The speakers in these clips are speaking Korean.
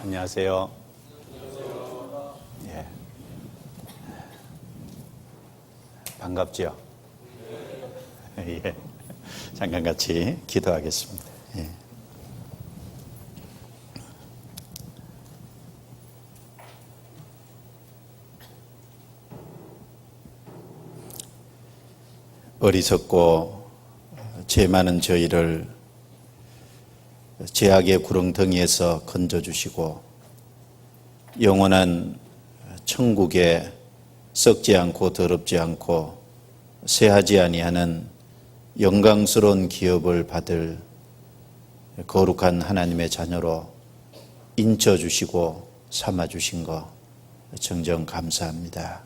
안녕하세요. 예. 반갑죠? 예. 잠깐 같이 기도하겠습니다. 예. 어리석고 죄 많은 저희를 죄악의 구렁텅이에서 건져주시고 영원한 천국에 썩지 않고 더럽지 않고 쇠하지 아니하는 영광스러운 기업을 받을 거룩한 하나님의 자녀로 인쳐주시고 삼아주신 거 정정 감사합니다.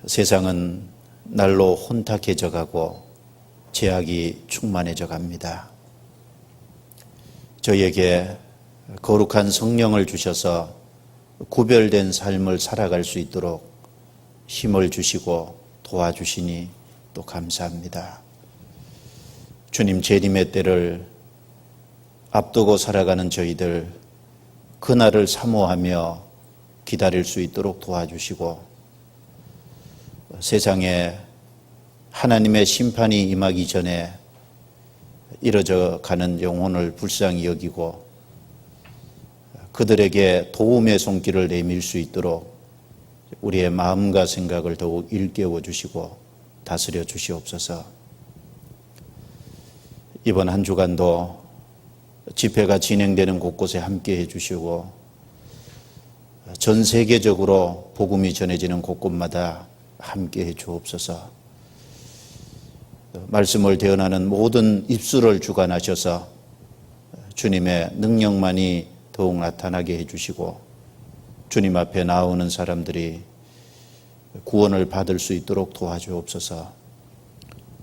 세상은 날로 혼탁해져 가고 죄악이 충만해져 갑니다. 저희에게 거룩한 성령을 주셔서 구별된 삶을 살아갈 수 있도록 힘을 주시고 도와주시니 또 감사합니다. 주님 재림의 때를 앞두고 살아가는 저희들 그날을 사모하며 기다릴 수 있도록 도와주시고 세상에 하나님의 심판이 임하기 전에 이뤄져 가는 영혼을 불쌍히 여기고 그들에게 도움의 손길을 내밀 수 있도록 우리의 마음과 생각을 더욱 일깨워 주시고 다스려 주시옵소서. 이번 한 주간도 집회가 진행되는 곳곳에 함께 해 주시고 전 세계적으로 복음이 전해지는 곳곳마다 함께 해 주옵소서. 말씀을 대언하는 모든 입술을 주관하셔서 주님의 능력만이 더욱 나타나게 해주시고 주님 앞에 나오는 사람들이 구원을 받을 수 있도록 도와주옵소서.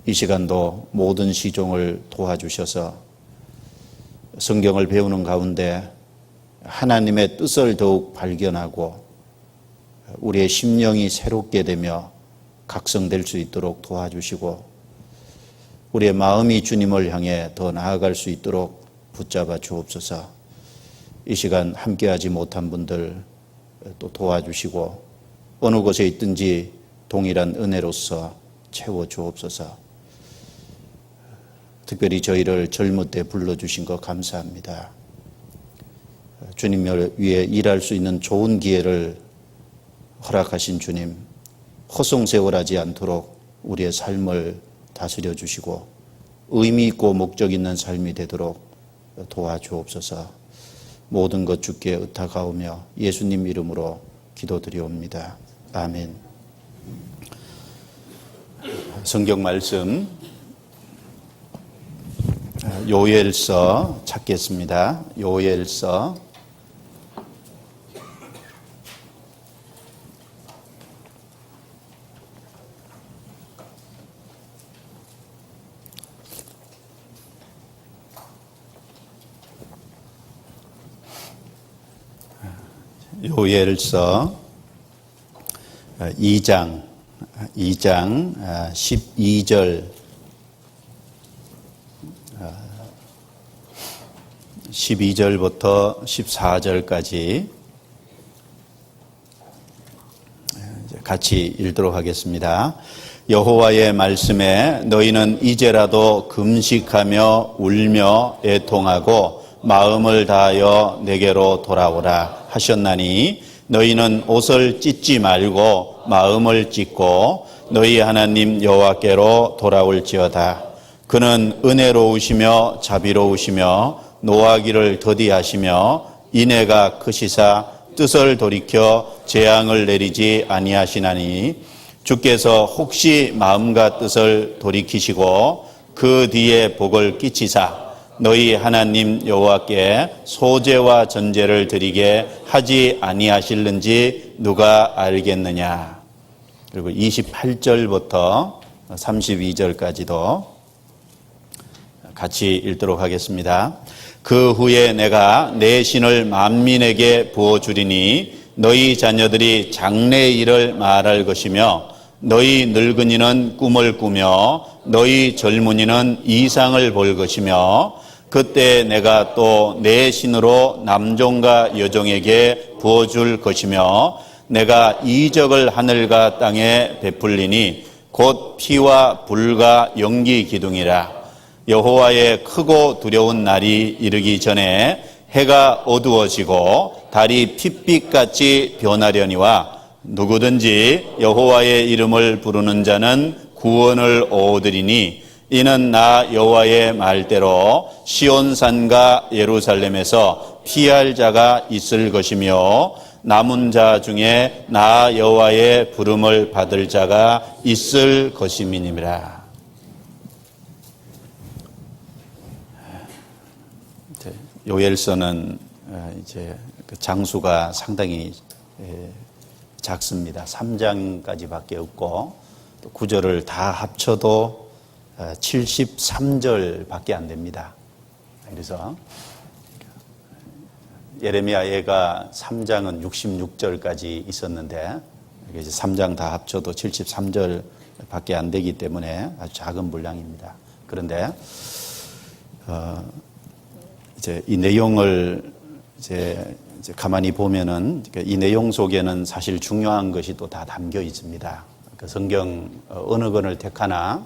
이 시간도 모든 시종을 도와주셔서 성경을 배우는 가운데 하나님의 뜻을 더욱 발견하고 우리의 심령이 새롭게 되며 각성될 수 있도록 도와주시고 우리의 마음이 주님을 향해 더 나아갈 수 있도록 붙잡아 주옵소서. 이 시간 함께하지 못한 분들 또 도와주시고 어느 곳에 있든지 동일한 은혜로서 채워 주옵소서. 특별히 저희를 젊을 때 불러주신 것 감사합니다. 주님을 위해 일할 수 있는 좋은 기회를 허락하신 주님, 허송세월하지 않도록 우리의 삶을 다스려 주시고 의미 있고 목적 있는 삶이 되도록 도와주옵소서. 모든 것 주께 의탁하오며 예수님 이름으로 기도드리옵니다. 아멘. 성경 말씀 요엘서 찾겠습니다. 요엘서 2장 12절 12절부터 14절까지 같이 읽도록 하겠습니다. 여호와의 말씀에 너희는 이제라도 금식하며 울며 애통하고 마음을 다하여 내게로 돌아오라 하셨나니 너희는 옷을 찢지 말고 마음을 찢고 너희 하나님 여호와께로 돌아올지어다. 그는 은혜로우시며 자비로우시며 노하기를 더디하시며 인애가 크시사 뜻을 돌이켜 재앙을 내리지 아니하시나니 주께서 혹시 마음과 뜻을 돌이키시고 그 뒤에 복을 끼치사 너희 하나님 여호와께 소제와 전제를 드리게 하지 아니하실는지 누가 알겠느냐. 그리고 28절부터 32절까지도 같이 읽도록 하겠습니다. 그 후에 내가 내 신을 만민에게 부어주리니 너희 자녀들이 장래의 일을 말할 것이며 너희 늙은이는 꿈을 꾸며 너희 젊은이는 이상을 볼 것이며 그때 내가 또 내 신으로 남종과 여종에게 부어줄 것이며 내가 이적을 하늘과 땅에 베풀리니 곧 피와 불과 연기 기둥이라. 여호와의 크고 두려운 날이 이르기 전에 해가 어두워지고 달이 핏빛같이 변하려니와 누구든지 여호와의 이름을 부르는 자는 구원을 얻으리니 이는 나 여호와의 말대로 시온산과 예루살렘에서 피할 자가 있을 것이며 남은 자 중에 나 여호와의 부름을 받을 자가 있을 것임이니라. 요엘서는 이제 그 장수가 상당히 작습니다. 3장까지밖에 없고 또 구절을 다 합쳐도 73절밖에 안 됩니다. 그래서 예레미야 예가 3장은 66절까지 있었는데 이제 3장 다 합쳐도 73절밖에 안 되기 때문에 아주 작은 분량입니다. 그런데 이제 이 내용을 이제 가만히 보면은 이 내용 속에는 사실 중요한 것이 또 다 담겨 있습니다. 그 성경 어느 권을 택하나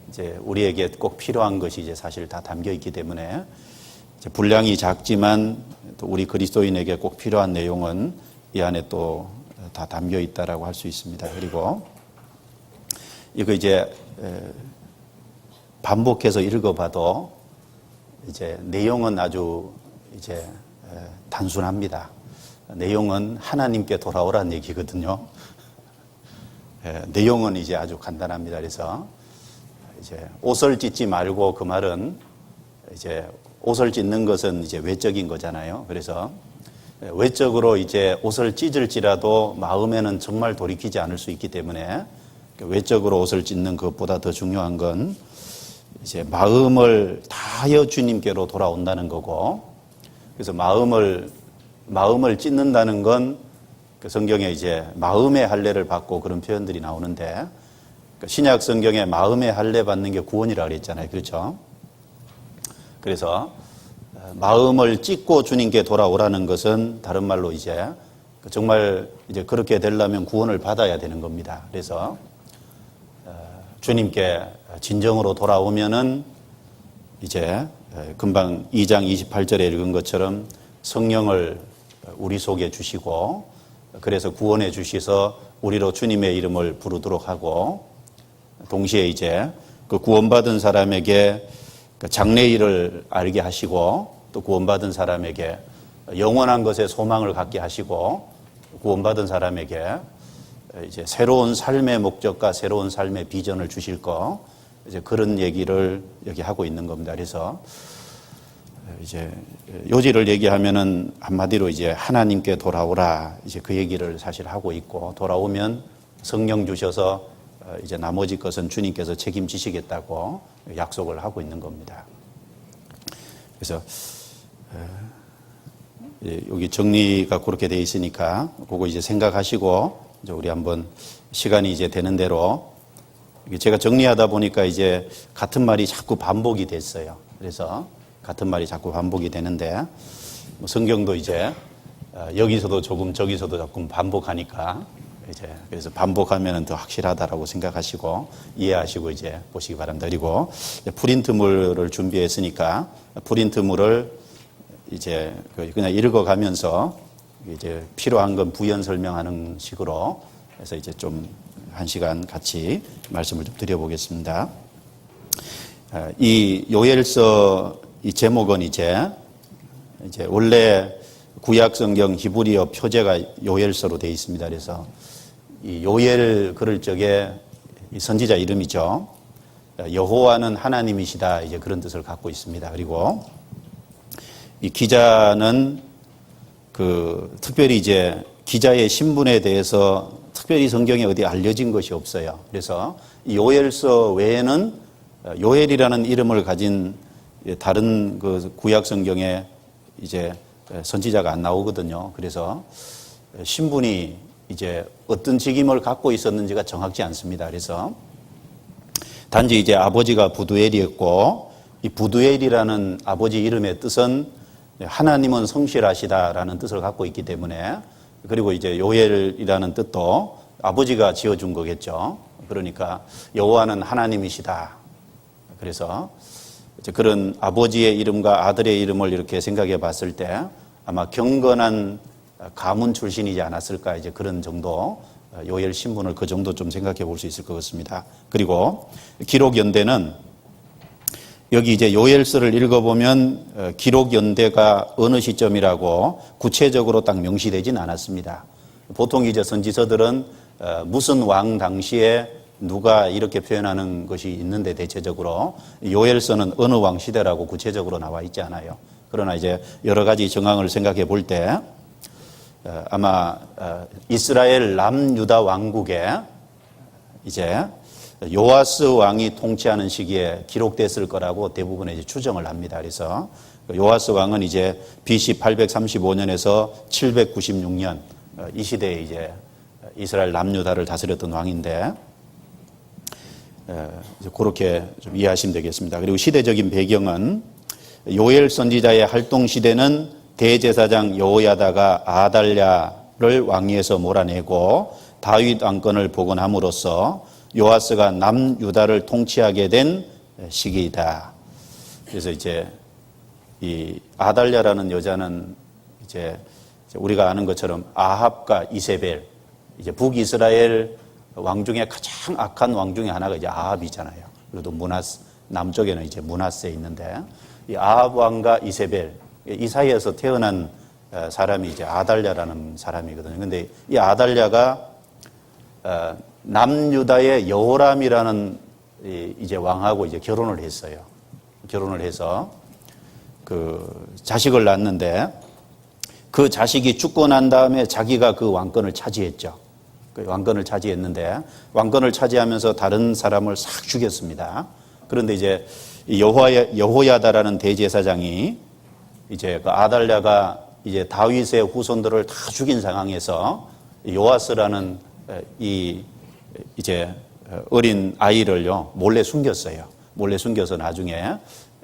이제 우리에게 꼭 필요한 것이 이제 사실 다 담겨 있기 때문에 이제 분량이 작지만 또 우리 그리스도인에게 꼭 필요한 내용은 이 안에 또 다 담겨 있다라고 할 수 있습니다. 그리고 이거 이제 반복해서 읽어봐도 이제 내용은 아주 이제 단순합니다. 내용은 하나님께 돌아오라는 얘기거든요. 내용은 이제 아주 간단합니다. 그래서 이제 옷을 찢지 말고 그 말은 이제 옷을 찢는 것은 이제 외적인 거잖아요. 그래서 외적으로 이제 옷을 찢을지라도 마음에는 정말 돌이키지 않을 수 있기 때문에 외적으로 옷을 찢는 것보다 더 중요한 건 이제 마음을 다하여 주님께로 돌아온다는 거고, 그래서 마음을 찢는다는 건 그 성경에 이제 마음의 할례를 받고 그런 표현들이 나오는데 신약 성경에 마음의 할례 받는 게 구원이라고 그랬잖아요. 그렇죠? 그래서 마음을 찢고 주님께 돌아오라는 것은 다른 말로 이제 정말 이제 그렇게 되려면 구원을 받아야 되는 겁니다. 그래서 주님께 진정으로 돌아오면은 이제 금방 2장 28절에 읽은 것처럼 성령을 우리 속에 주시고 그래서 구원해 주셔서 우리로 주님의 이름을 부르도록 하고 동시에 이제 그 구원받은 사람에게 장래일을 알게 하시고 또 구원받은 사람에게 영원한 것에 소망을 갖게 하시고 구원받은 사람에게 이제 새로운 삶의 목적과 새로운 삶의 비전을 주실 거 이제 그런 얘기를 여기 하고 있는 겁니다. 그래서 이제 요지를 얘기하면은 한마디로 이제 하나님께 돌아오라 이제 그 얘기를 사실 하고 있고 돌아오면 성령 주셔서 이제 나머지 것은 주님께서 책임지시겠다고 약속을 하고 있는 겁니다. 그래서 여기 정리가 그렇게 돼 있으니까 그거 이제 생각하시고 이제 우리 한번 시간이 이제 되는 대로 제가 정리하다 보니까 이제 같은 말이 자꾸 반복이 됐어요. 그래서 같은 말이 자꾸 반복이 되는데 성경도 이제 여기서도 조금 저기서도 조금 반복하니까 이제 그래서 반복하면은 더 확실하다라고 생각하시고 이해하시고 이제 보시기 바랍니다. 그리고 프린트물을 준비했으니까 프린트물을 이제 그냥 읽어가면서 이제 필요한 건 부연 설명하는 식으로 해서 이제 좀 한 시간 같이 말씀을 좀 드려보겠습니다. 이 요엘서 이 제목은 이제 원래 구약 성경 히브리어 표제가 요엘서로 되어 있습니다. 그래서 이 요엘 그럴 적에 이 선지자 이름이죠. 여호와는 하나님이시다 이제 그런 뜻을 갖고 있습니다. 그리고 이 기자는 그 특별히 이제 기자의 신분에 대해서 특별히 성경에 어디 알려진 것이 없어요. 그래서 이 요엘서 외에는 요엘이라는 이름을 가진 다른 그 구약 성경에 이제 선지자가 안 나오거든요. 그래서 신분이 이제 어떤 직임을 갖고 있었는지가 정확치 않습니다. 그래서 단지 이제 아버지가 부두엘이었고 이 부두엘이라는 아버지 이름의 뜻은 하나님은 성실하시다라는 뜻을 갖고 있기 때문에, 그리고 이제 요엘이라는 뜻도 아버지가 지어준 거겠죠. 그러니까 여호와는 하나님이시다. 그래서 이제 그런 아버지의 이름과 아들의 이름을 이렇게 생각해 봤을 때 아마 경건한 가문 출신이지 않았을까, 이제 그런 정도, 요엘 신분을 그 정도 좀 생각해 볼 수 있을 것 같습니다. 그리고 기록 연대는 여기 이제 요엘서를 읽어보면 기록 연대가 어느 시점이라고 구체적으로 딱 명시되진 않았습니다. 보통 이제 선지서들은 무슨 왕 당시에 누가 이렇게 표현하는 것이 있는데, 대체적으로 요엘서는 어느 왕 시대라고 구체적으로 나와 있지 않아요. 그러나 이제 여러 가지 정황을 생각해 볼 때 아마 이스라엘 남유다 왕국에 이제 요아스 왕이 통치하는 시기에 기록됐을 거라고 대부분의 이제 추정을 합니다. 그래서 요아스 왕은 이제 BC 835년에서 796년 이 시대에 이제 이스라엘 남유다를 다스렸던 왕인데, 그렇게 좀 이해하시면 되겠습니다. 그리고 시대적인 배경은 요엘 선지자의 활동 시대는 대제사장 여호야다가 아달랴를 왕위에서 몰아내고 다윗 왕권을 복원함으로써 요아스가 남유다를 통치하게 된 시기이다. 그래서 이제 이 아달랴라는 여자는 이제 우리가 아는 것처럼 아합과 이세벨, 이제 북이스라엘 왕 중에 가장 악한 왕 중에 하나가 이제 아합이잖아요. 그리고 또 남쪽에는 이제 므낫세 있는데, 이 아합 왕과 이세벨, 이 사이에서 태어난 사람이 이제 아달랴라는 사람이거든요. 근데 이 아달랴가 남유다의 여호람이라는 이제 왕하고 이제 결혼을 했어요. 결혼을 해서 그 자식을 낳았는데, 그 자식이 죽고 난 다음에 자기가 그 왕권을 차지했죠. 그 왕권을 차지했는데, 왕권을 차지하면서 다른 사람을 싹 죽였습니다. 그런데 이제 여호야다라는 대제사장이 이제 그 아달랴가 이제 다윗의 후손들을 다 죽인 상황에서 요아스라는 이 이제 어린 아이를요 몰래 숨겼어요. 몰래 숨겨서 나중에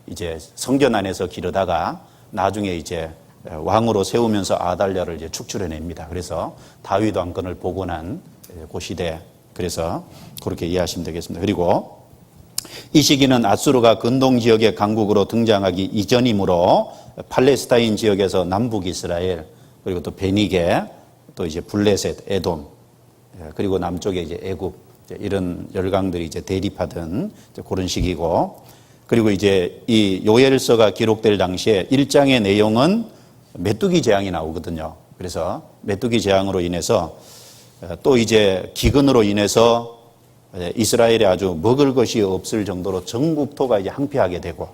이제 성전 안에서 기르다가 나중에 이제 왕으로 세우면서 아달랴를 이제 축출해냅니다. 그래서 다윗 왕권을 복원한 그 시대, 그래서 그렇게 이해하시면 되겠습니다. 그리고 이 시기는 아수르가 근동 지역의 강국으로 등장하기 이전이므로 팔레스타인 지역에서 남북 이스라엘, 그리고 또 베니게, 또 이제 블레셋, 에돔, 그리고 남쪽에 이제 애굽, 이런 열강들이 이제 대립하던 그런 시기고, 그리고 이제 이 요엘서가 기록될 당시에 1장의 내용은 메뚜기 재앙이 나오거든요. 그래서 메뚜기 재앙으로 인해서 또 이제 기근으로 인해서 이스라엘에 아주 먹을 것이 없을 정도로 전 국토가 이제 항폐하게 되고,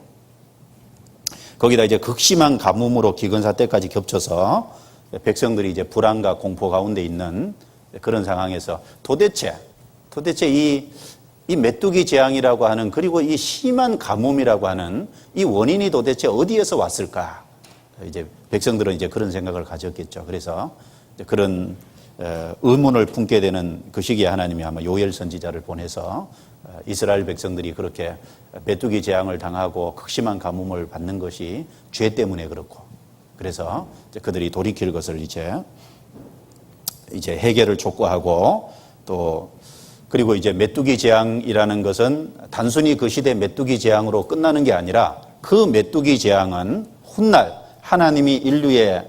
거기다 이제 극심한 가뭄으로 기근 사태까지 겹쳐서 백성들이 이제 불안과 공포 가운데 있는 그런 상황에서 도대체 이 메뚜기 재앙이라고 하는, 그리고 이 심한 가뭄이라고 하는 이 원인이 도대체 어디에서 왔을까? 이제 백성들은 이제 그런 생각을 가졌겠죠. 그래서 그런 의문을 품게 되는 그 시기에 하나님이 아마 요엘 선지자를 보내서 이스라엘 백성들이 그렇게 메뚜기 재앙을 당하고 극심한 가뭄을 받는 것이 죄 때문에 그렇고, 그래서 그들이 돌이킬 것을 이제 해결을 촉구하고, 또 그리고 이제 메뚜기 재앙이라는 것은 단순히 그 시대 메뚜기 재앙으로 끝나는 게 아니라, 그 메뚜기 재앙은 훗날 하나님이 인류의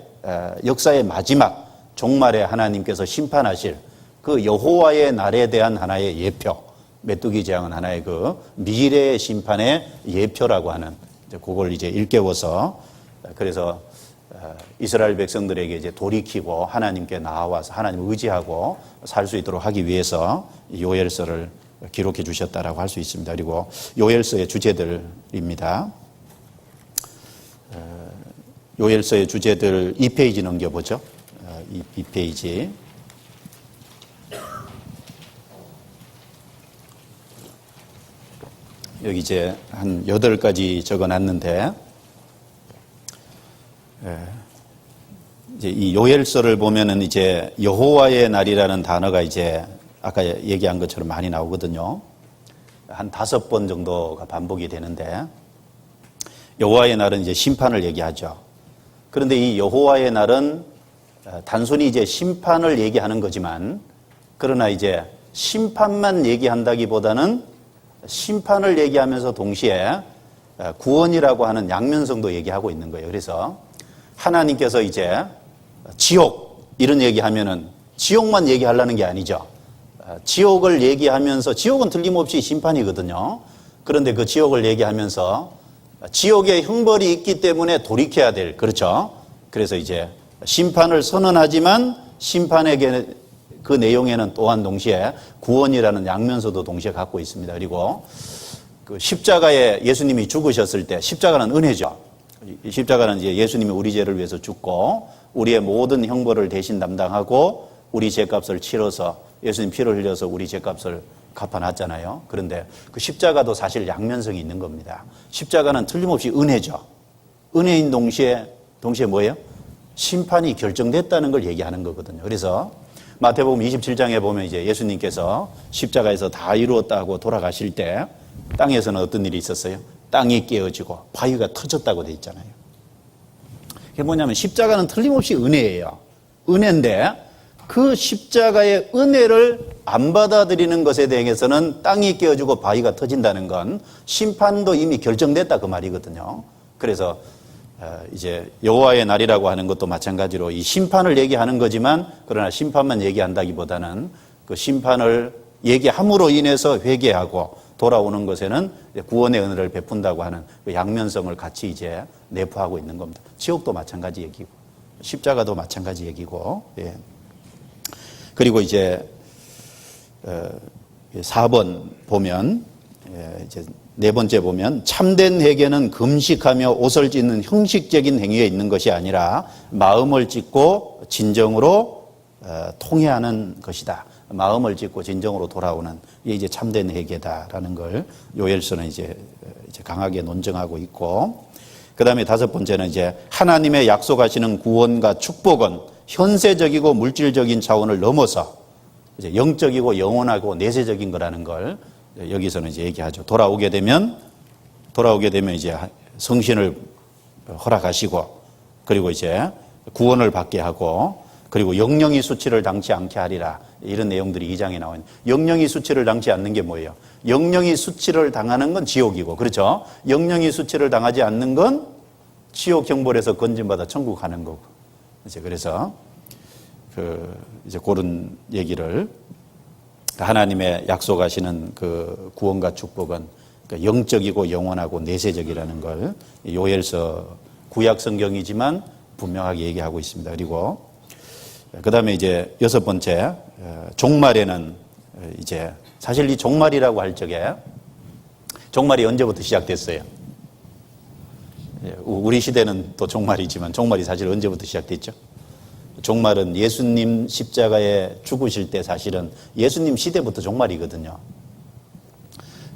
역사의 마지막 종말에 하나님께서 심판하실 그 여호와의 날에 대한 하나의 예표, 메뚜기 재앙은 하나의 그 미래의 심판의 예표라고 하는, 그걸 이제 일깨워서, 그래서 이스라엘 백성들에게 이제 돌이키고 하나님께 나와서 하나님을 의지하고 살 수 있도록 하기 위해서 요엘서를 기록해 주셨다라고 할 수 있습니다. 그리고 요엘서의 주제들입니다. 요엘서의 주제들 2페이지 넘겨보죠. 2페이지. 여기 이제 한 8가지 적어놨는데, 이제 이 요엘서를 보면은 이제 여호와의 날이라는 단어가 이제 아까 얘기한 것처럼 많이 나오거든요. 한 5번 정도가 반복이 되는데, 여호와의 날은 이제 심판을 얘기하죠. 그런데 이 여호와의 날은 단순히 이제 심판을 얘기하는 거지만, 그러나 이제 심판만 얘기한다기보다는 심판을 얘기하면서 동시에 구원이라고 하는 양면성도 얘기하고 있는 거예요. 그래서 하나님께서 이제 지옥 이런 얘기하면은 지옥만 얘기하려는 게 아니죠. 지옥을 얘기하면서, 지옥은 틀림없이 심판이거든요. 그런데 그 지옥을 얘기하면서 지옥에 형벌이 있기 때문에 돌이켜야 될, 그렇죠. 그래서 이제 심판을 선언하지만 심판의 그 내용에는 또한 동시에 구원이라는 양면서도 동시에 갖고 있습니다. 그리고 그 십자가에 예수님이 죽으셨을 때, 십자가는 은혜죠. 십자가는 이제 예수님이 우리 죄를 위해서 죽고 우리의 모든 형벌을 대신 담당하고 우리 죄값을 치러서, 예수님 피를 흘려서 우리 죄값을 갚아놨잖아요. 그런데 그 십자가도 사실 양면성이 있는 겁니다. 십자가는 틀림없이 은혜죠. 은혜인 동시에 뭐예요? 심판이 결정됐다는 걸 얘기하는 거거든요. 그래서 마태복음 27장에 보면 이제 예수님께서 십자가에서 다 이루었다고 돌아가실 때 땅에서는 어떤 일이 있었어요? 땅이 깨어지고 바위가 터졌다고 돼 있잖아요. 그게 뭐냐면 십자가는 틀림없이 은혜예요. 은혜인데 그 십자가의 은혜를 안 받아들이는 것에 대해서는 땅이 깨어지고 바위가 터진다는 건 심판도 이미 결정됐다 그 말이거든요. 그래서 이제 여호와의 날이라고 하는 것도 마찬가지로 이 심판을 얘기하는 거지만, 그러나 심판만 얘기한다기보다는 그 심판을 얘기함으로 인해서 회개하고 돌아오는 것에는 구원의 은혜를 베푼다고 하는 그 양면성을 같이 이제 내포하고 있는 겁니다. 지옥도 마찬가지 얘기고 십자가도 마찬가지 얘기고. 예. 그리고 이제 4번 보면, 이제 네 번째 보면, 참된 회개는 금식하며 옷을 찢는 형식적인 행위에 있는 것이 아니라 마음을 찢고 진정으로 통회하는 것이다. 마음을 찢고 진정으로 돌아오는, 이게 이제 참된 회개다라는 걸 요엘서는 이제 강하게 논증하고 있고, 그 다음에 다섯 번째는 이제 하나님의 약속하시는 구원과 축복은 현세적이고 물질적인 차원을 넘어서 이제 영적이고 영원하고 내세적인 거라는 걸 여기서는 이제 얘기하죠. 돌아오게 되면 이제 성신을 허락하시고, 그리고 이제 구원을 받게 하고, 그리고 영영이 수치를 당치 않게 하리라. 이런 내용들이 2장에 나와 있는. 영영이 수치를 당치 않는 게 뭐예요? 영영이 수치를 당하는 건 지옥이고, 그렇죠? 영영이 수치를 당하지 않는 건 지옥 형벌에서 건진받아 천국 가는 거고. 이제 그래서 이제 그런 얘기를, 하나님의 약속하시는 그 구원과 축복은 영적이고 영원하고 내세적이라는 걸 요엘서 구약 성경이지만 분명하게 얘기하고 있습니다. 그리고 그 다음에 이제 여섯 번째, 종말에는 이제 사실 이 종말이라고 할 적에, 종말이 언제부터 시작됐어요? 우리 시대는 또 종말이지만 종말이 사실 언제부터 시작됐죠? 종말은 예수님 십자가에 죽으실 때 사실은 예수님 시대부터 종말이거든요.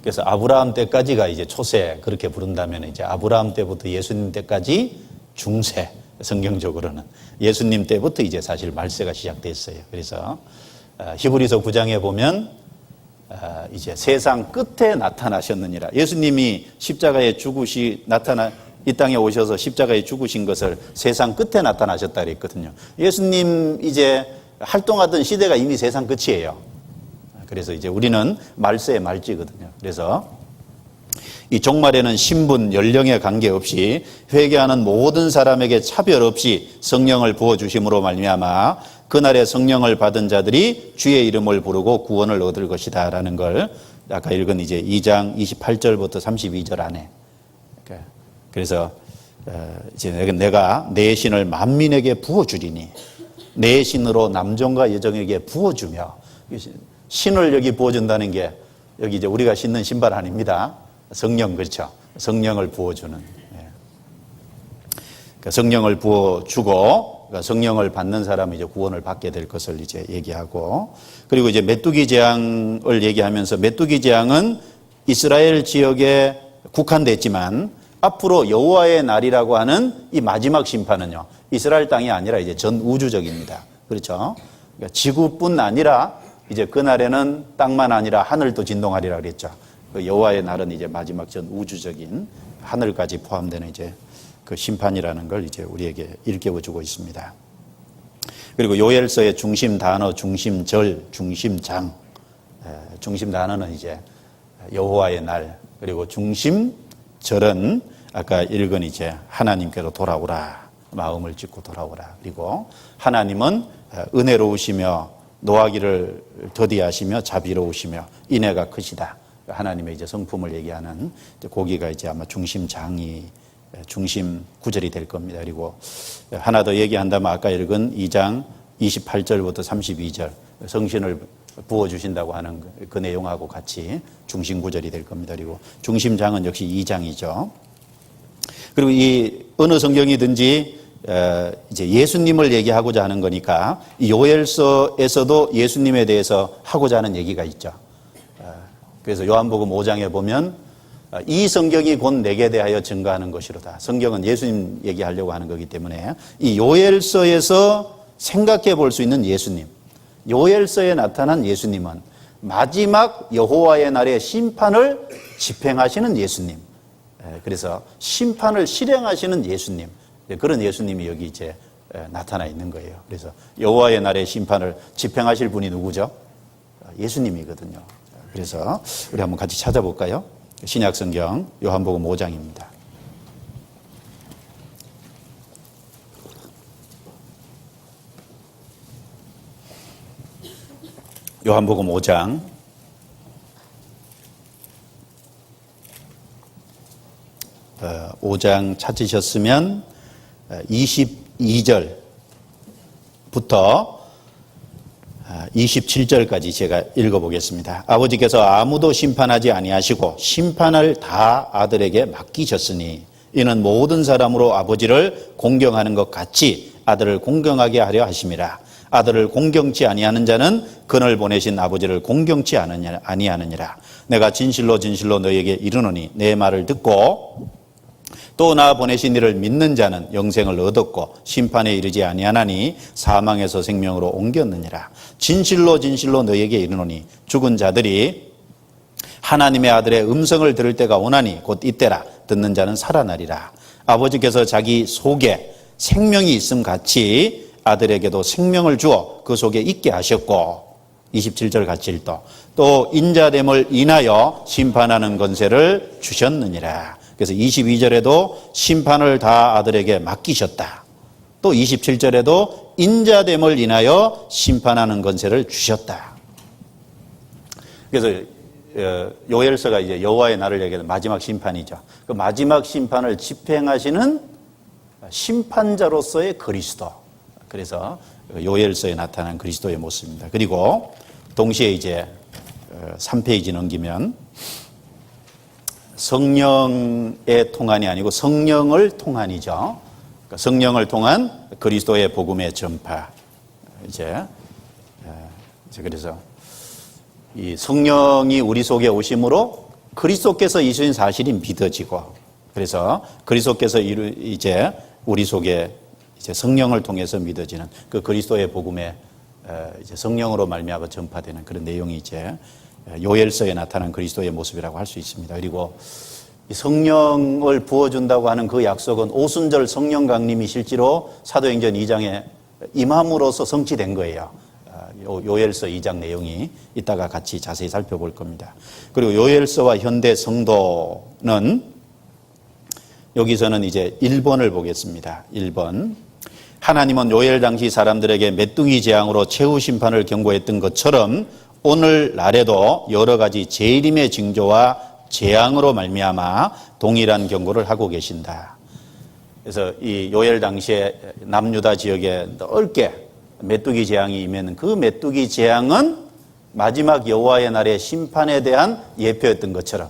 그래서 아브라함 때까지가 이제 초세, 그렇게 부른다면 이제 아브라함 때부터 예수님 때까지 중세, 성경적으로는 예수님 때부터 이제 사실 말세가 시작됐어요. 그래서 히브리서 9장에 보면 이제 세상 끝에 나타나셨느니라. 예수님이 십자가에 이 땅에 오셔서 십자가에 죽으신 것을 세상 끝에 나타나셨다 그랬거든요. 예수님 이제 활동하던 시대가 이미 세상 끝이에요. 그래서 이제 우리는 말세의 말지거든요. 그래서 이 종말에는 신분, 연령에 관계없이 회개하는 모든 사람에게 차별 없이 성령을 부어주심으로 말미암아 그날에 성령을 받은 자들이 주의 이름을 부르고 구원을 얻을 것이다 라는 걸 아까 읽은 이제 2장 28절부터 32절 안에, 그래서 이제 내가 내 신을 만민에게 부어주리니 내 신으로 남종과 여종에게 부어주며, 신을 여기 부어준다는 게 여기 이제 우리가 신는 신발 아닙니다. 성령, 그렇죠? 성령을 부어주는. 그러니까 성령을 부어주고, 그러니까 성령을 받는 사람이 이제 구원을 받게 될 것을 이제 얘기하고, 그리고 이제 메뚜기 재앙을 얘기하면서, 메뚜기 재앙은 이스라엘 지역에 국한됐지만 앞으로 여호와의 날이라고 하는 이 마지막 심판은요, 이스라엘 땅이 아니라 이제 전 우주적입니다. 그렇죠? 그러니까 지구뿐 아니라 이제 그날에는 땅만 아니라 하늘도 진동하리라 그랬죠. 그 여호와의 날은 이제 마지막 전 우주적인 하늘까지 포함되는 이제 그 심판이라는 걸 이제 우리에게 일깨워주고 있습니다. 그리고 요엘서의 중심 단어, 중심절, 중심장, 중심 단어는 이제 여호와의 날, 그리고 중심절은 아까 읽은 이제 하나님께로 돌아오라, 마음을 찢고 돌아오라. 그리고 하나님은 은혜로우시며 노하기를 더디하시며 자비로우시며 인애가 크시다. 하나님의 이제 성품을 얘기하는 고기가 이제 아마 중심장이 중심 구절이 될 겁니다. 그리고 하나 더 얘기한다면 아까 읽은 2장 28절부터 32절 성신을 부어주신다고 하는 그 내용하고 같이 중심 구절이 될 겁니다. 그리고 중심장은 역시 2장이죠. 그리고 이 어느 성경이든지 이제 예수님을 얘기하고자 하는 거니까 이 요엘서에서도 예수님에 대해서 하고자 하는 얘기가 있죠. 그래서 요한복음 5장에 보면 이 성경이 곧 내게 대하여 증거하는 것이로다. 성경은 예수님 얘기하려고 하는 거기 때문에 이 요엘서에서 생각해 볼 수 있는 예수님, 요엘서에 나타난 예수님은 마지막 여호와의 날의 심판을 집행하시는 예수님, 그래서 심판을 실행하시는 예수님, 그런 예수님이 여기 이제 나타나 있는 거예요. 그래서 여호와의 날의 심판을 집행하실 분이 누구죠? 예수님이거든요. 그래서 우리 한번 같이 찾아볼까요? 신약성경 요한복음 5장입니다. 요한복음 5장 5장 찾으셨으면 22절부터 27절까지 제가 읽어보겠습니다. 아버지께서 아무도 심판하지 아니하시고 심판을 다 아들에게 맡기셨으니 이는 모든 사람으로 아버지를 공경하는 것 같이 아들을 공경하게 하려 하심이라. 아들을 공경치 아니하는 자는 그를 보내신 아버지를 공경치 아니하느니라. 내가 진실로 진실로 너희에게 이르노니 내 말을 듣고 또 나 보내신 이를 믿는 자는 영생을 얻었고 심판에 이르지 아니하나니 사망에서 생명으로 옮겼느니라. 진실로 진실로 너희에게 이르노니 죽은 자들이 하나님의 아들의 음성을 들을 때가 오나니 곧 이때라. 듣는 자는 살아나리라. 아버지께서 자기 속에 생명이 있음 같이 아들에게도 생명을 주어 그 속에 있게 하셨고 27절 같이 읽도 또 인자됨을 인하여 심판하는 권세를 주셨느니라. 그래서 22절에도 심판을 다 아들에게 맡기셨다. 또 27절에도 인자됨을 인하여 심판하는 권세를 주셨다. 그래서 요엘서가 이제 여호와의 날을 얘기하는 마지막 심판이죠. 그 마지막 심판을 집행하시는 심판자로서의 그리스도. 그래서 요엘서에 나타난 그리스도의 모습입니다. 그리고 동시에 이제 3페이지 넘기면 성령의 통한이 아니고 성령을 통한이죠. 그러니까 성령을 통한 그리스도의 복음의 전파. 이제 그래서 이 성령이 우리 속에 오심으로 그리스도께서 이루신 사실이 믿어지고, 그래서 그리스도께서 이제 우리 속에 이제 성령을 통해서 믿어지는 그 그리스도의 복음의 이제 성령으로 말미암아 전파되는 그런 내용이 이제 요엘서에 나타난 그리스도의 모습이라고 할 수 있습니다. 그리고 성령을 부어준다고 하는 그 약속은 오순절 성령 강림이 실제로 사도행전 2장에 임함으로써 성취된 거예요. 요엘서 2장 내용이 이따가 같이 자세히 살펴볼 겁니다. 그리고 요엘서와 현대 성도는 여기서는 이제 1번을 보겠습니다. 1번. 하나님은 요엘 당시 사람들에게 메뚜기 재앙으로 최후 심판을 경고했던 것처럼 오늘 날에도 여러 가지 재림의 징조와 재앙으로 말미암아 동일한 경고를 하고 계신다. 그래서 이 요엘 당시에 남유다 지역에 넓게 메뚜기 재앙이 임하는 그 메뚜기 재앙은 마지막 여호와의 날의 심판에 대한 예표였던 것처럼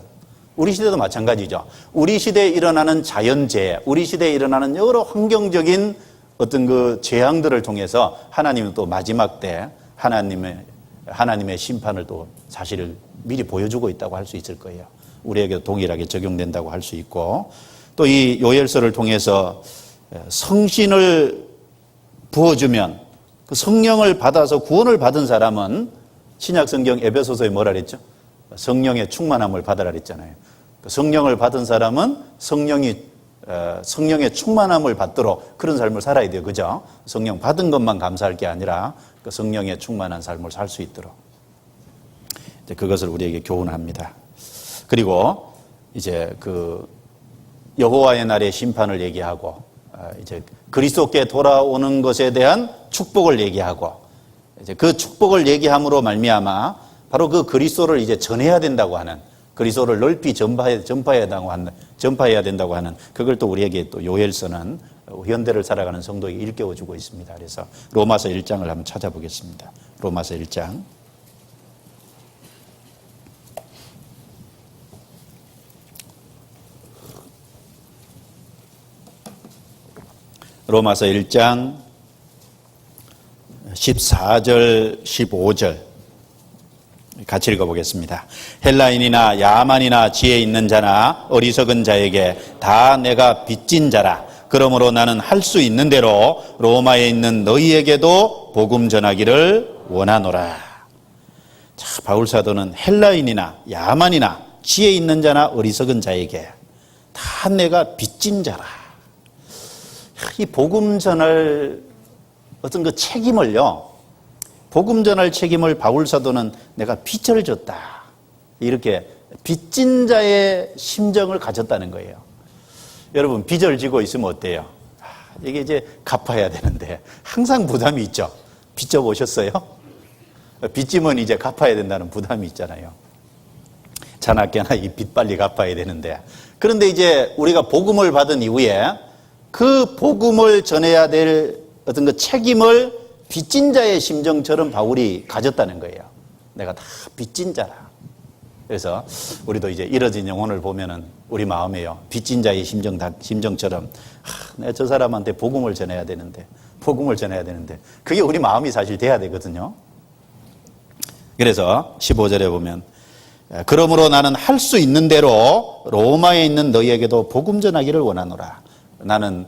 우리 시대도 마찬가지죠. 우리 시대에 일어나는 자연재해, 우리 시대에 일어나는 여러 환경적인 어떤 그 재앙들을 통해서 하나님은 또 마지막 때 하나님의 심판을 또 사실을 미리 보여주고 있다고 할 수 있을 거예요. 우리에게도 동일하게 적용된다고 할 수 있고, 또 이 요엘서를 통해서 성신을 부어주면 그 성령을 받아서 구원을 받은 사람은 신약성경 에베소서에 뭐라 그랬죠? 성령의 충만함을 받으라 그랬잖아요. 성령을 받은 사람은 성령의 충만함을 받도록 그런 삶을 살아야 돼요. 그죠? 성령 받은 것만 감사할 게 아니라 그 성령의 충만한 삶을 살 수 있도록 이제 그것을 우리에게 교훈합니다. 그리고 이제 그 여호와의 날의 심판을 얘기하고 이제 그리스도께 돌아오는 것에 대한 축복을 얘기하고 이제 그 축복을 얘기함으로 말미암아 바로 그 그리스도를 이제 전해야 된다고 하는, 그리스도를 넓히 전파해야 된다고 하는 그걸 또 우리에게 또 요엘서는 현대를 살아가는 성도에게 일깨워 주고 있습니다. 그래서 로마서 1장을 한번 찾아보겠습니다. 로마서 1장. 로마서 1장 14절 15절 같이 읽어보겠습니다. 헬라인이나 야만이나 지혜 있는 자나 어리석은 자에게 다 내가 빚진 자라. 그러므로 나는 할 수 있는 대로 로마에 있는 너희에게도 복음 전하기를 원하노라. 자, 바울 사도는 헬라인이나 야만이나 지혜 있는 자나 어리석은 자에게 다 내가 빚진 자라. 이 복음 전할 어떤 그 책임을요, 복음 전할 책임을 바울 사도는 내가 빚을 졌다, 이렇게 빚진 자의 심정을 가졌다는 거예요. 여러분, 빚을 지고 있으면 어때요? 이게 이제 갚아야 되는데 항상 부담이 있죠. 빚 져 보셨어요? 빚지면 이제 갚아야 된다는 부담이 있잖아요. 자나깨나 이 빚 빨리 갚아야 되는데, 그런데 이제 우리가 복음을 받은 이후에 그 복음을 전해야 될 어떤 그 책임을 빚진 자의 심정처럼 바울이 가졌다는 거예요. 내가 다 빚진 자라. 그래서 우리도 이제 잃어진 영혼을 보면은 우리 마음에요, 빚진 자의 심정처럼 내가 저 사람한테 복음을 전해야 되는데 그게 우리 마음이 사실 돼야 되거든요. 그래서 15절에 보면 그러므로 나는 할 수 있는 대로 로마에 있는 너희에게도 복음 전하기를 원하노라. 나는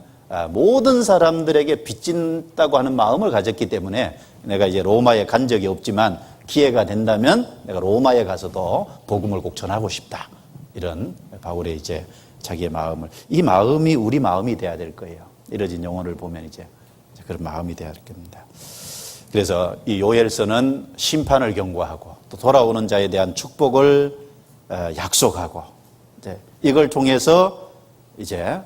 모든 사람들에게 빚진다고 하는 마음을 가졌기 때문에 내가 이제 로마에 간 적이 없지만 기회가 된다면 내가 로마에 가서도 복음을 꼭 전하고 싶다. 이런 바울의 이제 자기의 마음을, 이 마음이 우리 마음이 돼야 될 거예요. 잃어진 영혼을 보면 이제 그런 마음이 돼야 될 겁니다. 그래서 이 요엘서는 심판을 경고하고 또 돌아오는 자에 대한 축복을 약속하고 이걸 통해서 이제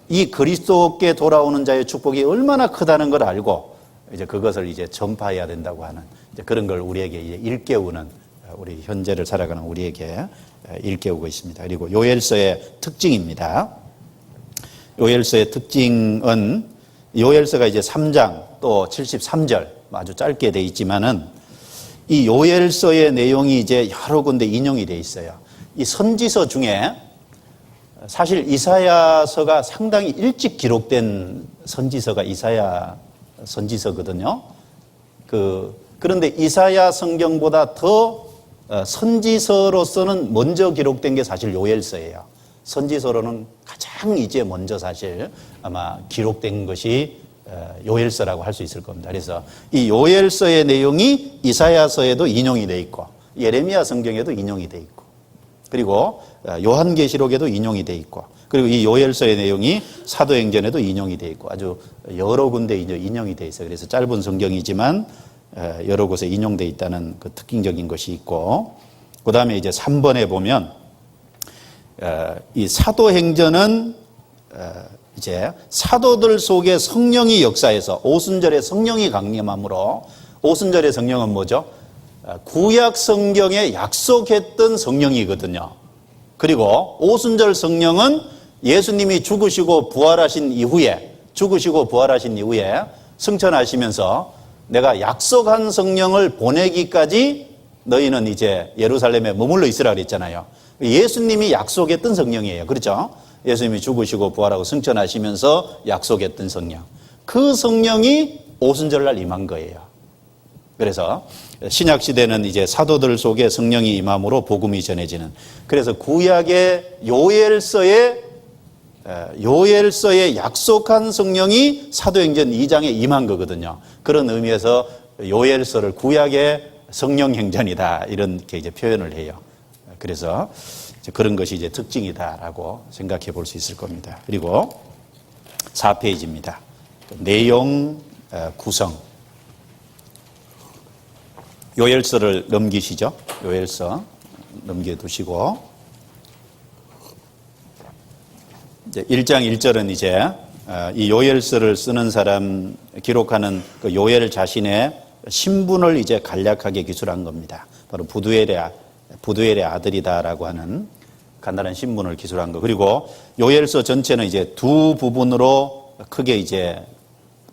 이 그리스도께 돌아오는 자의 축복이 얼마나 크다는 걸 알고 이제 그것을 이제 전파해야 된다고 하는 이제 그런 걸 우리에게 이제 일깨우는, 우리 현재를 살아가는 우리에게 일깨우고 있습니다. 그리고 요엘서의 특징입니다. 요엘서의 특징은 요엘서가 이제 3장 또 73절 아주 짧게 돼 있지만은 이 요엘서의 내용이 이제 여러 군데 인용이 돼 있어요. 이 선지서 중에 사실 이사야서가 상당히 일찍 기록된 선지서가 이사야 선지서거든요. 그런데 이사야 성경보다 더 선지서로서는 먼저 기록된 게 사실 요엘서예요. 선지서로는 가장 이제 먼저 사실 아마 기록된 것이 요엘서라고 할 수 있을 겁니다. 그래서 이 요엘서의 내용이 이사야서에도 인용이 돼 있고 예레미야 성경에도 인용이 돼 있고 그리고 요한계시록에도 인용이 돼 있고 그리고 이 요엘서의 내용이 사도행전에도 인용이 돼 있고 아주 여러 군데 인용이 돼 있어요. 그래서 짧은 성경이지만 여러 곳에 인용돼 있다는 그 특징적인 것이 있고, 그 다음에 이제 3번에 보면 이 사도행전은 이제 사도들 속에 성령이 역사해서 오순절에 성령이 강림함으로, 오순절의 성령은 뭐죠? 구약 성경에 약속했던 성령이거든요. 그리고 오순절 성령은 예수님이 죽으시고 부활하신 이후에 승천하시면서 내가 약속한 성령을 보내기까지 너희는 이제 예루살렘에 머물러 있으라 그랬잖아요. 예수님이 약속했던 성령이에요. 그렇죠? 예수님이 죽으시고 부활하고 승천하시면서 약속했던 성령. 그 성령이 오순절날 임한 거예요. 그래서 신약시대는 이제 사도들 속에 성령이 임함으로 복음이 전해지는, 그래서 구약의 요엘서에 약속한 성령이 사도행전 2장에 임한 거거든요. 그런 의미에서 요엘서를 구약의 성령행전이다 이렇게 이제 표현을 해요. 그래서 그런 것이 이제 특징이다라고 생각해 볼 수 있을 겁니다. 그리고 4페이지입니다. 내용 구성. 요엘서를 넘기시죠. 요엘서 넘겨두시고 이제 1장 1절은 이제 이 요엘서를 쓰는 사람 기록하는 그 요엘 자신의 신분을 이제 간략하게 기술한 겁니다. 바로 부두엘의 아들이다라고 하는 간단한 신분을 기술한 거. 그리고 요엘서 전체는 이제 두 부분으로 크게 이제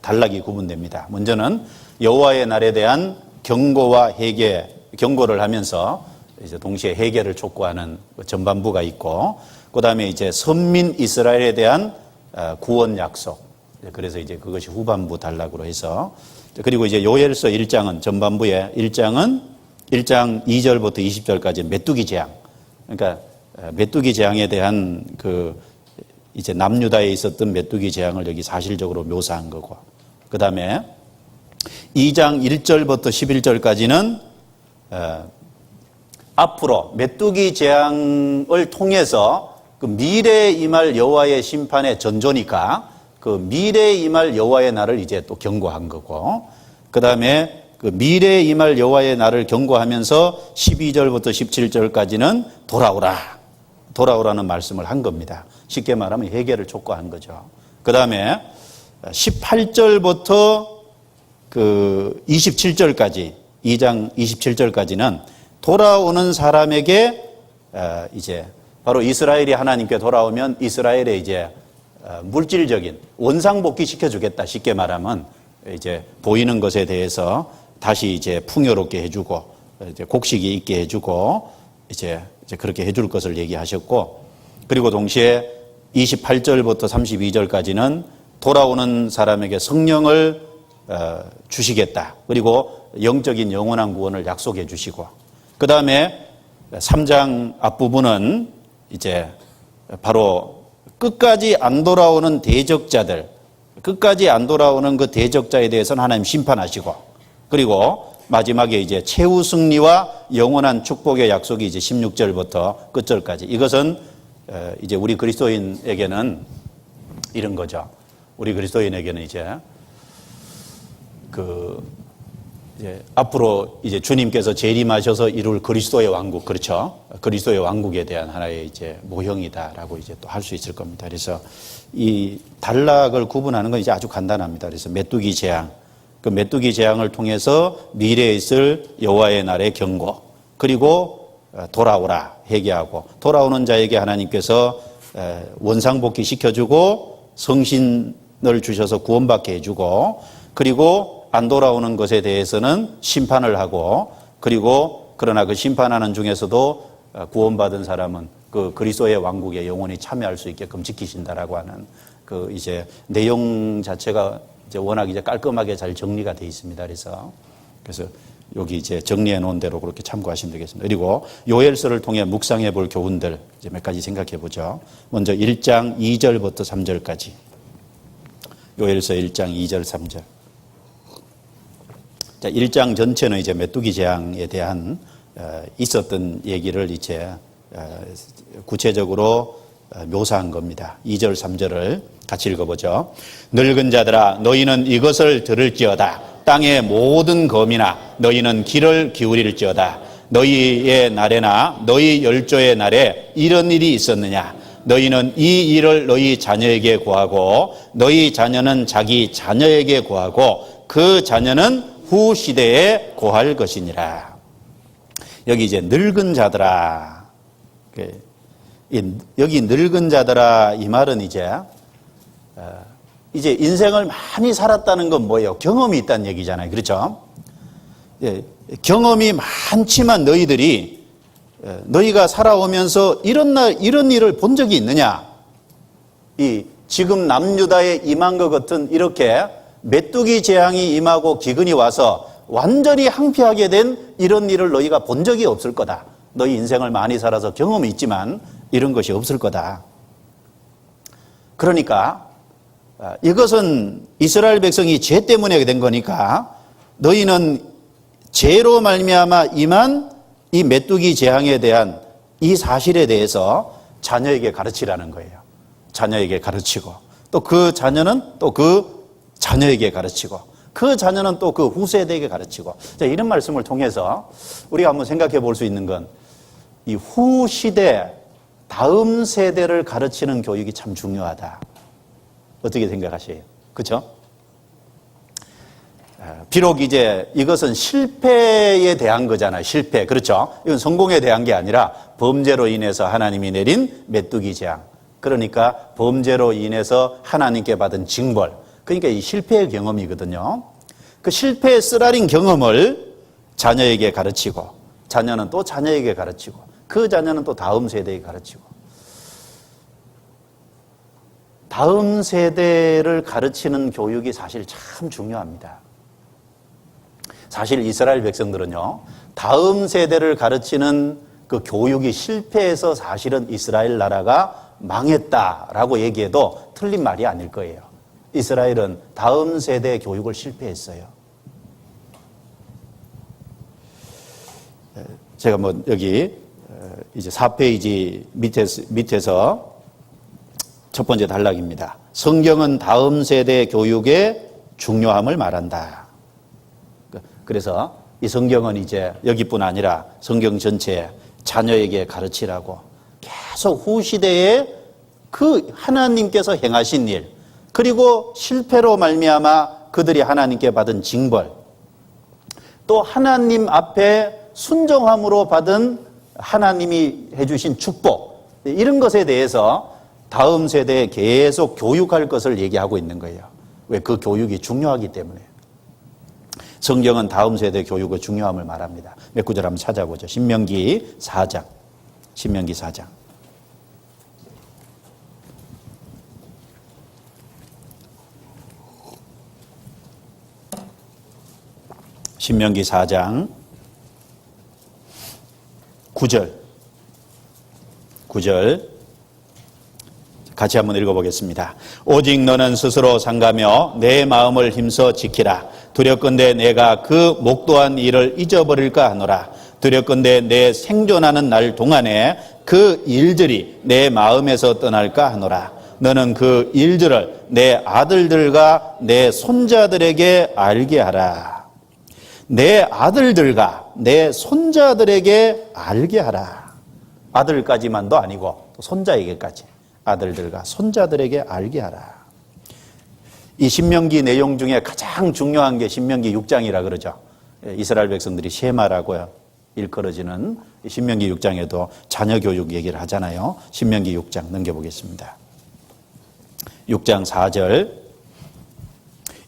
단락이 구분됩니다. 먼저는 여호와의 날에 대한 경고와 회개, 경고를 하면서 이제 동시에 회개를 촉구하는 전반부가 있고, 그 다음에 이제 선민 이스라엘에 대한 구원 약속. 그래서 이제 그것이 후반부 단락으로 해서, 그리고 이제 요엘서 1장은 전반부에 1장 2절부터 20절까지 메뚜기 재앙. 그러니까 메뚜기 재앙에 대한 그 이제 남유다에 있었던 메뚜기 재앙을 여기 사실적으로 묘사한 거고, 그 다음에 2장 1절부터 11절까지는 앞으로 메뚜기 재앙을 통해서 그 미래에 임할 여호와의 심판의 전조니까 그 미래에 임할 여호와의 날을 이제 또 경고한 거고, 그 다음에 그 미래에 임할 여호와의 날을 경고하면서 12절부터 17절까지는 돌아오라는 말씀을 한 겁니다. 쉽게 말하면 회개를 촉구한 거죠. 그 다음에 18절부터 그 27절까지 2장 27절까지는 돌아오는 사람에게 이제 바로 이스라엘이 하나님께 돌아오면 이스라엘의 이제 물질적인 원상복귀 시켜주겠다. 쉽게 말하면 이제 보이는 것에 대해서 다시 이제 풍요롭게 해주고 이제 곡식이 있게 해주고 이제 그렇게 해줄 것을 얘기하셨고, 그리고 동시에 28절부터 32절까지는 돌아오는 사람에게 성령을 주시겠다. 그리고 영적인 영원한 구원을 약속해 주시고, 그 다음에 3장 앞부분은 이제 바로 끝까지 안 돌아오는 대적자들, 끝까지 안 돌아오는 그 대적자에 대해서는 하나님 심판하시고, 그리고 마지막에 이제 최후 승리와 영원한 축복의 약속이 이제 16절부터 끝절까지. 이것은 이제 우리 그리스도인에게는 이런 거죠. 우리 그리스도인에게는 이제 이제 앞으로 이제 주님께서 재림하셔서 이룰 그리스도의 왕국, 그렇죠? 그리스도의 왕국에 대한 하나의 이제 모형이다라고 이제 또 할 수 있을 겁니다. 그래서 이 단락을 구분하는 건 이제 아주 간단합니다. 그래서 메뚜기 재앙, 그 메뚜기 재앙을 통해서 미래에 있을 여호와의 날의 경고, 그리고 돌아오라 회개하고, 돌아오는 자에게 하나님께서 원상복귀 시켜주고 성신을 주셔서 구원받게 해주고, 그리고 안 돌아오는 것에 대해서는 심판을 하고, 그리고 그러나 그 심판하는 중에서도 구원받은 사람은 그 그리스도의 왕국에 영원히 참여할 수 있게끔 지키신다라고 하는 그 이제 내용 자체가 이제 워낙 이제 깔끔하게 잘 정리가 되어 있습니다. 그래서 여기 이제 정리해 놓은 대로 그렇게 참고하시면 되겠습니다. 그리고 요엘서를 통해 묵상해 볼 교훈들 이제 몇 가지 생각해 보죠. 먼저 1장 2절부터 3절까지. 요엘서 1장 2절 3절. 자, 1장 전체는 이제 메뚜기 재앙에 대한 있었던 얘기를 이제 구체적으로 묘사한 겁니다. 2절 3절을 같이 읽어보죠. 늙은 자들아 너희는 이것을 들을지어다. 땅의 모든 거민아 너희는 귀를 기울일지어다. 너희의 날에나 너희 열조의 날에 이런 일이 있었느냐. 너희는 이 일을 너희 자녀에게 고하고 너희 자녀는 자기 자녀에게 고하고 그 자녀는 후 시대에 고할 것이니라. 여기 이제 늙은 자들아, 여기 늙은 자들아 이 말은 이제 인생을 많이 살았다는 건 뭐예요? 경험이 있다는 얘기잖아요. 그렇죠? 예, 경험이 많지만 너희가 살아오면서 이런 일을 본 적이 있느냐? 지금 남유다에 임한 것 같은 이렇게 메뚜기 재앙이 임하고 기근이 와서 완전히 항폐하게 된 이런 일을 너희가 본 적이 없을 거다. 너희 인생을 많이 살아서 경험이 있지만 이런 것이 없을 거다. 그러니까 이것은 이스라엘 백성이 죄 때문에 된 거니까 너희는 죄로 말미암아 임한 이 메뚜기 재앙에 대한 이 사실에 대해서 자녀에게 가르치라는 거예요. 자녀에게 가르치고 또 그 자녀는 또 그 자녀에게 가르치고 그 자녀는 또 그 후세대에게 가르치고. 자, 이런 말씀을 통해서 우리가 한번 생각해 볼 수 있는 건 이 후시대 다음 세대를 가르치는 교육이 참 중요하다. 어떻게 생각하세요? 그렇죠? 비록 이제 이것은 실패에 대한 거잖아요. 실패. 그렇죠? 이건 성공에 대한 게 아니라 범죄로 인해서 하나님이 내린 메뚜기 재앙. 그러니까 범죄로 인해서 하나님께 받은 징벌. 그러니까 이 실패의 경험이거든요. 그 실패의 쓰라린 경험을 자녀에게 가르치고 자녀는 또 자녀에게 가르치고 그 자녀는 또 다음 세대에 가르치고 다음 세대를 가르치는 교육이 사실 참 중요합니다. 사실 이스라엘 백성들은요, 다음 세대를 가르치는 그 교육이 실패해서 사실은 이스라엘 나라가 망했다라고 얘기해도 틀린 말이 아닐 거예요. 이스라엘은 다음 세대 교육을 실패했어요. 제가 뭐 여기 이제 4페이지 밑에서 첫 번째 단락입니다. 성경은 다음 세대 교육의 중요함을 말한다. 그래서 이 성경은 이제 여기뿐 아니라 성경 전체에 자녀에게 가르치라고 계속 후시대에 그 하나님께서 행하신 일, 그리고 실패로 말미암아 그들이 하나님께 받은 징벌, 또 하나님 앞에 순종함으로 받은 하나님이 해주신 축복, 이런 것에 대해서 다음 세대에 계속 교육할 것을 얘기하고 있는 거예요. 왜? 그 교육이 중요하기 때문에. 성경은 다음 세대 교육의 중요함을 말합니다. 몇 구절 한번 찾아보죠. 신명기 4장. 신명기 4장. 신명기 4장 9절. 같이 한번 읽어보겠습니다. 오직 너는 스스로 상가며 내 마음을 힘써 지키라. 두렵건대 내가 그 목도한 일을 잊어버릴까 하노라. 두렵건대 내 생존하는 날 동안에 그 일들이 내 마음에서 떠날까 하노라. 너는 그 일들을 내 아들들과 내 손자들에게 알게 하라. 내 아들들과 내 손자들에게 알게 하라. 아들까지만도 아니고 또 손자에게까지. 아들들과 손자들에게 알게 하라. 이 신명기 내용 중에 가장 중요한 게 신명기 6장이라 그러죠. 이스라엘 백성들이 셰마라고 일컬어지는 신명기 6장에도 자녀 교육 얘기를 하잖아요. 신명기 6장 넘겨보겠습니다. 6장 4절.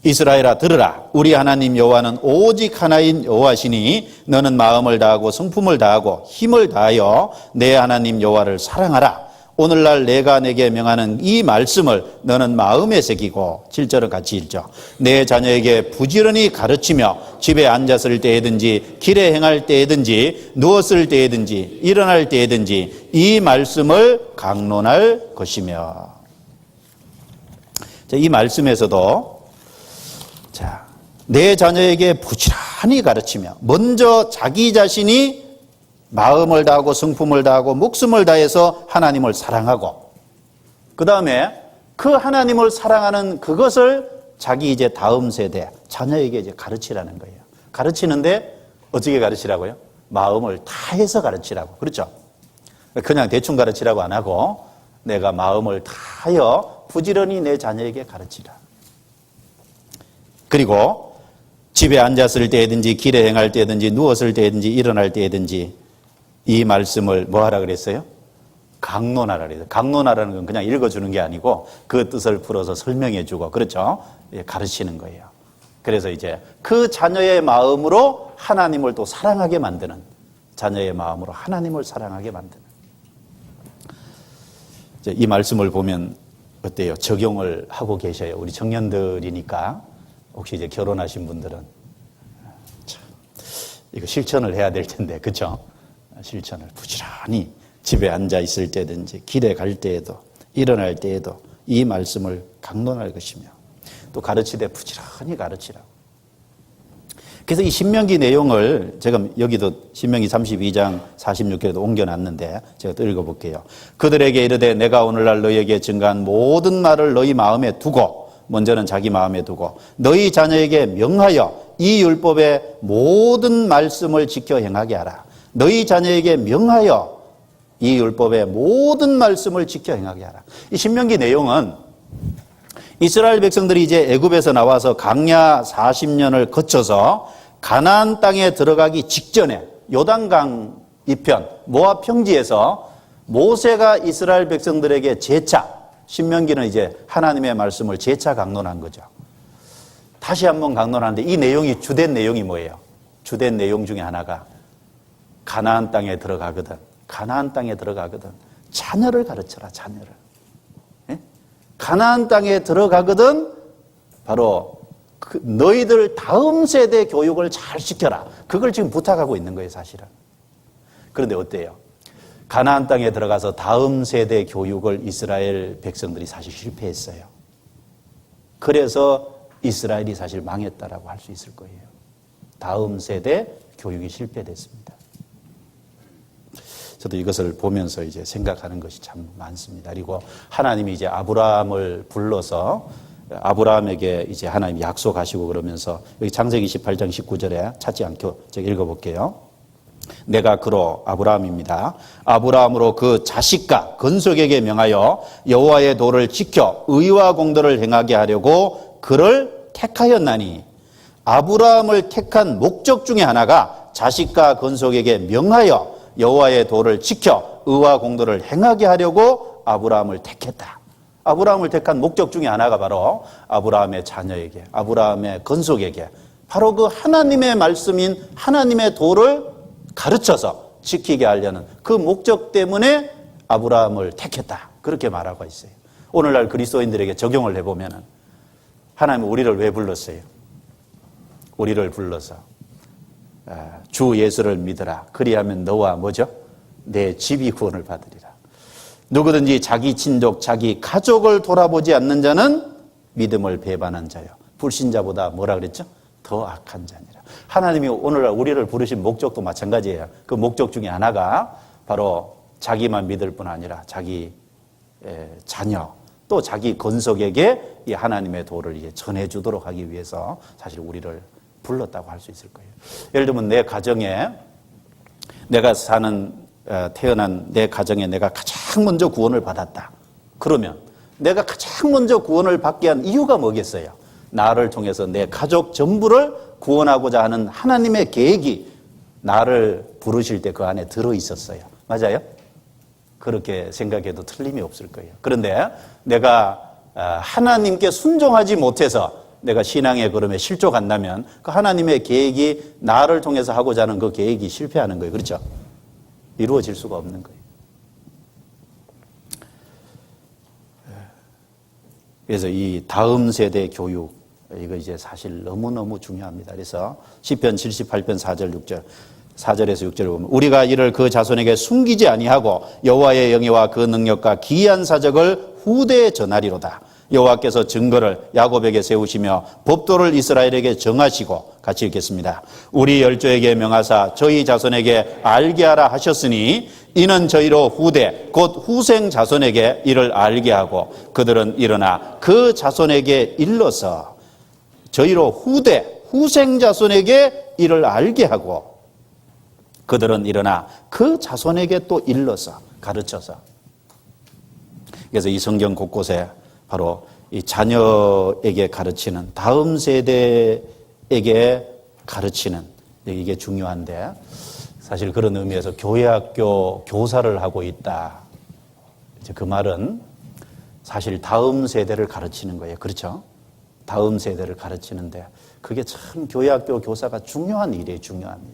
이스라엘아 들으라. 우리 하나님 여호와는 오직 하나인 여호와시니 너는 마음을 다하고 성품을 다하고 힘을 다하여 내 하나님 여호와를 사랑하라. 오늘날 내가 내게 명하는 이 말씀을 너는 마음에 새기고, 7절은 같이 읽죠. 내 자녀에게 부지런히 가르치며 집에 앉았을 때에든지 길에 행할 때에든지 누웠을 때에든지 일어날 때에든지 이 말씀을 강론할 것이며. 이 말씀에서도 내 자녀에게 부지런히 가르치며 먼저 자기 자신이 마음을 다하고 성품을 다하고 목숨을 다해서 하나님을 사랑하고, 그 다음에 그 하나님을 사랑하는 그것을 자기 이제 다음 세대 자녀에게 이제 가르치라는 거예요. 가르치는데 어떻게 가르치라고요? 마음을 다해서 가르치라고. 그렇죠? 그냥 대충 가르치라고 안 하고 내가 마음을 다하여 부지런히 내 자녀에게 가르치라. 그리고 집에 앉았을 때든지 길에 행할 때든지 누웠을 때든지 일어날 때든지 이 말씀을 뭐 하라 그랬어요? 강론하라 그랬어요. 강론하라는 건 그냥 읽어주는 게 아니고 그 뜻을 풀어서 설명해 주고, 그렇죠? 가르치는 거예요. 그래서 이제 그 자녀의 마음으로 하나님을 또 사랑하게 만드는, 자녀의 마음으로 하나님을 사랑하게 만드는. 이 말씀을 보면 어때요? 적용을 하고 계셔요. 우리 청년들이니까 혹시 이제 결혼하신 분들은 참 이거 실천을 해야 될 텐데, 그렇죠? 실천을 부지런히 집에 앉아 있을 때든지 길에 갈 때에도 일어날 때에도 이 말씀을 강론할 것이며, 또 가르치되 부지런히 가르치라고. 그래서 이 신명기 내용을 제가 여기도 신명기 32장 46절에도 옮겨놨는데 제가 또 읽어볼게요. 그들에게 이르되 내가 오늘날 너희에게 증거한 모든 말을 너희 마음에 두고, 먼저는 자기 마음에 두고 너희 자녀에게 명하여 이 율법의 모든 말씀을 지켜 행하게 하라. 너희 자녀에게 명하여 이 율법의 모든 말씀을 지켜 행하게 하라. 이 신명기 내용은 이스라엘 백성들이 이제 애굽에서 나와서 광야 40년을 거쳐서 가나안 땅에 들어가기 직전에 요단강 이편 모압 평지에서 모세가 이스라엘 백성들에게 재차, 신명기는 이제 하나님의 말씀을 재차 강론한 거죠. 다시 한번 강론하는데 이 내용이 주된 내용이 뭐예요? 주된 내용 중에 하나가 가나안 땅에 들어가거든 자녀를 가르쳐라. 자녀를. 가나안 땅에 들어가거든 바로 너희들 다음 세대 교육을 잘 시켜라. 그걸 지금 부탁하고 있는 거예요, 사실은. 그런데 어때요? 가나안 땅에 들어가서 다음 세대 교육을 이스라엘 백성들이 사실 실패했어요. 그래서 이스라엘이 사실 망했다라고 할 수 있을 거예요. 다음 세대 교육이 실패됐습니다. 저도 이것을 보면서 이제 생각하는 것이 참 많습니다. 그리고 하나님이 이제 아브라함을 불러서 아브라함에게 이제 하나님 약속하시고 그러면서 여기 창세기 18장 19절에 찾지 않고 제가 읽어볼게요. 내가 그로 아브라함입니다. 아브라함으로 그 자식과 건속에게 명하여 여호와의 도를 지켜 의와 공도를 행하게 하려고 그를 택하였나니, 아브라함을 택한 목적 중에 하나가 자식과 건속에게 명하여 여호와의 도를 지켜 의와 공도를 행하게 하려고 아브라함을 택했다. 아브라함을 택한 목적 중에 하나가 바로 아브라함의 자녀에게, 아브라함의 건속에게 바로 그 하나님의 말씀인 하나님의 도를 가르쳐서 지키게 하려는 그 목적 때문에 아브라함을 택했다. 그렇게 말하고 있어요. 오늘날 그리스도인들에게 적용을 해보면 하나님은 우리를 왜 불렀어요? 우리를 불러서 주 예수를 믿으라. 그리하면 너와 뭐죠? 내 집이 구원을 받으리라. 누구든지 자기 친족, 자기 가족을 돌아보지 않는 자는 믿음을 배반한 자요. 불신자보다 뭐라 그랬죠? 더 악한 자니라. 하나님이 오늘날 우리를 부르신 목적도 마찬가지예요. 그 목적 중에 하나가 바로 자기만 믿을 뿐 아니라 자기 자녀, 또 자기 건속에게 이 하나님의 도를 이제 전해주도록 하기 위해서 사실 우리를 불렀다고 할 수 있을 거예요. 예를 들면 내 가정에 내가 태어난 내 가정에 내가 가장 먼저 구원을 받았다. 그러면 내가 가장 먼저 구원을 받게 한 이유가 뭐겠어요? 나를 통해서 내 가족 전부를 구원하고자 하는 하나님의 계획이 나를 부르실 때 그 안에 들어있었어요. 맞아요? 그렇게 생각해도 틀림이 없을 거예요. 그런데 내가 하나님께 순종하지 못해서 내가 신앙의 걸음에 실족한다면 그 하나님의 계획이 나를 통해서 하고자 하는 그 계획이 실패하는 거예요. 그렇죠? 이루어질 수가 없는 거예요. 그래서 이 다음 세대 교육, 이거 이제 사실 너무너무 중요합니다. 그래서 시편 78편 4절에서 6절을 보면 우리가 이를 그 자손에게 숨기지 아니하고 여호와의 영예와 그 능력과 기이한 사적을 후대에 전하리로다. 여호와께서 증거를 야곱에게 세우시며 법도를 이스라엘에게 정하시고, 같이 읽겠습니다. 우리 열조에게 명하사 저희 자손에게 알게 하라 하셨으니 이는 저희로 후대 곧 후생 자손에게 이를 알게 하고 그들은 일어나 그 자손에게 일러서 저희로 후생 자손에게 이를 알게 하고 그들은 일어나 그 자손에게 또 일러서 가르쳐서. 그래서 이 성경 곳곳에 바로 이 자녀에게 가르치는, 다음 세대에게 가르치는, 이게 중요한데 사실 그런 의미에서 교회학교 교사를 하고 있다. 이제 그 말은 사실 다음 세대를 가르치는 거예요. 그렇죠? 다음 세대를 가르치는데 그게 참 교회학교 교사가 중요한 일이에요. 중요한 일.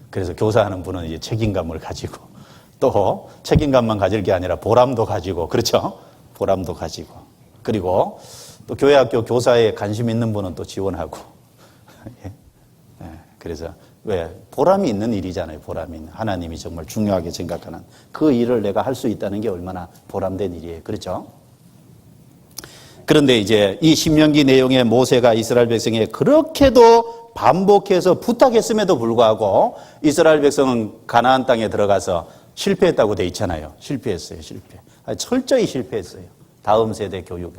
그래서 교사하는 분은 이제 책임감을 가지고 또 책임감만 가질 게 아니라 보람도 가지고, 그렇죠? 보람도 가지고. 그리고 또 교회학교 교사에 관심 있는 분은 또 지원하고. 그래서 왜? 보람이 있는 일이잖아요. 보람이 있는. 하나님이 정말 중요하게 생각하는 그 일을 내가 할 수 있다는 게 얼마나 보람된 일이에요. 그렇죠? 그런데 이제 이 신명기 내용에 모세가 이스라엘 백성에 그렇게도 반복해서 부탁했음에도 불구하고 이스라엘 백성은 가나안 땅에 들어가서 실패했다고 돼 있잖아요. 실패했어요. 철저히 실패했어요. 다음 세대 교육에.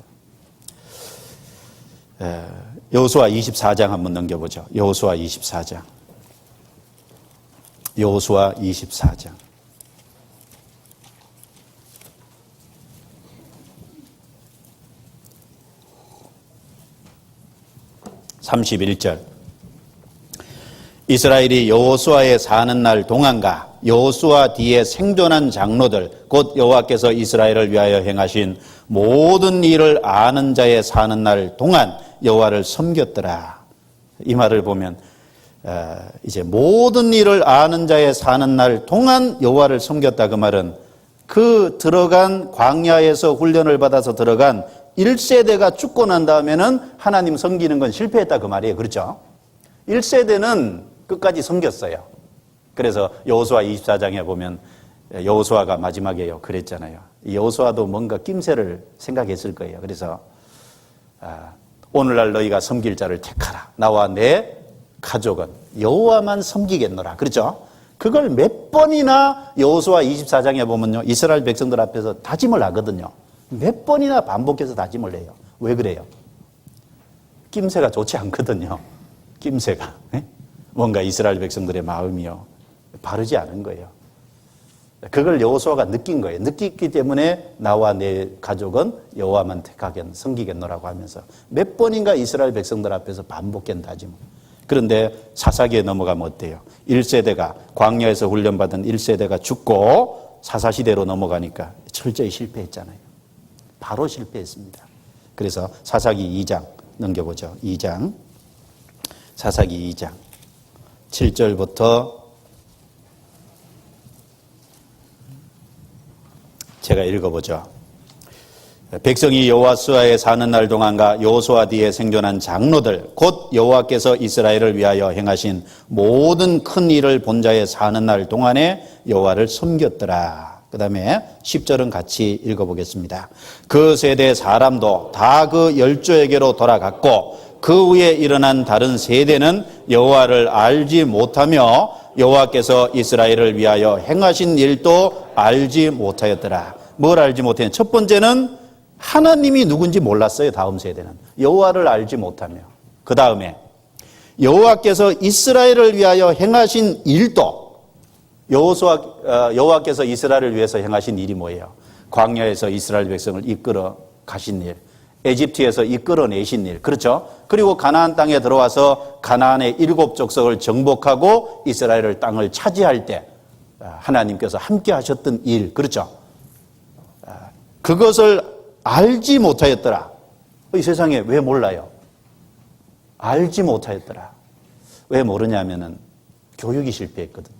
여호수아 24장 한번 넘겨보죠. 여호수아 24장. 여호수아 24장. 31절. 이스라엘이 여호수아에 사는 날 동안과 여호수아 뒤에 생존한 장로들 곧 여호와께서 이스라엘을 위하여 행하신 모든 일을 아는 자의 사는 날 동안 여호와를 섬겼더라. 이 말을 보면 이제 모든 일을 아는 자의 사는 날 동안 여호와를 섬겼다. 그 말은 그 들어간 광야에서 훈련을 받아서 들어간 1세대가 죽고 난 다음에는 하나님 섬기는 건 실패했다 그 말이에요. 그렇죠? 1세대는 끝까지 섬겼어요. 그래서 여호수아 24장에 보면 여호수아가 마지막에요. 그랬잖아요. 여호수아도 뭔가 낌새를 생각했을 거예요. 그래서 오늘날 너희가 섬길 자를 택하라. 나와 내 가족은 여호와만 섬기겠노라. 그렇죠? 그걸 몇 번이나 여호수아 24장에 보면요. 이스라엘 백성들 앞에서 다짐을 하거든요. 몇 번이나 반복해서 다짐을 해요. 왜 그래요? 낌새가 좋지 않거든요. 낌새가. 뭔가 이스라엘 백성들의 마음이요. 바르지 않은 거예요. 그걸 여호수아가 느낀 거예요. 느꼈기 때문에 나와 내 가족은 여호와만 택하겠 섬기겠노라고 하면서 몇 번인가 이스라엘 백성들 앞에서 반복한 다짐. 그런데 사사기에 넘어가면 어때요? 1세대가 광야에서 훈련받은 1세대가 죽고 사사시대로 넘어가니까 철저히 실패했잖아요. 바로 실패했습니다. 그래서 사사기 2장 넘겨보죠. 2장. 사사기 2장 7절부터 제가 읽어보죠. 백성이 여호수아에 사는 날 동안과 여호수아 뒤에 생존한 장로들 곧 여호와께서 이스라엘을 위하여 행하신 모든 큰 일을 본 자의 사는 날 동안에 여호와를 섬겼더라. 그 다음에 10절은 같이 읽어보겠습니다. 그 세대 사람도 다 그 열조에게로 돌아갔고 그 후에 일어난 다른 세대는 여호와를 알지 못하며 여호와께서 이스라엘을 위하여 행하신 일도 알지 못하였더라. 뭘 알지 못했냐? 첫 번째는 하나님이 누군지 몰랐어요. 다음 세대는 여호와를 알지 못하며, 그 다음에 여호와께서 이스라엘을 위하여 행하신 일도, 여호와께서 이스라엘을 위해서 행하신 일이 뭐예요? 광야에서 이스라엘 백성을 이끌어 가신 일, 에집트에서 이끌어내신 일, 그렇죠? 그리고 가나안 땅에 들어와서 가나안의 7 족속을 정복하고 이스라엘을 땅을 차지할 때 하나님께서 함께 하셨던 일, 그렇죠? 그것을 알지 못하였더라. 이 세상에 왜 몰라요? 알지 못하였더라. 왜 모르냐면은 교육이 실패했거든.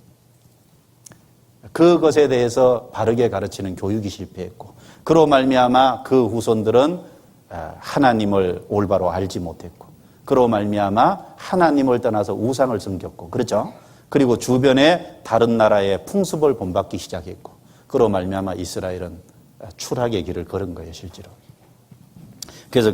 그것에 대해서 바르게 가르치는 교육이 실패했고, 그로 말미암아 그 후손들은 하나님을 올바로 알지 못했고, 그로 말미암아 하나님을 떠나서 우상을 섬겼고, 그렇죠? 그리고 주변에 다른 나라의 풍습을 본받기 시작했고, 그로 말미암아 이스라엘은 추락의 길을 걸은 거예요, 실제로. 그래서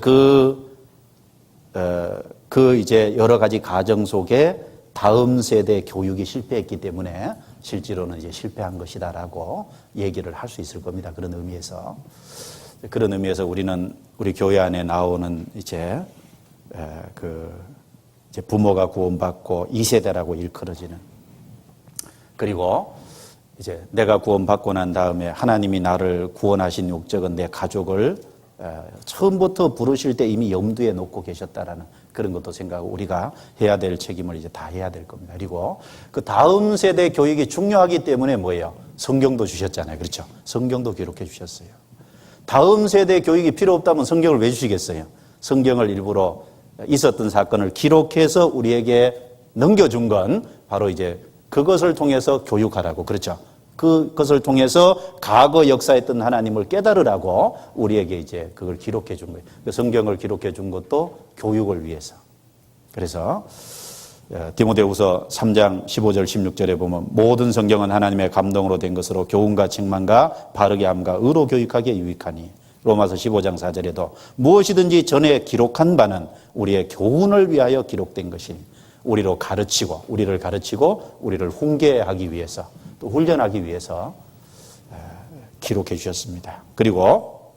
이제 여러 가지 가정 속에 다음 세대 교육이 실패했기 때문에 실제로는 이제 실패한 것이다라고 얘기를 할 수 있을 겁니다. 그런 의미에서 우리는 우리 교회 안에 나오는 이제 이제 부모가 구원받고 2세대라고 일컬어지는, 그리고 이제 내가 구원받고 난 다음에 하나님이 나를 구원하신 목적은 내 가족을 처음부터 부르실 때 이미 염두에 놓고 계셨다라는 그런 것도 생각하고 우리가 해야 될 책임을 이제 다 해야 될 겁니다. 그리고 그 다음 세대 교육이 중요하기 때문에 뭐예요? 성경도 주셨잖아요. 그렇죠? 성경도 기록해 주셨어요. 다음 세대 교육이 필요 없다면 성경을 왜 주시겠어요? 성경을 일부러 있었던 사건을 기록해서 우리에게 넘겨준 건 바로 이제 그것을 통해서 교육하라고, 그렇죠? 그것을 통해서 과거 역사했던 하나님을 깨달으라고 우리에게 이제 그걸 기록해 준 거예요. 성경을 기록해 준 것도 교육을 위해서. 그래서 디모데후서 3장 15절 16절에 보면 모든 성경은 하나님의 감동으로 된 것으로 교훈과 책망과 바르게 함과 의로 교육하기에 유익하니, 로마서 15장 4절에도 무엇이든지 전에 기록한 바는 우리의 교훈을 위하여 기록된 것이니 우리를 가르치고 우리를 훈계하기 위해서 또 훈련하기 위해서 기록해 주셨습니다. 그리고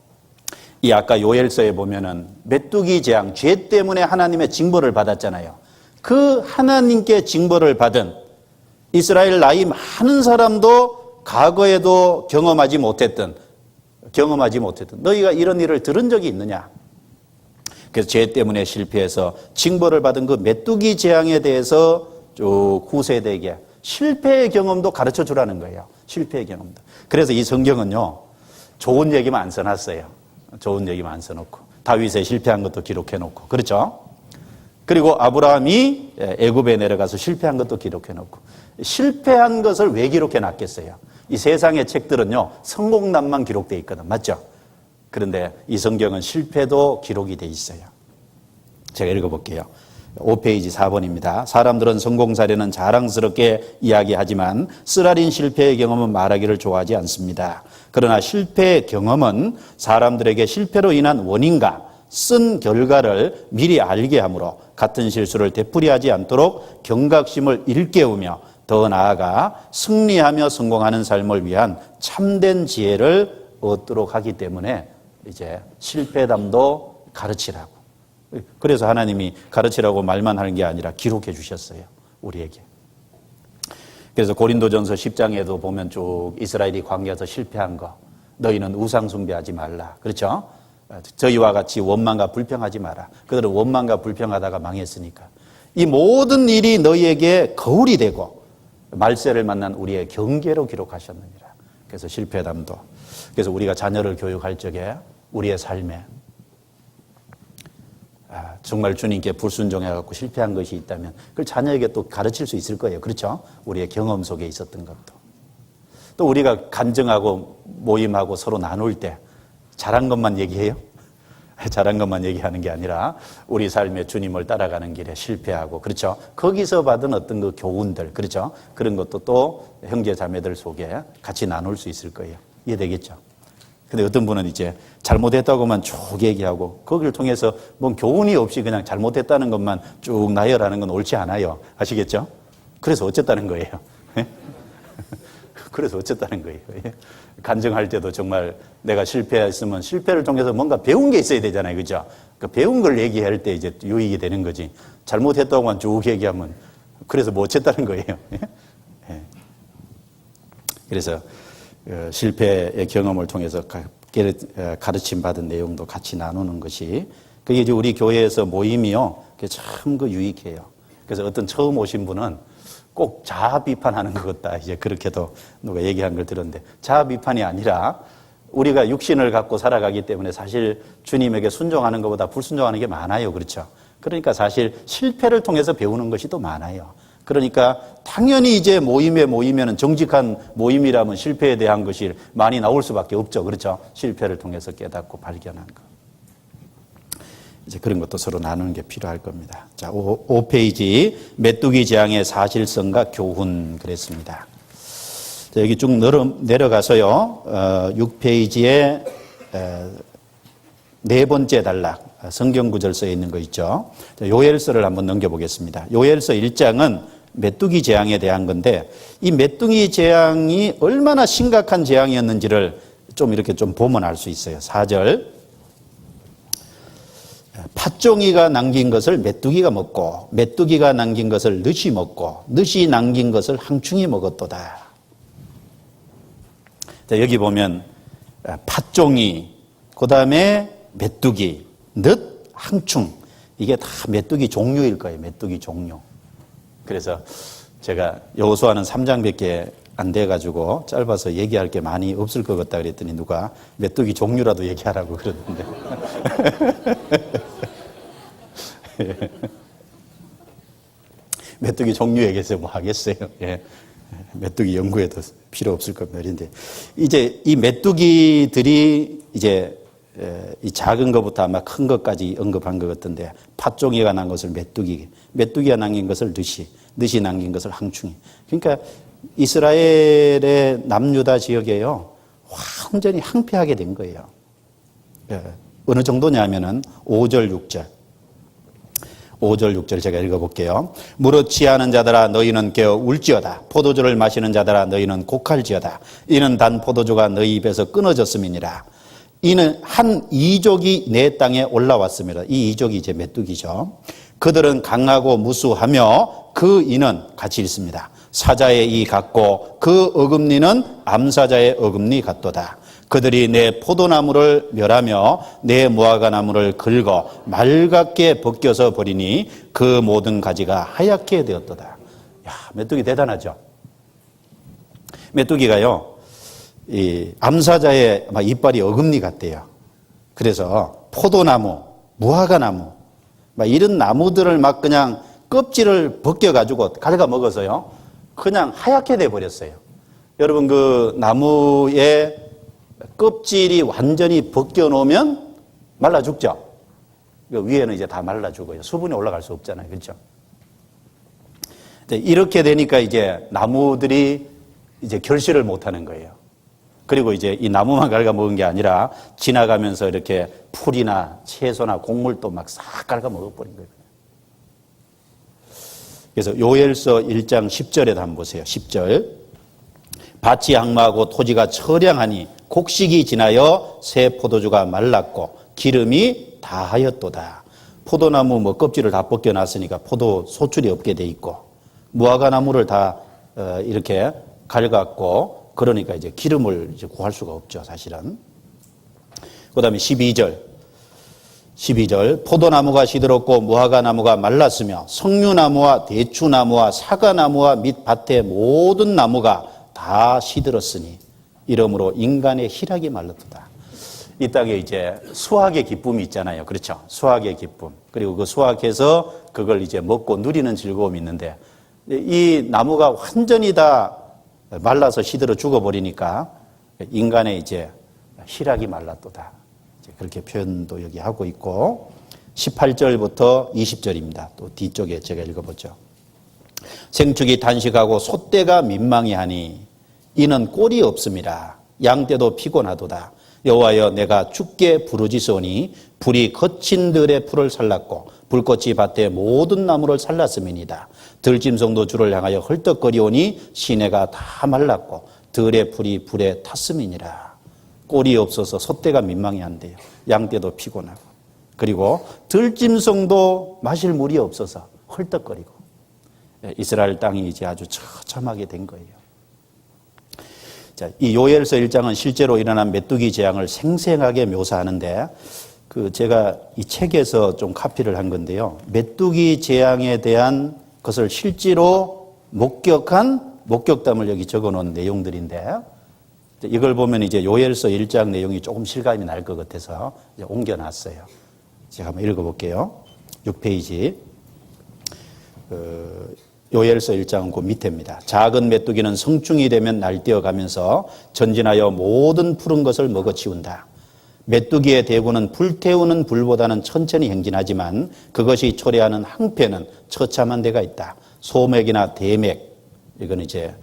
이 아까 요엘서에 보면은 메뚜기 재앙, 죄 때문에 하나님의 징벌을 받았잖아요. 그 하나님께 징벌을 받은 이스라엘 나이 많은 사람도 과거에도 경험하지 못했던 너희가 이런 일을 들은 적이 있느냐? 그래서 죄 때문에 실패해서 징벌을 받은 그 메뚜기 재앙에 대해서 쭉 후세대에게 실패의 경험도 가르쳐 주라는 거예요. 실패의 경험도. 그래서 이 성경은요, 좋은 얘기만 안 써놨어요. 좋은 얘기만 안 써놓고 다윗의 실패한 것도 기록해 놓고, 그렇죠? 그리고 아브라함이 애굽에 내려가서 실패한 것도 기록해 놓고, 실패한 것을 왜 기록해 놨겠어요? 이 세상의 책들은요, 성공담만 기록되어 있거든, 맞죠? 그런데 이 성경은 실패도 기록이 돼 있어요. 제가 읽어볼게요. 5페이지 4번입니다. 사람들은 성공 사례는 자랑스럽게 이야기하지만 쓰라린 실패의 경험은 말하기를 좋아하지 않습니다. 그러나 실패의 경험은 사람들에게 실패로 인한 원인과 쓴 결과를 미리 알게 하므로 같은 실수를 되풀이하지 않도록 경각심을 일깨우며 더 나아가 승리하며 성공하는 삶을 위한 참된 지혜를 얻도록 하기 때문에 이제 실패담도 가르치라고. 그래서 하나님이 가르치라고 말만 하는 게 아니라 기록해 주셨어요, 우리에게. 그래서 고린도전서 10장에도 보면 쭉 이스라엘이 광야에서 실패한 거, 너희는 우상 숭배하지 말라, 그렇죠? 저희와 같이 원망과 불평하지 마라. 그들은 원망과 불평하다가 망했으니까. 이 모든 일이 너희에게 거울이 되고 말세를 만난 우리의 경계로 기록하셨느니라. 그래서 실패담도. 그래서 우리가 자녀를 교육할 적에 우리의 삶에 정말 주님께 불순종해갖고 실패한 것이 있다면 그걸 자녀에게 또 가르칠 수 있을 거예요. 그렇죠? 우리의 경험 속에 있었던 것도. 또 우리가 간증하고 모임하고 서로 나눌 때 잘한 것만 얘기해요? 잘한 것만 얘기하는 게 아니라 우리 삶에 주님을 따라가는 길에 실패하고, 그렇죠? 거기서 받은 어떤 그 교훈들, 그렇죠? 그런 것도 또 형제 자매들 속에 같이 나눌 수 있을 거예요. 이해되겠죠? 근데 어떤 분은 이제 잘못했다고만 쭉 얘기하고 거기를 통해서 뭔 교훈이 없이 그냥 잘못했다는 것만 쭉 나열하는 건 옳지 않아요. 아시겠죠? 그래서 어쨌다는 거예요. 그래서 어쨌다는 거예요. 간증할 때도 정말 내가 실패했으면 실패를 통해서 뭔가 배운 게 있어야 되잖아요. 그죠? 그 배운 걸 얘기할 때 이제 유익이 되는 거지. 잘못했다고만 쭉 얘기하면 그래서 뭐 어쨌다는 거예요. 그래서 실패의 경험을 통해서 가르침 받은 내용도 같이 나누는 것이, 그게 이제 우리 교회에서 모임이요, 그게 참 유익해요. 그래서 어떤 처음 오신 분은 꼭 자아 비판하는 것 같다, 이제 그렇게도 누가 얘기한 걸 들었는데, 자아 비판이 아니라 우리가 육신을 갖고 살아가기 때문에 사실 주님에게 순종하는 것보다 불순종하는 게 많아요. 그렇죠? 그러니까 사실 실패를 통해서 배우는 것이 또 많아요. 그러니까 당연히 이제 모이면은 정직한 모임이라면 실패에 대한 것이 많이 나올 수밖에 없죠. 그렇죠? 실패를 통해서 깨닫고 발견한 것. 이제 그런 것도 서로 나누는 게 필요할 겁니다. 자, 5페이지 메뚜기 재앙의 사실성과 교훈 그랬습니다. 자, 여기 쭉 내려가서요. 6페이지에 네 번째 단락 성경 구절서에 있는 거 있죠. 자, 요엘서를 한번 넘겨보겠습니다. 요엘서 1장은 메뚜기 재앙에 대한 건데, 이 메뚜기 재앙이 얼마나 심각한 재앙이었는지를 좀 이렇게 좀 보면 알 수 있어요. 4절. 팥종이가 남긴 것을 메뚜기가 먹고 메뚜기가 남긴 것을 늑이 먹고 늑이 남긴 것을 항충이 먹었도다. 자, 여기 보면 팥종이, 그 다음에 메뚜기, 늑, 항충, 이게 다 메뚜기 종류일 거예요. 메뚜기 종류. 그래서 제가 여호수아는 3장밖에 안 돼가지고 짧아서 얘기할 게 많이 없을 것 같다 그랬더니 누가 메뚜기 종류라도 얘기하라고 그러던데. 메뚜기 종류 얘기해서 뭐 하겠어요. 예. 메뚜기 연구에도 필요 없을 겁니다. 그런데 이제 이 메뚜기들이 이제 이 작은 것부터 아마 큰 것까지 언급한 것 같은데, 팥종이가 난 것을 메뚜기가 남긴 것을 늑이 남긴 것을 항충이. 그러니까 이스라엘의 남유다 지역에요, 완전히 항폐하게 된 거예요. 어느 정도냐면은 5절, 6절. 5절, 6절 제가 읽어볼게요. 무릇 취하는 자들아 너희는 깨어 울지어다. 포도주를 마시는 자들아 너희는 곡할지어다. 이는 단 포도주가 너희 입에서 끊어졌음이니라. 이는 한 이족이 내 땅에 올라왔습니다. 이 이족이 이제 메뚜기죠. 그들은 강하고 무수하며 그 이는 같이 읽습니다. 사자의 이 같고 그 어금니는 암사자의 어금니 같도다. 그들이 내 포도나무를 멸하며 내 무화과나무를 긁어 맑게 벗겨서 버리니 그 모든 가지가 하얗게 되었도다. 야, 메뚜기 대단하죠? 메뚜기가요, 이 암사자의 이빨이 어금니 같대요. 그래서 포도나무, 무화과나무, 이런 나무들을 막 그냥 껍질을 벗겨가지고 갉아 먹어서요, 그냥 하얗게 돼버렸어요. 여러분, 그 나무의 껍질이 완전히 벗겨놓으면 말라 죽죠? 위에는 이제 다 말라 죽어요. 수분이 올라갈 수 없잖아요. 그렇죠? 이렇게 되니까 이제 나무들이 이제 결실을 못 하는 거예요. 그리고 이제 이 나무만 갉아 먹은 게 아니라 지나가면서 이렇게 풀이나 채소나 곡물도 막 싹 갉아 먹어버린 거예요. 그래서 요엘서 1장 10절에도 한번 보세요. 10절. 밭이 항마하고 토지가 처량하니 곡식이 지나여 새 포도주가 말랐고 기름이 다하였도다. 포도나무 껍질을 다 벗겨놨으니까 포도 소출이 없게 돼 있고, 무화과나무를 다 이렇게 갉았고, 그러니까 이제 기름을 이제 구할 수가 없죠, 사실은. 그 다음에 12절. 포도나무가 시들었고 무화과나무가 말랐으며 석류나무와 대추나무와 사과나무와 및 밭의 모든 나무가 다 시들었으니 이러므로 인간의 희락이 말랐도다. 이 땅에 이제 수확의 기쁨이 있잖아요. 그렇죠? 수확의 기쁨. 그리고 그 수확해서 그걸 이제 먹고 누리는 즐거움이 있는데, 이 나무가 완전히 다 말라서 시들어 죽어버리니까 인간의 이제 희락이 말랐도다. 그렇게 표현도 여기 하고 있고, 18절부터 20절입니다. 또 뒤쪽에 제가 읽어보죠. 생축이 단식하고 소떼가 민망히 하니 이는 꼴이 없음이라. 양떼도 피곤하도다. 여호와여, 내가 주께 부르짖으니 불이 거친 들의 풀을 살랐고 불꽃이 밭의 모든 나무를 살랐음이니이다. 들짐승도 주를 향하여 헐떡거리오니 시내가 다 말랐고 들의 풀이 불에 탔음이니라. 꼴이 없어서 소떼가 민망히 한대요. 양떼도 피곤하고, 그리고 들짐승도 마실 물이 없어서 헐떡거리고, 이스라엘 땅이 이제 아주 처참하게 된 거예요. 자, 이 요엘서 1장은 실제로 일어난 메뚜기 재앙을 생생하게 묘사하는데, 제가 이 책에서 좀 카피를 한 건데요. 메뚜기 재앙에 대한 것을 실제로 목격한 목격담을 여기 적어 놓은 내용들인데, 이걸 보면 이제 요엘서 1장 내용이 조금 실감이 날 것 같아서 이제 옮겨놨어요. 제가 한번 읽어볼게요. 6페이지. 요엘서 1장은 그 밑에입니다. 작은 메뚜기는 성충이 되면 날뛰어가면서 전진하여 모든 푸른 것을 먹어치운다. 메뚜기의 대구는 불태우는 불보다는 천천히 행진하지만 그것이 초래하는 항폐는 처참한 데가 있다. 소맥이나 대맥, 이건 이제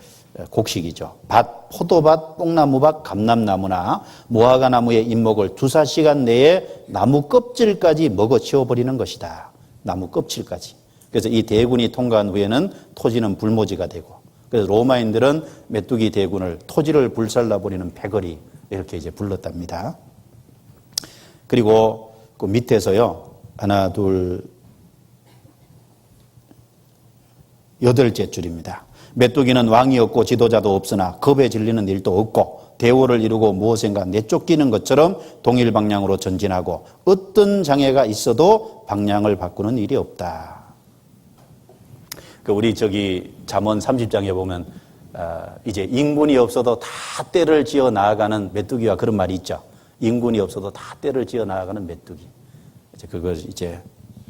곡식이죠. 밭, 포도밭, 뽕나무밭, 감람나무나 무화과나무의 잎목을 2-4시간 내에 나무 껍질까지 먹어치워버리는 것이다. 나무 껍질까지. 그래서 이 대군이 통과한 후에는 토지는 불모지가 되고, 그래서 로마인들은 메뚜기 대군을 토지를 불살라버리는 패거리 이렇게 이제 불렀답니다. 그리고 그 밑에서요, 하나, 둘, 8째 줄입니다. 메뚜기는 왕이 없고 지도자도 없으나 겁에 질리는 일도 없고 대오를 이루고 무엇인가 내쫓기는 것처럼 동일 방향으로 전진하고 어떤 장애가 있어도 방향을 바꾸는 일이 없다. 우리 잠언 30장에 보면 이제 인군이 없어도 다 떼를 지어 나아가는 메뚜기와 그런 말이 있죠. 인군이 없어도 다 떼를 지어 나아가는 메뚜기. 그걸 이제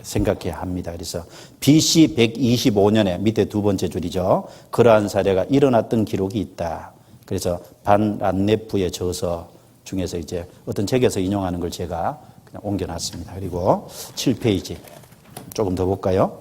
생각해야 합니다. 그래서 BC 125년에 밑에 2번째 줄이죠. 그러한 사례가 일어났던 기록이 있다. 그래서 반란네프의 저서 중에서 이제 어떤 책에서 인용하는 걸 제가 그냥 옮겨놨습니다. 그리고 7페이지 조금 더 볼까요?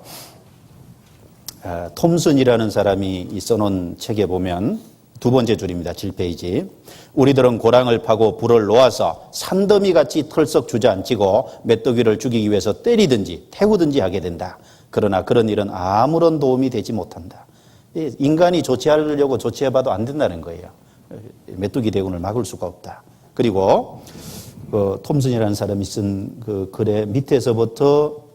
톰슨이라는 사람이 써놓은 책에 보면 두 번째 줄입니다. 7페이지. 우리들은 고랑을 파고 불을 놓아서 산더미같이 털썩 주저앉히고 메뚜기를 죽이기 위해서 때리든지 태우든지 하게 된다. 그러나 그런 일은 아무런 도움이 되지 못한다. 인간이 조치하려고 조치해봐도 안 된다는 거예요. 메뚜기 대군을 막을 수가 없다. 그리고 톰슨이라는 사람이 쓴 그 글의 밑에서부터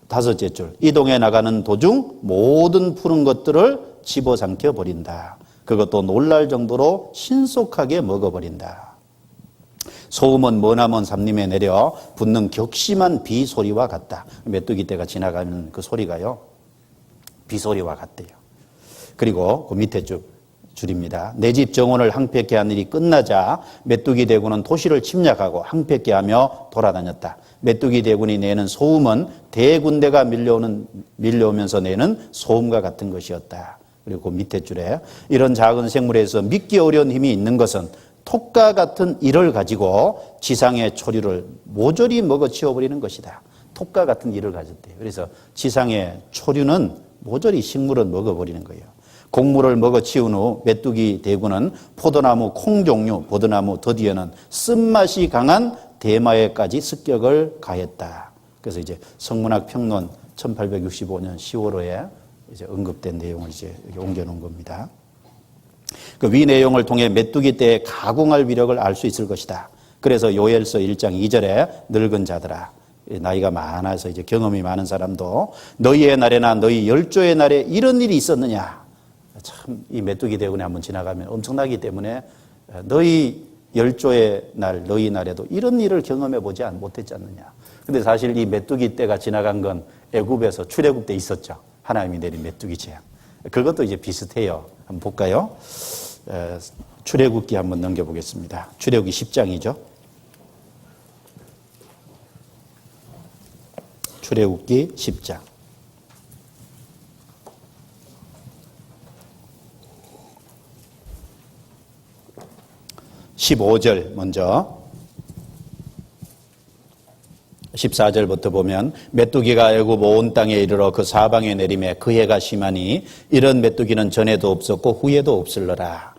다섯째 줄. 이동해 나가는 도중 모든 푸른 것들을 집어삼켜 버린다. 그것도 놀랄 정도로 신속하게 먹어버린다. 소음은 머나먼 산림에 내려 붙는 격심한 비 소리와 같다. 메뚜기 떼가 지나가는 그 소리가요, 비 소리와 같대요. 그리고 그 밑에 줄입니다. 내 집 정원을 항폐케 한 일이 끝나자 메뚜기 대군은 도시를 침략하고 항폐케 하며 돌아다녔다. 메뚜기 대군이 내는 소음은 대군대가 밀려오면서 내는 소음과 같은 것이었다. 그리고 그 밑에 줄에 이런 작은 생물에서 믿기 어려운 힘이 있는 것은 톡과 같은 이를 가지고 지상의 초류를 모조리 먹어치워버리는 것이다. 톡과 같은 이를 가졌대요. 그래서 지상의 초류는 모조리 식물을 먹어버리는 거예요. 곡물을 먹어치운 후 메뚜기 대군은 포도나무 콩 종류, 포도나무 더디에는 쓴맛이 강한 대마에까지 습격을 가했다. 그래서 이제 성문학 평론 1865년 10월호에 이제 언급된 내용을 이제 여기 옮겨놓은 겁니다. 그 위 내용을 통해 메뚜기 떼의 가공할 위력을 알 수 있을 것이다. 그래서 요엘서 1장 2절에 늙은 자들아, 나이가 많아서 이제 경험이 많은 사람도 너희의 날에나 너희 열조의 날에 이런 일이 있었느냐. 참 이 메뚜기 대군에 한번 지나가면 엄청나기 때문에 너희 열조의 날, 너희 날에도 이런 일을 경험해 보지 못했지 않느냐. 근데 사실 이 메뚜기 떼가 지나간 건 애굽에서 출애굽 때 있었죠. 하나님이 내린 메뚜기 재앙. 그것도 이제 비슷해요. 한번 볼까요? 출애굽기 한번 넘겨보겠습니다. 출애굽기 10장이죠. 출애굽기 10장. 15절 먼저. 14절부터 보면 메뚜기가 애굽 온 땅에 이르러 그 사방에 내림에 그 해가 심하니 이런 메뚜기는 전에도 없었고 후에도 없을러라.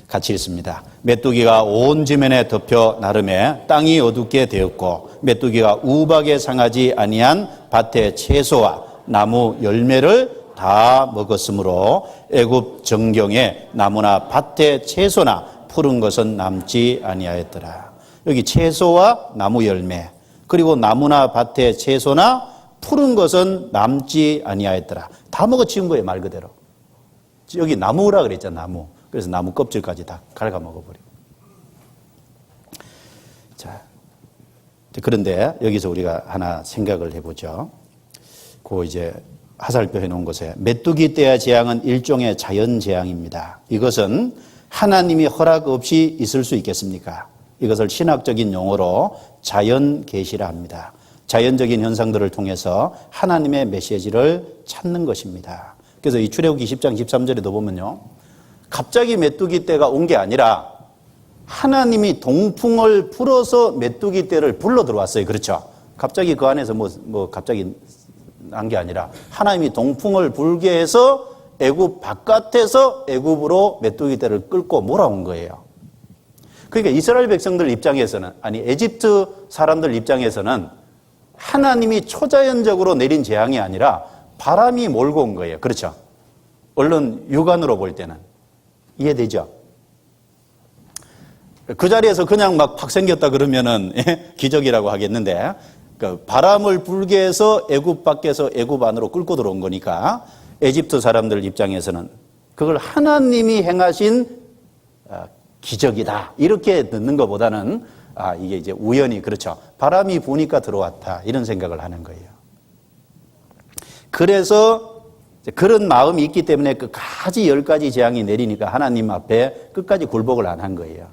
같이 읽습니다. 메뚜기가 온 지면에 덮여 나름에 땅이 어둡게 되었고 메뚜기가 우박에 상하지 아니한 밭의 채소와 나무 열매를 다 먹었으므로 애굽 정경에 나무나 밭의 채소나 푸른 것은 남지 아니하였더라. 여기 채소와 나무 열매 그리고 나무나 밭의 채소나 푸른 것은 남지 아니하였더라. 다 먹어치운 거예요, 말 그대로. 여기 나무라 그랬잖아, 나무. 그래서 나무 껍질까지 다 갉아 먹어버리고. 자, 그런데 여기서 우리가 하나 생각을 해보죠. 그 이제 하살표 해놓은 것에 메뚜기 떼의 재앙은 일종의 자연 재앙입니다. 이것은 하나님이 허락 없이 있을 수 있겠습니까? 이것을 신학적인 용어로 자연 계시라 합니다. 자연적인 현상들을 통해서 하나님의 메시지를 찾는 것입니다. 그래서 이 출애굽기 10장 13절에도 보면요, 갑자기 메뚜기 떼가 온 게 아니라 하나님이 동풍을 불어서 메뚜기 떼를 불러 들어왔어요. 그렇죠? 갑자기 그 안에서 갑자기 난 게 아니라 하나님이 동풍을 불게 해서 애굽 바깥에서 애굽으로 메뚜기 떼를 끌고 몰아온 거예요. 그러니까 이스라엘 백성들 입장에서는, 아니 에집트 사람들 입장에서는 하나님이 초자연적으로 내린 재앙이 아니라 바람이 몰고 온 거예요. 그렇죠? 얼른 육안으로 볼 때는. 이해되죠? 그 자리에서 그냥 막 팍 생겼다 그러면은 기적이라고 하겠는데, 그 바람을 불게 해서 애굽 밖에서 애굽 안으로 끌고 들어온 거니까 에집트 사람들 입장에서는 그걸 하나님이 행하신 기적이다 이렇게 듣는 것보다는 이게 이제 우연히, 그렇죠, 바람이 부니까 들어왔다 이런 생각을 하는 거예요. 그래서 그런 마음이 있기 때문에 끝까지 10가지 재앙이 내리니까 하나님 앞에 끝까지 굴복을 안 한 거예요.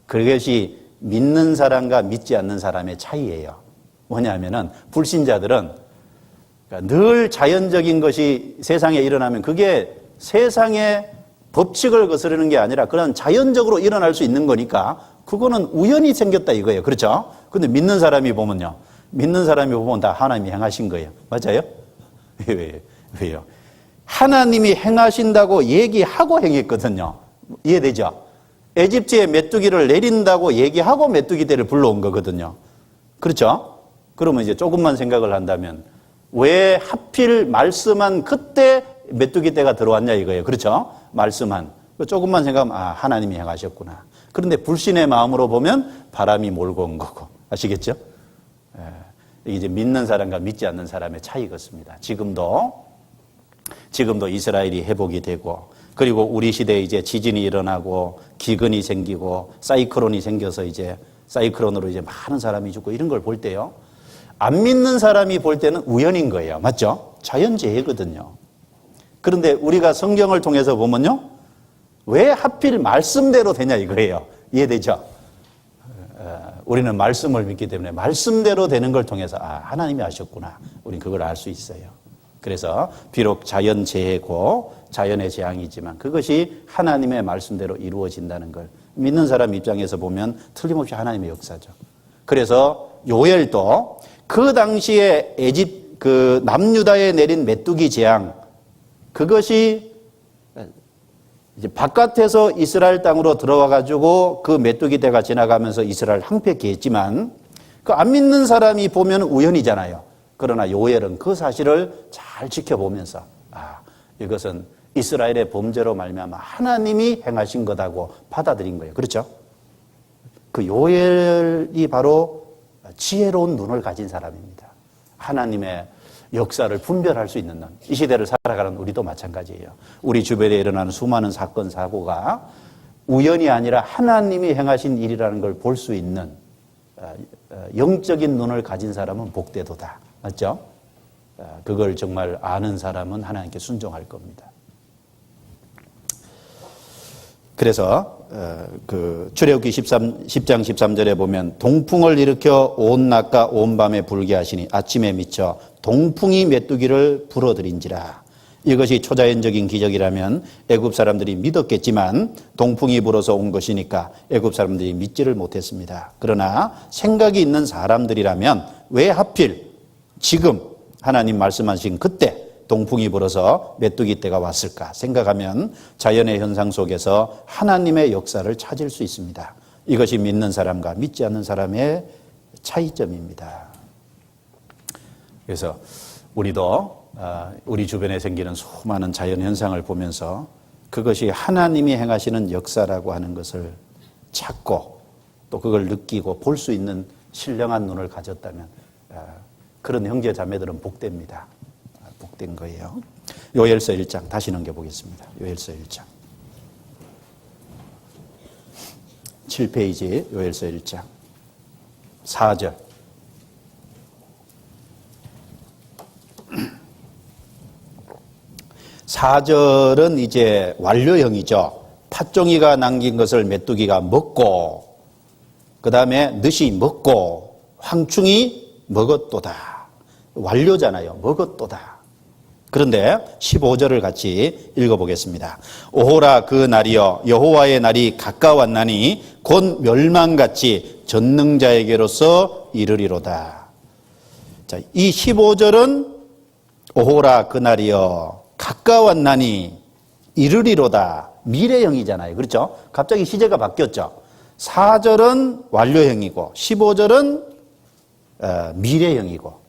그것이 믿는 사람과 믿지 않는 사람의 차이예요. 뭐냐면은 불신자들은 늘 자연적인 것이 세상에 일어나면 그게 세상의 법칙을 거스르는 게 아니라 그런 자연적으로 일어날 수 있는 거니까 그거는 우연히 생겼다 이거예요. 그렇죠? 근데 믿는 사람이 보면요, 믿는 사람이 보면 다 하나님이 행하신 거예요. 맞아요? 왜요? 하나님이 행하신다고 얘기하고 행했거든요. 이해되죠? 에집트에 메뚜기를 내린다고 얘기하고 메뚜기 떼를 불러온 거거든요. 그렇죠? 그러면 이제 조금만 생각을 한다면 왜 하필 말씀한 그때 메뚜기 떼가 들어왔냐 이거예요. 그렇죠? 말씀한. 조금만 생각하면 하나님이 행하셨구나. 그런데 불신의 마음으로 보면 바람이 몰고 온 거고. 아시겠죠? 이게 이제 믿는 사람과 믿지 않는 사람의 차이겠습니다. 지금도 이스라엘이 회복이 되고, 그리고 우리 시대에 이제 지진이 일어나고 기근이 생기고 사이클론이 생겨서 사이클론으로 많은 사람이 죽고 이런 걸 볼 때요, 안 믿는 사람이 볼 때는 우연인 거예요. 맞죠? 자연재해거든요. 그런데 우리가 성경을 통해서 보면요, 왜 하필 말씀대로 되냐 이거예요. 이해되죠? 우리는 말씀을 믿기 때문에 말씀대로 되는 걸 통해서 하나님이 하셨구나. 우리는 그걸 알 수 있어요. 그래서 비록 자연재해고 자연의 재앙이지만 그것이 하나님의 말씀대로 이루어진다는 걸 믿는 사람 입장에서 보면 틀림없이 하나님의 역사죠. 그래서 요엘도 그 당시에 남유다에 내린 메뚜기 재앙, 그것이 이제 바깥에서 이스라엘 땅으로 들어와 가지고 그 메뚜기 떼가 지나가면서 이스라엘 항폐케 했지만 그 안 믿는 사람이 보면 우연이잖아요. 그러나 요엘은 그 사실을 잘 지켜보면서 이것은 이스라엘의 범죄로 말미암아 하나님이 행하신 거다고 받아들인 거예요. 그렇죠? 그 요엘이 바로 지혜로운 눈을 가진 사람입니다. 하나님의 역사를 분별할 수 있는 눈. 이 시대를 살아가는 우리도 마찬가지예요. 우리 주변에 일어나는 수많은 사건, 사고가 우연이 아니라 하나님이 행하신 일이라는 걸 볼 수 있는 영적인 눈을 가진 사람은 복되도다. 맞죠? 그걸 정말 아는 사람은 하나님께 순종할 겁니다. 그래서 출애굽기 10장 13절에 보면 동풍을 일으켜 온 낮과 온 밤에 불게 하시니 아침에 미쳐 동풍이 메뚜기를 불어들인지라. 이것이 초자연적인 기적이라면 애굽 사람들이 믿었겠지만 동풍이 불어서 온 것이니까 애굽 사람들이 믿지를 못했습니다. 그러나 생각이 있는 사람들이라면 왜 하필 지금 하나님 말씀하신 그때 동풍이 불어서 메뚜기 떼가 왔을까 생각하면 자연의 현상 속에서 하나님의 역사를 찾을 수 있습니다. 이것이 믿는 사람과 믿지 않는 사람의 차이점입니다. 그래서 우리도 우리 주변에 생기는 수많은 자연 현상을 보면서 그것이 하나님이 행하시는 역사라고 하는 것을 찾고 또 그걸 느끼고 볼 수 있는 신령한 눈을 가졌다면 그런 형제 자매들은 복됩니다. 복된 거예요. 요엘서 1장 다시 넘겨보겠습니다. 요엘서 1장 7페이지 요엘서 1장 4절. 사절은 이제 완료형이죠. 팥종이가 남긴 것을 메뚜기가 먹고, 그 다음에 늦이 먹고, 황충이 먹었도다. 완료잖아요. 먹었도다. 그런데 15절을 같이 읽어보겠습니다. 오호라 그 날이여 여호와의 날이 가까웠나니 곧 멸망같이 전능자에게로서 이르리로다. 자, 이 15절은 오호라 그 날이여 가까웠나니 이르리로다. 미래형이잖아요. 그렇죠? 갑자기 시제가 바뀌었죠. 4절은 완료형이고 15절은 미래형이고.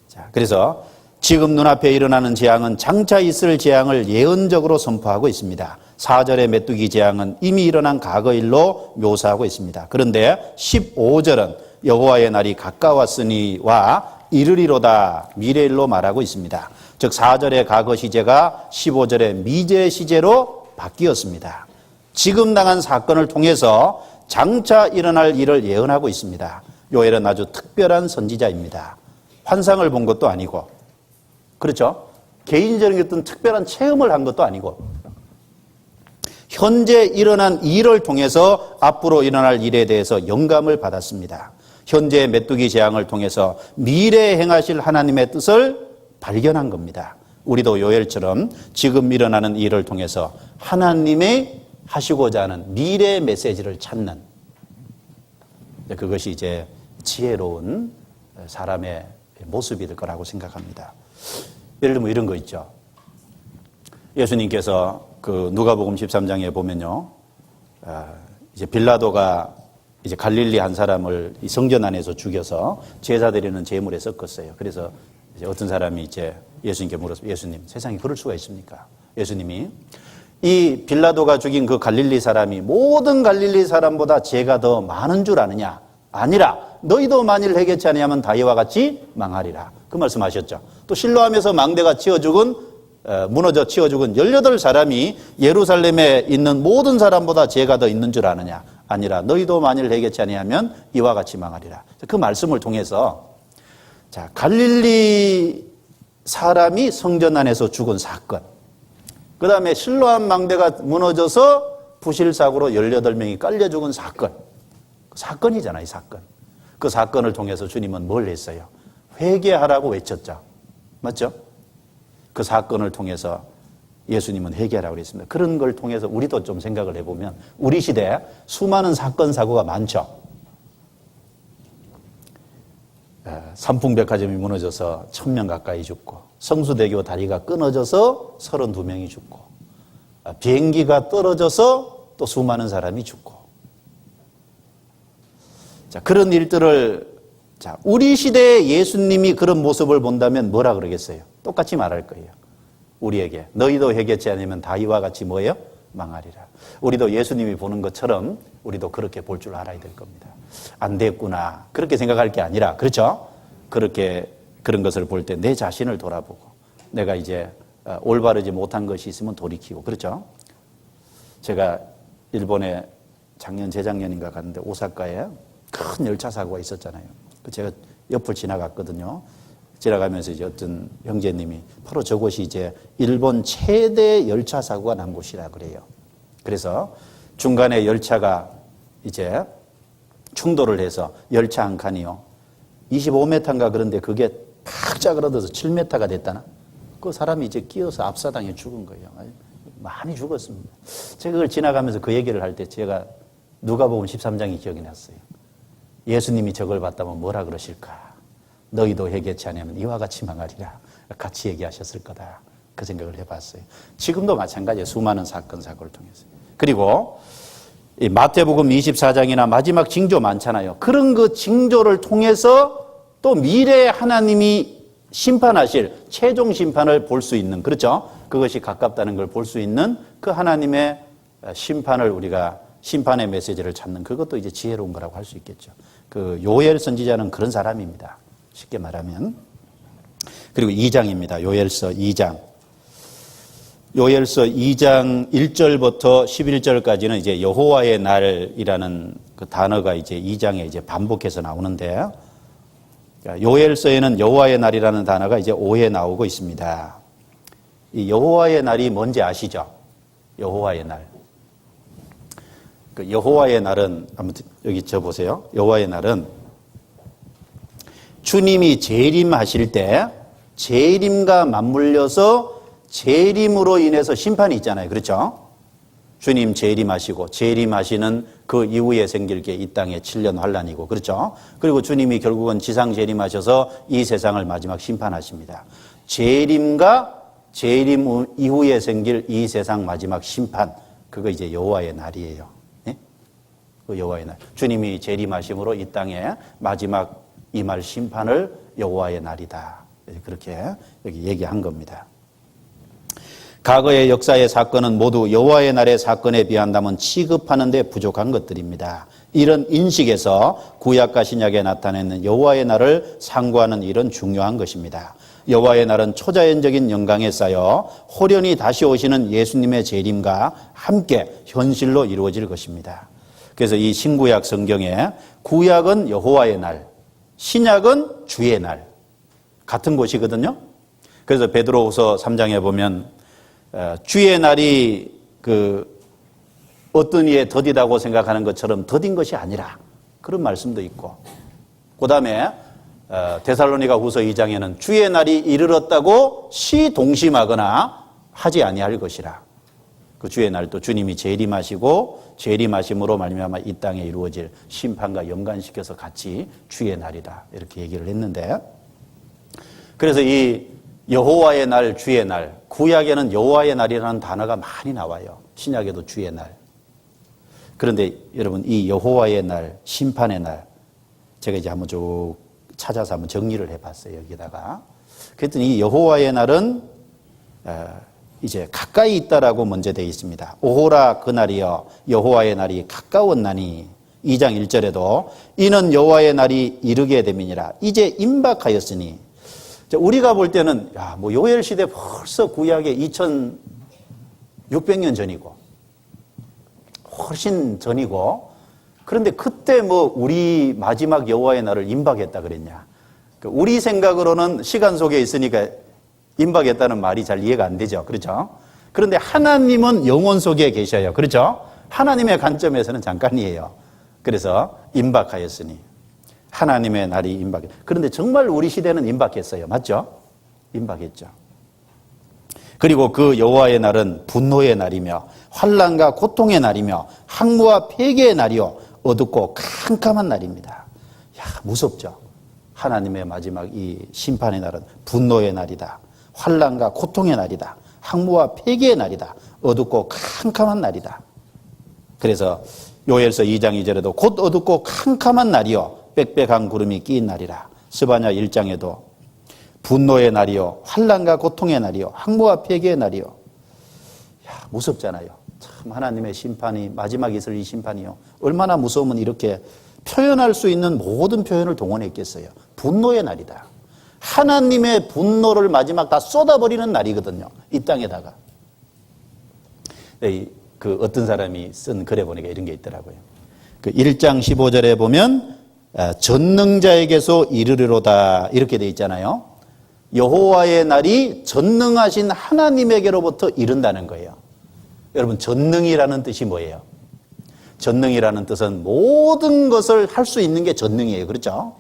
자, 그래서 지금 눈앞에 일어나는 재앙은 장차 있을 재앙을 예언적으로 선포하고 있습니다. 4절의 메뚜기 재앙은 이미 일어난 과거 일로 묘사하고 있습니다. 그런데 15절은 여호와의 날이 가까웠으니와 이르리로다 미래일로 말하고 있습니다. 즉 4절의 과거 시제가 15절의 미래 시제로 바뀌었습니다. 지금 당한 사건을 통해서 장차 일어날 일을 예언하고 있습니다. 요엘은 아주 특별한 선지자입니다. 환상을 본 것도 아니고, 그렇죠? 개인적인 어떤 특별한 체험을 한 것도 아니고, 현재 일어난 일을 통해서 앞으로 일어날 일에 대해서 영감을 받았습니다. 현재의 메뚜기 재앙을 통해서 미래에 행하실 하나님의 뜻을 발견한 겁니다. 우리도 요엘처럼 지금 일어나는 일을 통해서 하나님의 하시고자 하는 미래의 메시지를 찾는, 그것이 이제 지혜로운 사람의 모습이 될 거라고 생각합니다. 예를 들면 이런 거 있죠. 예수님께서 그 누가복음 13장에 보면요, 이제 빌라도가 이제 갈릴리 한 사람을 이 성전 안에서 죽여서 제사 드리는 제물에 섞었어요. 그래서 이제 어떤 사람이 이제 예수님께 물었어요. 예수님, 세상에 그럴 수가 있습니까? 예수님이 이 빌라도가 죽인 그 갈릴리 사람이 모든 갈릴리 사람보다 죄가 더 많은 줄 아느냐? 아니라 너희도 만일 회개치 아니하면 다윗과 같이 망하리라. 그 말씀하셨죠. 또 실로암에서 망대가 무너져 치워 죽은 18사람이 예루살렘에 있는 모든 사람보다 죄가 더 있는 줄 아느냐? 아니라 너희도 만일 회개치 아니하면 이와 같이 망하리라. 그 말씀을 통해서 자, 갈릴리 사람이 성전 안에서 죽은 사건, 그 다음에 실로암 망대가 무너져서 부실사고로 18명이 깔려 죽은 사건, 사건이잖아요, 이 사건. 그 사건을 통해서 주님은 뭘 했어요? 회개하라고 외쳤죠. 맞죠? 그 사건을 통해서 예수님은 회개하라고 그랬습니다. 그런 걸 통해서 우리도 좀 생각을 해보면 우리 시대에 수많은 사건, 사고가 많죠. 삼풍백화점이 무너져서 1000명 가까이 죽고, 성수대교 다리가 끊어져서 32명이 죽고, 비행기가 떨어져서 또 수많은 사람이 죽고. 자, 그런 일들을, 자, 우리 시대에 예수님이 그런 모습을 본다면 뭐라 그러겠어요? 똑같이 말할 거예요. 우리에게 너희도 회개치 않으면 다윗과 같이 뭐예요? 망하리라. 우리도 예수님이 보는 것처럼 우리도 그렇게 볼 줄 알아야 될 겁니다. 안 됐구나 그렇게 생각할 게 아니라, 그렇죠? 그런 것을 볼 때 내 자신을 돌아보고 내가 이제 올바르지 못한 것이 있으면 돌이키고, 그렇죠? 제가 일본에 작년 재작년인가 갔는데 오사카에 큰 열차 사고가 있었잖아요. 제가 옆을 지나갔거든요. 지나가면서 이제 어떤 형제님이 바로 저곳이 이제 일본 최대 열차 사고가 난 곳이라 그래요. 그래서 중간에 열차가 이제 충돌을 해서 열차 한 칸이요, 25m인가 그런데 그게 팍 짜그러져서 7m가 됐다나? 그 사람이 이제 끼어서 압사당해 죽은 거예요. 많이 죽었습니다. 제가 그걸 지나가면서 그 얘기를 할 때 제가 누가복음 13장이 기억이 났어요. 예수님이 저걸 봤다면 뭐라 그러실까? 너희도 회개치 않으면 이와 같이 망하리라. 같이 얘기하셨을 거다. 그 생각을 해봤어요. 지금도 마찬가지예요. 수많은 사건, 사고를 통해서. 그리고 이 마태복음 24장이나 마지막 징조 많잖아요. 그런 그 징조를 통해서 또 미래에 하나님이 심판하실 최종 심판을 볼 수 있는, 그렇죠? 그것이 가깝다는 걸 볼 수 있는 그 하나님의 심판을 우리가 심판의 메시지를 찾는, 그것도 이제 지혜로운 거라고 할 수 있겠죠. 그 요엘 선지자는 그런 사람입니다. 쉽게 말하면. 그리고 2장입니다. 요엘서 2장. 요엘서 2장 1절부터 11절까지는 이제 여호와의 날이라는 그 단어가 이제 2장에 이제 반복해서 나오는데, 요엘서에는 여호와의 날이라는 단어가 이제 5회 나오고 있습니다. 이 여호와의 날이 뭔지 아시죠? 여호와의 날. 그 여호와의 날은, 아무튼 여기 저 보세요. 여호와의 날은 주님이 재림하실 때 재림과 맞물려서 재림으로 인해서 심판이 있잖아요. 그렇죠? 주님 재림하시고 재림하시는 그 이후에 생길 게 이 땅의 7년 환란이고, 그렇죠? 그리고 주님이 결국은 지상 재림하셔서 이 세상을 마지막 심판하십니다. 재림과 재림 이후에 생길 이 세상 마지막 심판, 그거 이제 여호와의 날이에요. 네? 그 여호와의 날. 주님이 재림하심으로 이 땅에 마지막 임할 심판을 여호와의 날이다. 그렇게 여기 얘기한 겁니다. 과거의 역사의 사건은 모두 여호와의 날의 사건에 비한다면 취급하는 데 부족한 것들입니다. 이런 인식에서 구약과 신약에 나타내는 여호와의 날을 상고하는 일은 중요한 것입니다. 여호와의 날은 초자연적인 영광에 쌓여 호련히 다시 오시는 예수님의 재림과 함께 현실로 이루어질 것입니다. 그래서 이 신구약 성경에 구약은 여호와의 날, 신약은 주의 날, 같은 곳이거든요. 그래서 베드로후서 3장에 보면 주의 날이 그 어떤 이에 더디다고 생각하는 것처럼 더딘 것이 아니라, 그런 말씀도 있고, 그 다음에 데살로니가 후서 2장에는 주의 날이 이르렀다고 시동심하거나 하지 아니할 것이라. 그 주의 날도 주님이 재림하시고 재림하심으로 말미암아 이 땅에 이루어질 심판과 연관시켜서 같이 주의 날이다, 이렇게 얘기를 했는데, 그래서 이 여호와의 날, 주의 날. 구약에는 여호와의 날이라는 단어가 많이 나와요. 신약에도 주의 날. 그런데 여러분, 이 여호와의 날, 심판의 날, 제가 이제 한번 쭉 찾아서 한번 정리를 해봤어요. 여기다가. 그랬더니 이 여호와의 날은 이제 가까이 있다라고 먼저 되어 있습니다. 오호라 그날이여 여호와의 날이 가까웠나니 2장 1절에도 이는 여호와의 날이 이르게 됨이니라. 이제 임박하였으니. 우리가 볼 때는 뭐 요엘 시대 벌써 구약에 2600년 전이고 훨씬 전이고, 그런데 그때 뭐 우리 마지막 여호와의 날을 임박했다 그랬냐. 우리 생각으로는 시간 속에 있으니까 임박했다는 말이 잘 이해가 안 되죠. 그렇죠? 그런데 하나님은 영원 속에 계셔요. 그렇죠? 하나님의 관점에서는 잠깐이에요. 그래서 임박하였으니 하나님의 날이 임박했. 그런데 정말 우리 시대는 임박했어요. 맞죠? 임박했죠. 그리고 그 여호와의 날은 분노의 날이며 환난과 고통의 날이며 항무와 폐괴의 날이요 어둡고 캄캄한 날입니다. 무섭죠? 하나님의 마지막 이 심판의 날은 분노의 날이다. 환난과 고통의 날이다. 항무와 폐괴의 날이다. 어둡고 캄캄한 날이다. 그래서 요엘서 2장 2절에도 곧 어둡고 캄캄한 날이요 빽빽한 구름이 끼인 날이라. 스바냐 1장에도 분노의 날이요 환난과 고통의 날이요 항무와 폐괴의 날이요. 무섭잖아요. 참 하나님의 심판이 마지막 있을 이 심판이요 얼마나 무서우면 이렇게 표현할 수 있는 모든 표현을 동원했겠어요. 분노의 날이다. 하나님의 분노를 마지막 다 쏟아버리는 날이거든요. 이 땅에다가. 그 어떤 사람이 쓴 글에 보니까 이런 게 있더라고요. 그 1장 15절에 보면 전능자에게서 이르리로다 이렇게 돼 있잖아요. 여호와의 날이 전능하신 하나님에게로부터 이른다는 거예요. 여러분, 전능이라는 뜻이 뭐예요? 전능이라는 뜻은 모든 것을 할 수 있는 게 전능이에요. 그렇죠?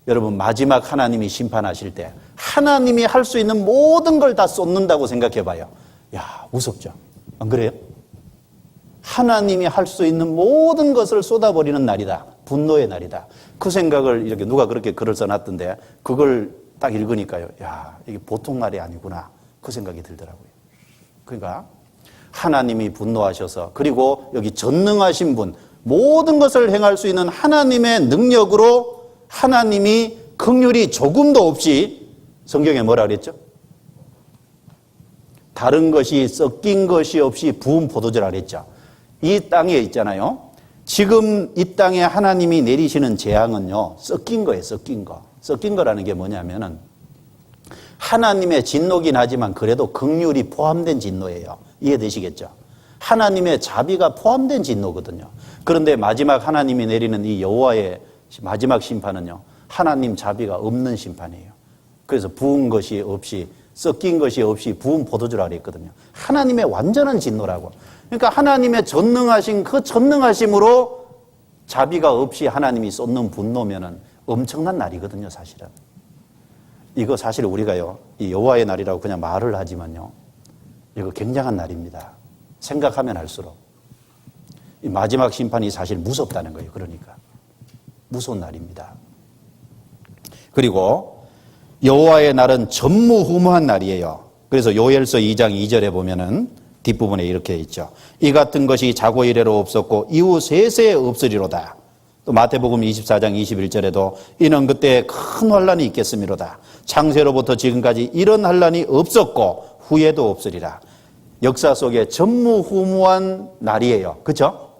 여러분, 마지막 하나님이 심판하실 때 하나님이 할 수 있는 모든 걸 다 쏟는다고 생각해 봐요. 무섭죠? 안 그래요? 하나님이 할 수 있는 모든 것을 쏟아버리는 날이다. 분노의 날이다. 그 생각을 이렇게 누가 그렇게 글을 써놨던데 그걸 딱 읽으니까요. 이게 보통 날이 아니구나. 그 생각이 들더라고요. 그러니까 하나님이 분노하셔서, 그리고 여기 전능하신 분, 모든 것을 행할 수 있는 하나님의 능력으로 하나님이 긍휼이 조금도 없이, 성경에 뭐라 그랬죠? 다른 것이 섞인 것이 없이 부은 포도주라 그랬죠. 이 땅에 있잖아요. 지금 이 땅에 하나님이 내리시는 재앙은요, 섞인 거예요, 섞인 거. 섞인 거라는 게 뭐냐면은 하나님의 진노긴 하지만 그래도 긍휼이 포함된 진노예요. 이해되시겠죠? 하나님의 자비가 포함된 진노거든요. 그런데 마지막 하나님이 내리는 이 여호와의 마지막 심판은요, 하나님 자비가 없는 심판이에요. 그래서 부은 것이 없이, 섞인 것이 없이 부은 포도주라 그랬거든요. 하나님의 완전한 진노라고. 그러니까 하나님의 전능하신 그 전능하심으로 자비가 없이 하나님이 쏟는 분노면은 엄청난 날이거든요, 사실은. 이거 사실 우리가요, 이 여호와의 날이라고 그냥 말을 하지만요, 이거 굉장한 날입니다. 생각하면 할수록. 이 마지막 심판이 사실 무섭다는 거예요. 그러니까. 무서운 날입니다. 그리고 여호와의 날은 전무후무한 날이에요. 그래서 요엘서 2장 2절에 보면은 뒷부분에 이렇게 있죠. 이 같은 것이 자고 이래로 없었고 이후 세세에 없으리로다. 또 마태복음 24장 21절에도 이는 그때 큰 환란이 있겠음이로다. 창세로부터 지금까지 이런 환란이 없었고 후에도 없으리라. 역사 속에 전무후무한 날이에요. 그렇죠?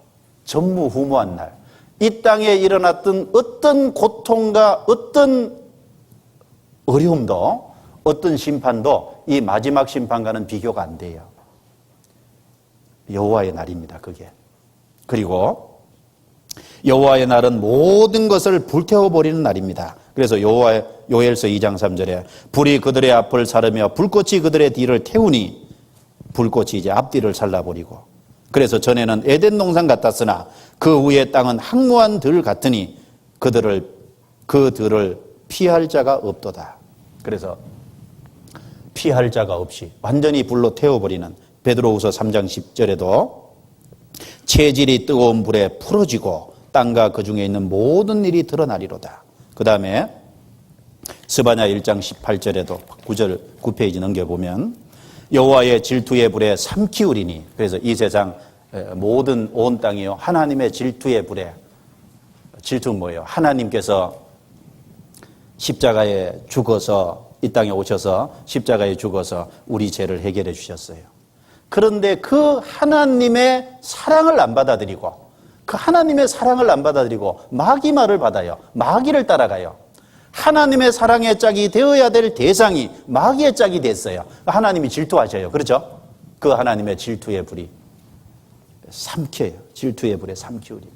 전무후무한 날. 이 땅에 일어났던 어떤 고통과 어떤 어려움도, 어떤 심판도 이 마지막 심판과는 비교가 안 돼요. 여호와의 날입니다, 그게. 그리고 여호와의 날은 모든 것을 불태워버리는 날입니다. 그래서 요엘서 2장 3절에 불이 그들의 앞을 사르며 불꽃이 그들의 뒤를 태우니, 불꽃이 이제 앞뒤를 살라버리고, 그래서 전에는 에덴 동산 같았으나 그 후의 땅은 항무한 들 같으니 그 들을 피할 자가 없도다. 그래서 피할 자가 없이 완전히 불로 태워버리는, 베드로후서 3장 10절에도 체질이 뜨거운 불에 풀어지고 땅과 그 중에 있는 모든 일이 드러나리로다. 그 다음에 스바냐 1장 18절에도 9페이지 넘겨보면 여호와의 질투의 불에 삼키우리니, 그래서 이 세상 모든 온 땅이요 하나님의 질투의 불에, 질투는 뭐예요? 하나님께서 십자가에 죽어서 이 땅에 오셔서 십자가에 죽어서 우리 죄를 해결해 주셨어요. 그런데 그 하나님의 사랑을 안 받아들이고, 그 하나님의 사랑을 안 받아들이고 마귀 말을 받아요. 마귀를 따라가요. 하나님의 사랑의 짝이 되어야 될 대상이 마귀의 짝이 됐어요. 하나님이 질투하셔요. 그렇죠? 그 하나님의 질투의 불이 삼켜요. 질투의 불에 삼키우리.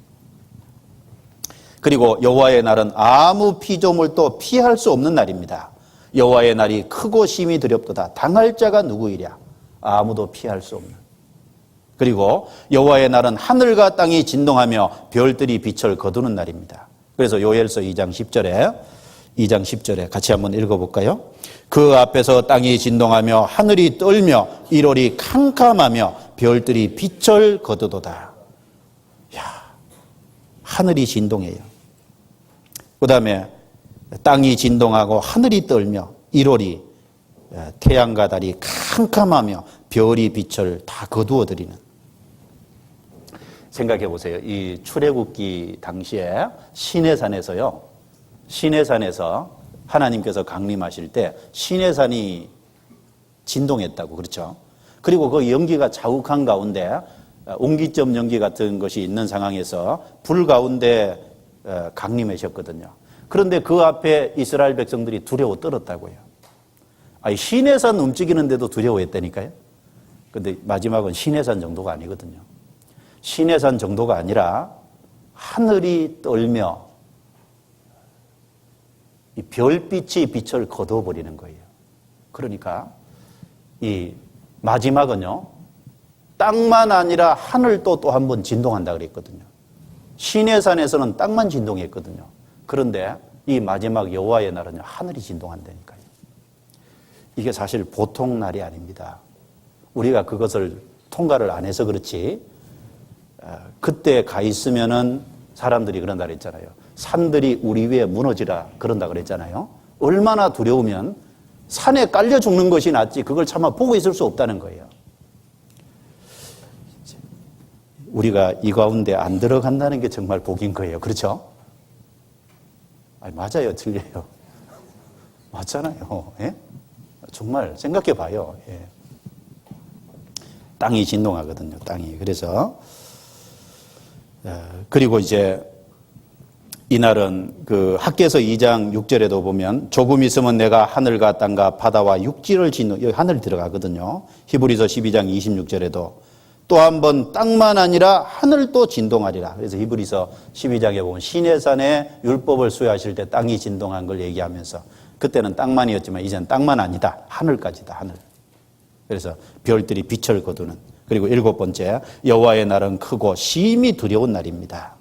그리고 여호와의 날은 아무 피조물도 피할 수 없는 날입니다. 여호와의 날이 크고 심히 두렵도다. 당할 자가 누구이랴? 아무도 피할 수 없는. 그리고 여호와의 날은 하늘과 땅이 진동하며 별들이 빛을 거두는 날입니다. 그래서 요엘서 2장 10절에 같이 한번 읽어볼까요? 그 앞에서 땅이 진동하며 하늘이 떨며 1월이 캄캄하며 별들이 빛을 거두도다. 야, 하늘이 진동해요. 그 다음에 땅이 진동하고 하늘이 떨며 1월이 태양과 달이 캄캄하며 별이 빛을 다 거두어들이는. 생각해 보세요. 이 출애굽기 당시에 시내산에서요. 시내산에서 하나님께서 강림하실 때 시내산이 진동했다고. 그렇죠? 그리고 그 연기가 자욱한 가운데 옹기점 연기 같은 것이 있는 상황에서 불 가운데 강림하셨거든요. 그런데 그 앞에 이스라엘 백성들이 두려워 떨었다고요. 아니, 시내산 움직이는데도 두려워했다니까요. 그런데 마지막은 시내산 정도가 아니거든요. 시내산 정도가 아니라 하늘이 떨며 이 별빛이 빛을 거둬버리는 거예요. 그러니까 이 마지막은요, 땅만 아니라 하늘도 또 한 번 진동한다 그랬거든요. 시내산에서는 땅만 진동했거든요. 그런데 이 마지막 여호와의 날은요, 하늘이 진동한다니까요. 이게 사실 보통 날이 아닙니다. 우리가 그것을 통과를 안 해서 그렇지, 그때 가 있으면은 사람들이 그런다 그랬잖아요. 산들이 우리 위에 무너지라 그런다 그랬잖아요. 얼마나 두려우면 산에 깔려 죽는 것이 낫지 그걸 차마 보고 있을 수 없다는 거예요. 우리가 이 가운데 안 들어간다는 게 정말 복인 거예요. 그렇죠? 아니, 맞아요, 틀려요. 맞잖아요. 예? 정말 생각해 봐요. 예. 땅이 진동하거든요. 땅이. 그래서 그리고 이제 이날은 그 학개서 2장 6절에도 보면 조금 있으면 내가 하늘과 땅과 바다와 육지를 짓는, 여기 하늘 들어가거든요. 히브리서 12장 26절에도 또 한 번 땅만 아니라 하늘도 진동하리라. 그래서 히브리서 12장에 보면 시내산에 율법을 수여하실 때 땅이 진동한 걸 얘기하면서 그때는 땅만이었지만 이제는 땅만 아니다. 하늘까지다. 하늘. 그래서 별들이 빛을 거두는. 그리고 7번째, 여호와의 날은 크고 심히 두려운 날입니다.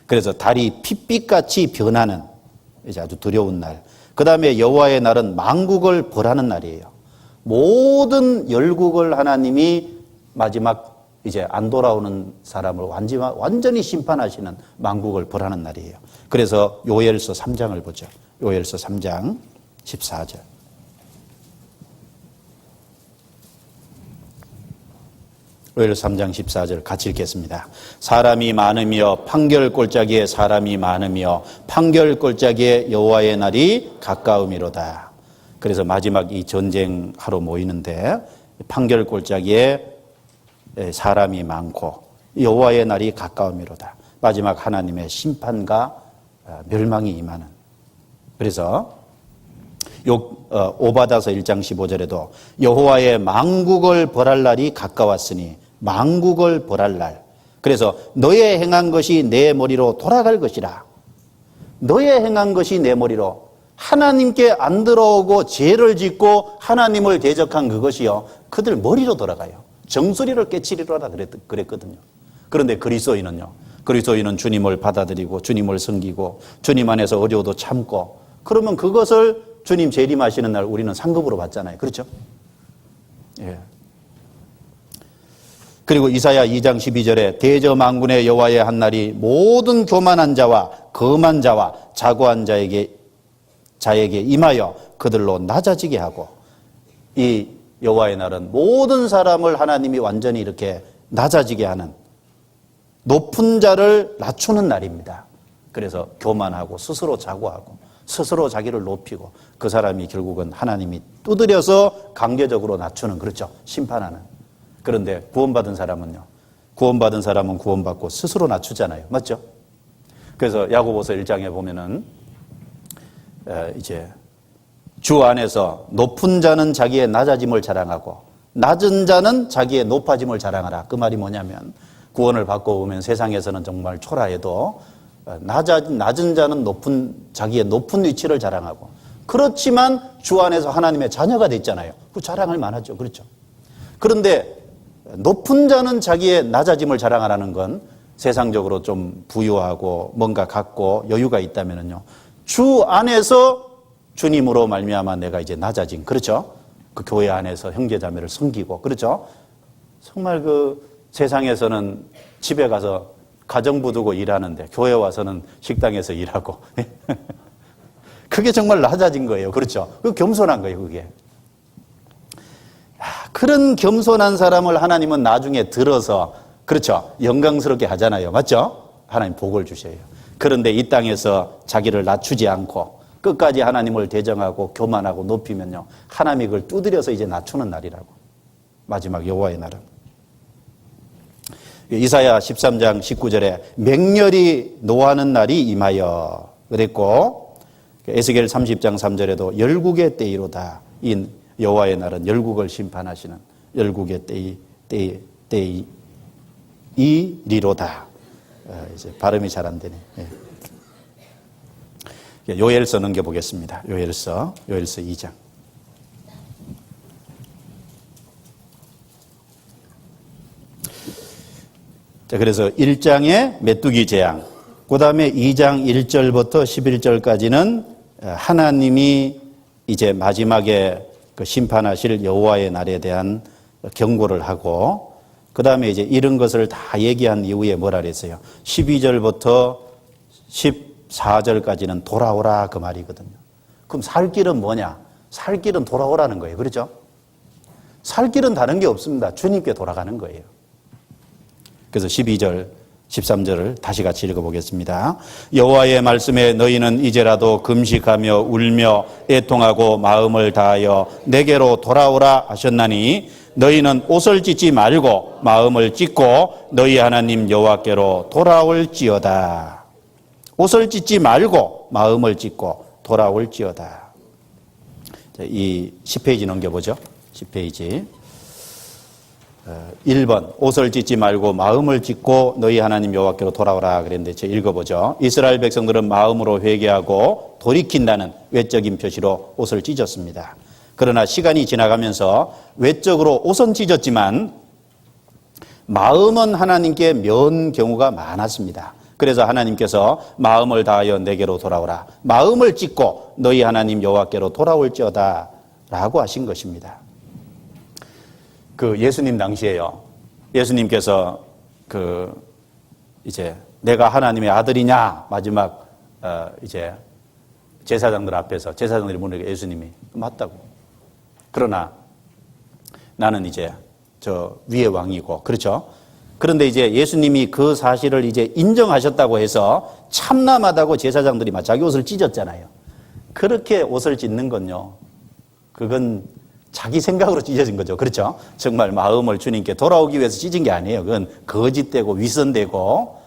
그래서 달이 핏빛같이 변하는, 이제 아주 두려운 날. 그 다음에 여호와의 날은 만국을 벌하는 날이에요. 모든 열국을 하나님이 마지막 이제 안 돌아오는 사람을 완전히 심판하시는 만국을 벌하는 날이에요. 그래서 요엘서 3장을 보죠. 요엘서 3장 14절. 요엘서 3장 14절 같이 읽겠습니다. 사람이 많으며 판결 골짜기에 사람이 많으며 판결 골짜기에 여호와의 날이 가까움이로다. 그래서 마지막 이 전쟁하러 모이는데 판결 골짜기에 사람이 많고 여호와의 날이 가까움이로다. 마지막 하나님의 심판과 멸망이 임하는. 그래서 오바다서 1장 15절에도 여호와의 만국을 벌할 날이 가까웠으니 만국을 벌할 날. 그래서 너의 행한 것이 내 머리로 돌아갈 것이라. 너의 행한 것이 내 머리로, 하나님께 안 들어오고 죄를 짓고 하나님을 대적한 그것이요, 그들 머리로 돌아가요. 정수리를 깨치리로라 그랬거든요. 그런데 그리스도인은요, 그리스도인은 주님을 받아들이고 주님을 섬기고 주님 안에서 어려워도 참고, 그러면 그것을 주님 재림하시는 날 우리는 상급으로 받잖아요. 그렇죠? 예. 그리고 이사야 2장 12절에 대저만군의 여호와의 한 날이 모든 교만한 자와 거만 자와 자고한 자에게 자에게 임하여 그들로 낮아지게 하고, 이 여호와의 날은 모든 사람을 하나님이 완전히 이렇게 낮아지게 하는, 높은 자를 낮추는 날입니다. 그래서 교만하고 스스로 자고하고 스스로 자기를 높이고 그 사람이 결국은 하나님이 두드려서 강제적으로 낮추는, 그렇죠, 심판하는. 그런데 구원받은 사람은요, 구원받은 사람은 구원받고 스스로 낮추잖아요. 맞죠? 그래서 야고보서 1장에 보면은 이제 주 안에서 높은 자는 자기의 낮아짐을 자랑하고 낮은 자는 자기의 높아짐을 자랑하라. 그 말이 뭐냐면, 구원을 받고 오면 세상에서는 정말 초라해도 낮은 자는 자기의 높은 위치를 자랑하고, 그렇지만 주 안에서 하나님의 자녀가 됐잖아요. 그 자랑할 만하죠. 그렇죠? 그런데 높은 자는 자기의 낮아짐을 자랑하라는 건 세상적으로 좀 부유하고 뭔가 갖고 여유가 있다면요, 주 안에서 주님으로 말미암아 내가 이제 낮아진, 그렇죠? 그 교회 안에서 형제자매를 섬기고, 그렇죠? 정말 그 세상에서는 집에 가서 가정부 두고 일하는데 교회 와서는 식당에서 일하고 그게 정말 낮아진 거예요. 그렇죠? 그 겸손한 거예요, 그게. 그런 겸손한 사람을 하나님은 나중에 들어서, 그렇죠, 영광스럽게 하잖아요. 맞죠? 하나님 복을 주셔요. 그런데 이 땅에서 자기를 낮추지 않고 끝까지 하나님을 대정하고 교만하고 높이면요, 하나님이 그걸 두드려서 이제 낮추는 날이라고. 마지막 여호와의 날은. 이사야 13장 19절에 맹렬히 노하는 날이 임하여 그랬고, 에스겔 30장 3절에도 열국의 때이로다. 이 여호와의 날은 열국을 심판하시는 열국의 때이리로다. 이제 발음이 잘 안 되네. 요엘서 넘겨보겠습니다. 요엘서 2장. 자, 그래서 1장에 메뚜기 재앙, 그 다음에 2장 1절부터 11절까지는 하나님이 이제 마지막에 그 심판하실 여호와의 날에 대한 경고를 하고, 그 다음에 이제 이런 것을 다 얘기한 이후에 뭐라 그랬어요? 12절부터 14절까지는 돌아오라, 그 말이거든요. 그럼 살 길은 뭐냐? 살 길은 돌아오라는 거예요. 그렇죠? 살 길은 다른 게 없습니다. 주님께 돌아가는 거예요. 그래서 12절, 13절을 다시 같이 읽어보겠습니다. 여호와의 말씀에 너희는 이제라도 금식하며 울며 애통하고 마음을 다하여 내게로 돌아오라 하셨나니, 너희는 옷을 찢지 말고 마음을 찢고 너희 하나님 여호와께로 돌아올지어다. 옷을 찢지 말고 마음을 찢고 돌아올지어다. 이 10페이지 넘겨보죠. 10페이지. 1번, 옷을 찢지 말고 마음을 찢고 너희 하나님 여호와께로 돌아오라 그랬는데, 제가 읽어보죠. 이스라엘 백성들은 마음으로 회개하고 돌이킨다는 외적인 표시로 옷을 찢었습니다. 그러나 시간이 지나가면서 외적으로 옷은 찢었지만 마음은 하나님께 면 경우가 많았습니다. 그래서 하나님께서 마음을 다하여 내게로 돌아오라, 마음을 찢고 너희 하나님 여호와께로 돌아올지어다 라고 하신 것입니다. 그 예수님 당시에요, 예수님께서 이제 내가 하나님의 아들이냐, 마지막 이제 제사장들 앞에서 제사장들이 물으니까 예수님이 맞다고. 그러나 나는 이제 저 위의 왕이고, 그렇죠? 그런데 이제 예수님이 그 사실을 이제 인정하셨다고 해서 참남하다고 제사장들이 막 자기 옷을 찢었잖아요. 그렇게 옷을 찢는 건요, 그건 자기 생각으로 찢어진 거죠. 그렇죠? 정말 마음을 주님께 돌아오기 위해서 찢은 게 아니에요. 그건 거짓되고 위선되고,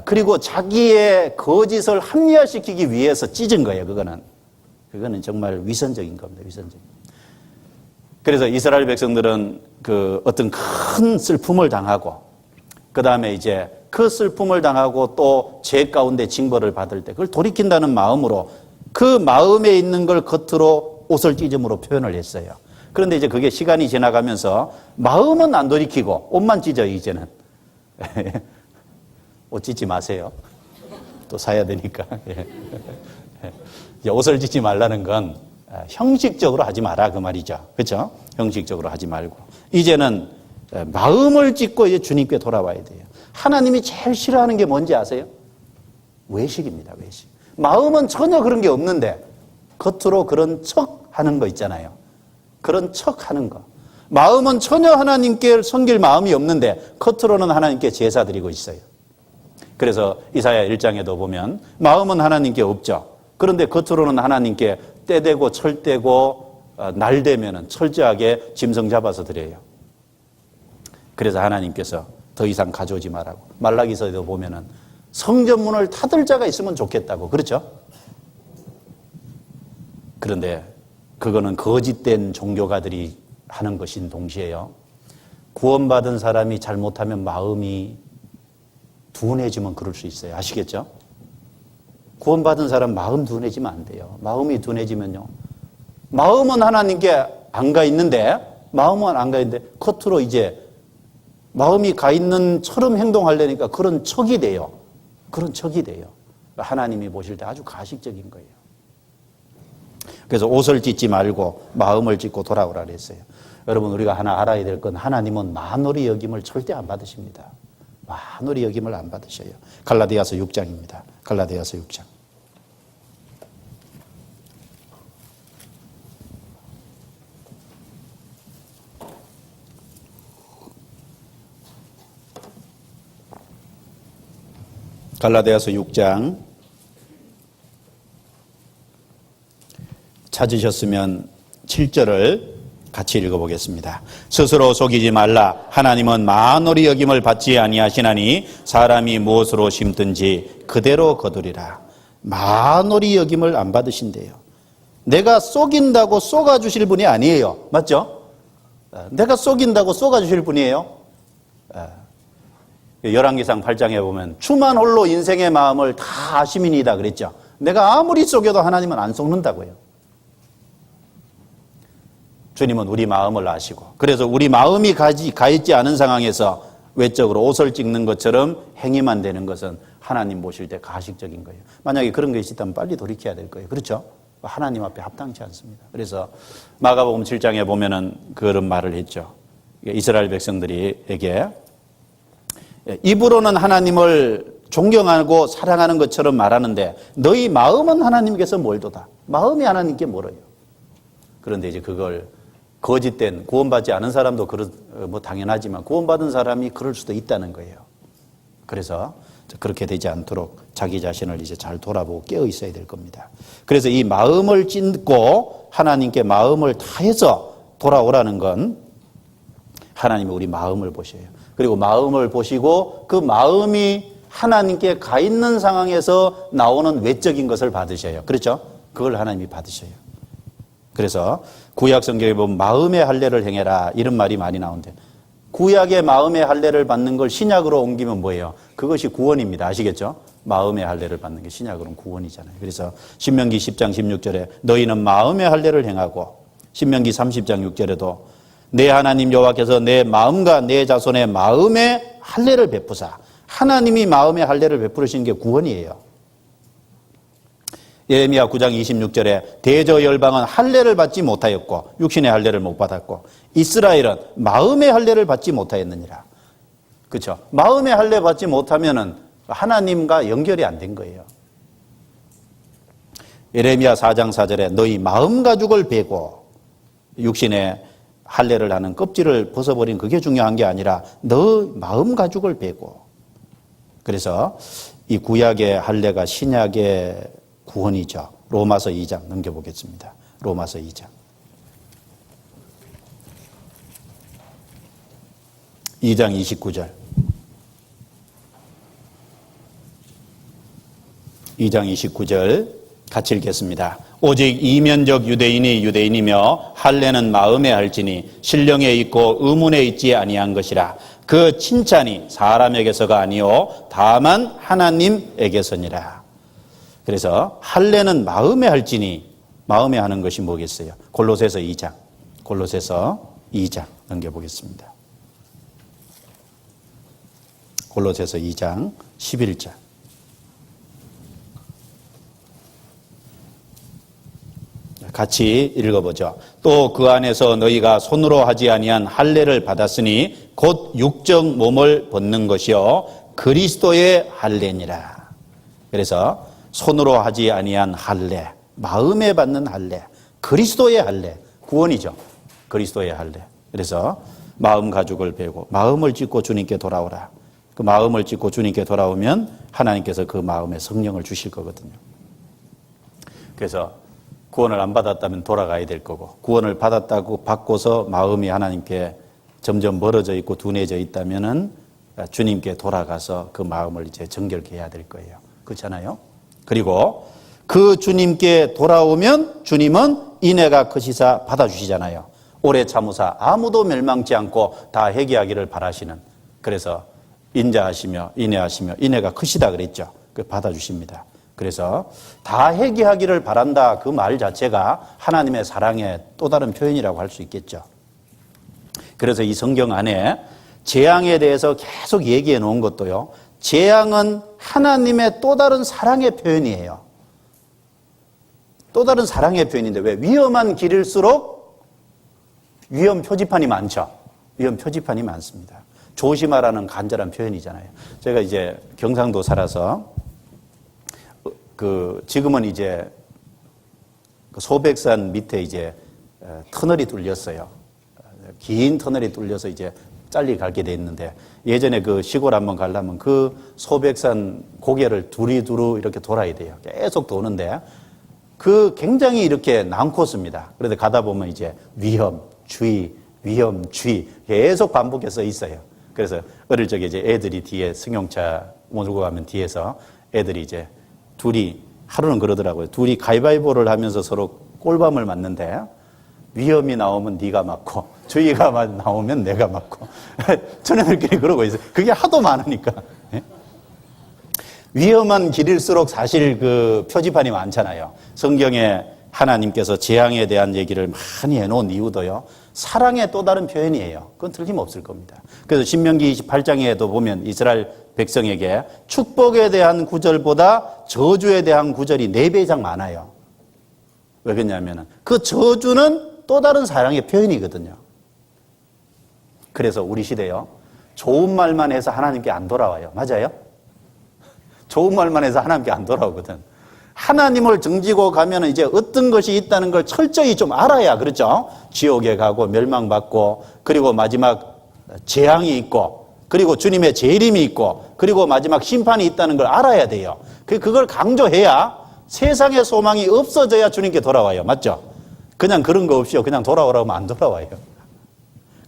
그리고 자기의 거짓을 합리화시키기 위해서 찢은 거예요. 그거는 정말 위선적인 겁니다. 위선적인. 그래서 이스라엘 백성들은 그 어떤 큰 슬픔을 당하고, 그 다음에 이제 그 슬픔을 당하고 또 죄 가운데 징벌을 받을 때 그걸 돌이킨다는 마음으로, 그 마음에 있는 걸 겉으로 옷을 찢음으로 표현을 했어요. 그런데 이제 그게 시간이 지나가면서 마음은 안 돌이키고 옷만 찢어요, 이제는. 옷 찢지 마세요. 또 사야 되니까. 이제 옷을 찢지 말라는 건 형식적으로 하지 마라, 그 말이죠. 그렇죠? 형식적으로 하지 말고. 이제는 마음을 찢고 이제 주님께 돌아와야 돼요. 하나님이 제일 싫어하는 게 뭔지 아세요? 외식입니다, 외식. 마음은 전혀 그런 게 없는데 겉으로 그런 척 하는 거 있잖아요. 그런 척 하는 거. 마음은 전혀 하나님께 섬길 마음이 없는데 겉으로는 하나님께 제사 드리고 있어요. 그래서 이사야 1장에도 보면 마음은 하나님께 없죠. 그런데 겉으로는 하나님께 때되고 철되고 날 되면은 철저하게 짐승 잡아서 드려요. 그래서 하나님께서 더 이상 가져오지 말라고. 말라기서에도 보면은 성전문을 닫을 자가 있으면 좋겠다고. 그렇죠? 그런데 그거는 거짓된 종교가들이 하는 것인 동시에요. 구원받은 사람이 잘못하면 마음이 둔해지면 그럴 수 있어요. 아시겠죠? 구원받은 사람 마음 둔해지면 안 돼요. 마음이 둔해지면요. 마음은 하나님께 안 가 있는데, 마음은 안 가 있는데, 겉으로 이제 마음이 가 있는 처럼 행동하려니까 그런 척이 돼요. 그런 척이 돼요. 하나님이 보실 때 아주 가식적인 거예요. 그래서 옷을 찢지 말고 마음을 찢고 돌아오라 그랬어요. 여러분, 우리가 하나 알아야 될 건 하나님은 만홀히 여김을 절대 안 받으십니다. 만홀히 여김을 안 받으셔요. 갈라디아서 6장입니다. 갈라디아서 6장. 갈라디아서 6장 찾으셨으면 7절을 같이 읽어보겠습니다. 스스로 속이지 말라. 하나님은 만홀히 여김을 받지 아니하시나니 사람이 무엇으로 심든지 그대로 거두리라. 만홀히 여김을 안 받으신대요. 내가 속인다고 쏘아주실 분이 아니에요. 맞죠? 내가 속인다고 쏘아주실 분이에요. 열왕기상 8장에 보면 주만 홀로 인생의 마음을 다 아시민이다 그랬죠. 내가 아무리 속여도 하나님은 안 속는다고요. 주님은 우리 마음을 아시고, 그래서 우리 마음이 가 있지 않은 상황에서 외적으로 옷을 찍는 것처럼 행위만 되는 것은 하나님 보실 때 가식적인 거예요. 만약에 그런 것이 있다면 빨리 돌이켜야 될 거예요. 그렇죠? 하나님 앞에 합당치 않습니다. 그래서 마가복음 7장에 보면은 그런 말을 했죠. 이스라엘 백성들에게 입으로는 하나님을 존경하고 사랑하는 것처럼 말하는데 너희 마음은 하나님께서 멀도다. 마음이 하나님께 멀어요. 그런데 이제 그걸 거짓된, 구원받지 않은 사람도 뭐 당연하지만 구원받은 사람이 그럴 수도 있다는 거예요. 그래서 그렇게 되지 않도록 자기 자신을 이제 잘 돌아보고 깨어 있어야 될 겁니다. 그래서 이 마음을 찢고 하나님께 마음을 다해서 돌아오라는 건 하나님이 우리 마음을 보셔요. 그리고 마음을 보시고 그 마음이 하나님께 가 있는 상황에서 나오는 외적인 것을 받으셔요. 그렇죠? 그걸 하나님이 받으셔요. 그래서 구약 성경에 보면 마음의 할례를 행해라 이런 말이 많이 나오는데 구약의 마음의 할례를 받는 걸 신약으로 옮기면 뭐예요? 그것이 구원입니다. 아시겠죠? 마음의 할례를 받는 게 신약으로는 구원이잖아요. 그래서 신명기 10장 16절에 너희는 마음의 할례를 행하고 신명기 30장 6절에도 내 하나님 여호와께서 내 마음과 내 자손의 마음의 할례를 베푸사. 하나님이 마음의 할례를 베푸시는 게 구원이에요. 예레미야 9장 26절에 대저 열방은 할례를 받지 못하였고 육신의 할례를 못 받았고 이스라엘은 마음의 할례를 받지 못하였느니라. 그렇죠? 마음의 할례 받지 못하면은 하나님과 연결이 안 된 거예요. 예레미야 4장 4절에 너희 마음 가죽을 베고 육신의 할례를 하는 껍질을 벗어버린 그게 중요한 게 아니라 너 마음 가죽을 베고. 그래서 이 구약의 할례가 신약의 구원이죠. 로마서 2장 넘겨보겠습니다. 로마서 2장. 2장 29절. 2장 29절 같이 읽겠습니다. 오직 이면적 유대인이 유대인이며 할례는 마음에 할지니 신령에 있고 의문에 있지 아니한 것이라. 그 칭찬이 사람에게서가 아니요 다만 하나님에게서니라. 그래서 할례는 마음에 할지니 마음에 하는 것이 뭐겠어요? 골로새서 2장. 골로새서 2장 넘겨보겠습니다. 골로새서 2장 11절. 같이 읽어보죠. 또 그 안에서 너희가 손으로 하지 아니한 할례를 받았으니 곧 육적 몸을 벗는 것이요 그리스도의 할례니라. 그래서 손으로 하지 아니한 할례, 마음에 받는 할례, 그리스도의 할례, 구원이죠. 그리스도의 할례. 그래서 마음 가죽을 베고 마음을 찢고 주님께 돌아오라. 그 마음을 찢고 주님께 돌아오면 하나님께서 그 마음에 성령을 주실 거거든요. 그래서 구원을 안 받았다면 돌아가야 될 거고, 구원을 받고서 마음이 하나님께 점점 멀어져 있고 둔해져 있다면은 주님께 돌아가서 그 마음을 이제 정결케 해야 될 거예요. 그렇잖아요? 그리고 그 주님께 돌아오면 주님은 인애가 크시사 받아주시잖아요. 오래 참으사 아무도 멸망치 않고 다 회개하기를 바라시는. 그래서 인자하시며 인애하시며 인애가 크시다 그랬죠. 그 받아주십니다. 그래서 다 회개하기를 바란다 그 말 자체가 하나님의 사랑의 또 다른 표현이라고 할 수 있겠죠. 그래서 이 성경 안에 재앙에 대해서 계속 얘기해 놓은 것도요. 재앙은 하나님의 또 다른 사랑의 표현이에요. 또 다른 사랑의 표현인데 왜? 위험한 길일수록 위험 표지판이 많죠. 위험 표지판이 많습니다. 조심하라는 간절한 표현이잖아요. 제가 이제 경상도 살아서 지금은 이제 소백산 밑에 이제 터널이 뚫렸어요. 긴 터널이 뚫려서 이제 빨리 가게 돼 있는데 예전에 그 시골 한번 가려면 그 소백산 고개를 두리두루 이렇게 돌아야 돼요. 계속 도는데 그 굉장히 이렇게 난코스입니다. 그런데 가다 보면 이제 위험, 주의, 위험, 주의 계속 반복해서 있어요. 그래서 어릴 적에 이제 애들이 뒤에 승용차 몰고 가면 뒤에서 애들이 이제 둘이 하루는 그러더라고요. 둘이 가위바위보를 하면서 서로 꼴밤을 맞는데 위험이 나오면 네가 맞고 주의가 나오면 내가 맞고 저네들끼리 그러고 있어요. 그게 하도 많으니까. 위험한 길일수록 사실 그 표지판이 많잖아요. 성경에 하나님께서 재앙에 대한 얘기를 많이 해놓은 이유도요. 사랑의 또 다른 표현이에요. 그건 틀림없을 겁니다. 그래서 신명기 28장에도 보면 이스라엘 백성에게 축복에 대한 구절보다 저주에 대한 구절이 4배 이상 많아요. 왜 그러냐면 그 저주는 또 다른 사랑의 표현이거든요. 그래서 우리 시대요. 좋은 말만 해서 하나님께 안 돌아와요. 맞아요? 좋은 말만 해서 하나님께 안 돌아오거든. 하나님을 등지고 가면 이제 어떤 것이 있다는 걸 철저히 좀 알아야, 그렇죠? 지옥에 가고 멸망받고, 그리고 마지막 재앙이 있고, 그리고 주님의 재림이 있고, 그리고 마지막 심판이 있다는 걸 알아야 돼요. 그걸 강조해야 세상의 소망이 없어져야 주님께 돌아와요. 맞죠? 그냥 그런 거 없이요. 그냥 돌아오라고 하면 안 돌아와요.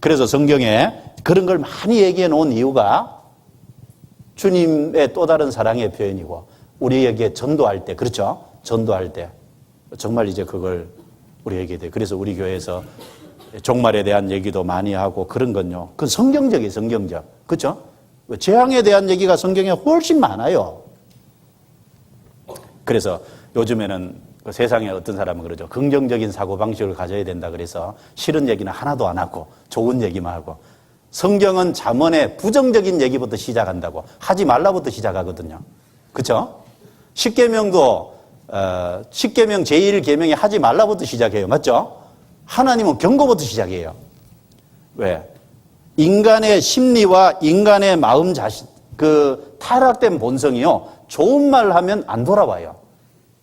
그래서 성경에 그런 걸 많이 얘기해 놓은 이유가 주님의 또 다른 사랑의 표현이고 우리에게 전도할 때, 그렇죠? 전도할 때 정말 이제 그걸 우리에게 돼. 그래서 우리 교회에서 종말에 대한 얘기도 많이 하고 그런 건요. 그건 성경적이에요, 성경적. 그렇죠? 재앙에 대한 얘기가 성경에 훨씬 많아요. 그래서 요즘에는 그 세상에 어떤 사람은 그러죠. 긍정적인 사고방식을 가져야 된다 그래서 싫은 얘기는 하나도 안 하고 좋은 얘기만 하고 성경은 잠언에 부정적인 얘기부터 시작한다고 하지 말라부터 시작하거든요. 그렇죠? 십계명도 십계명 제1계명이 하지 말라부터 시작해요. 맞죠? 하나님은 경고부터 시작해요. 왜? 인간의 심리와 인간의 마음 자신, 그 타락된 본성이요. 좋은 말 하면 안 돌아와요.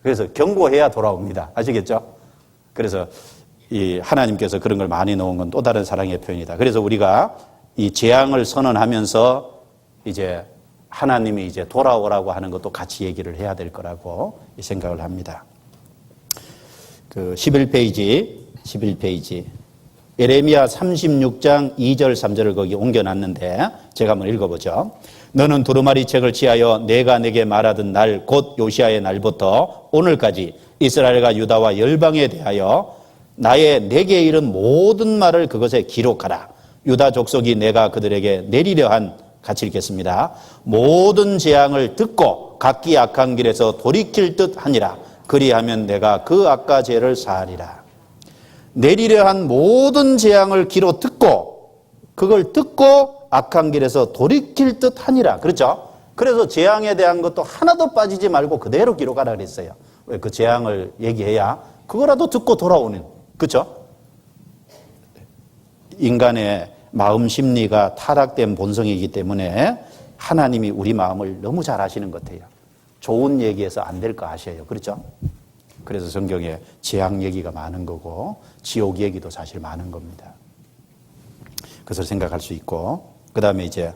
그래서 경고해야 돌아옵니다. 아시겠죠? 그래서 이 하나님께서 그런 걸 많이 놓은 건 또 다른 사랑의 표현이다. 그래서 우리가 이 재앙을 선언하면서 이제 하나님이 이제 돌아오라고 하는 것도 같이 얘기를 해야 될 거라고 생각을 합니다. 그 11페이지. 예레미야 36장 2절 3절을 거기 옮겨놨는데 제가 한번 읽어보죠. 너는 두루마리 책을 취하여 내가 내게 말하던 날 곧 요시아의 날부터 오늘까지 이스라엘과 유다와 열방에 대하여 내게 이른 모든 말을 그것에 기록하라. 유다 족속이 내가 그들에게 내리려 한, 같이 읽겠습니다. 모든 재앙을 듣고 각기 악한 길에서 돌이킬 듯 하니라. 그리하면 내가 그 악과 죄를 사하리라. 내리려 한 모든 재앙을 귀로 듣고 그걸 듣고 악한 길에서 돌이킬 듯 하니라. 그렇죠? 그래서 재앙에 대한 것도 하나도 빠지지 말고 그대로 기록하라 그랬어요. 왜? 그 재앙을 얘기해야 그거라도 듣고 돌아오는. 그렇죠? 인간의 마음 심리가 타락된 본성이기 때문에 하나님이 우리 마음을 너무 잘 아시는 것 같아요. 좋은 얘기해서 안 될 거 아셔요. 그렇죠? 그래서 성경에 재앙 얘기가 많은 거고 지옥 얘기도 사실 많은 겁니다. 그것을 생각할 수 있고, 그 다음에 이제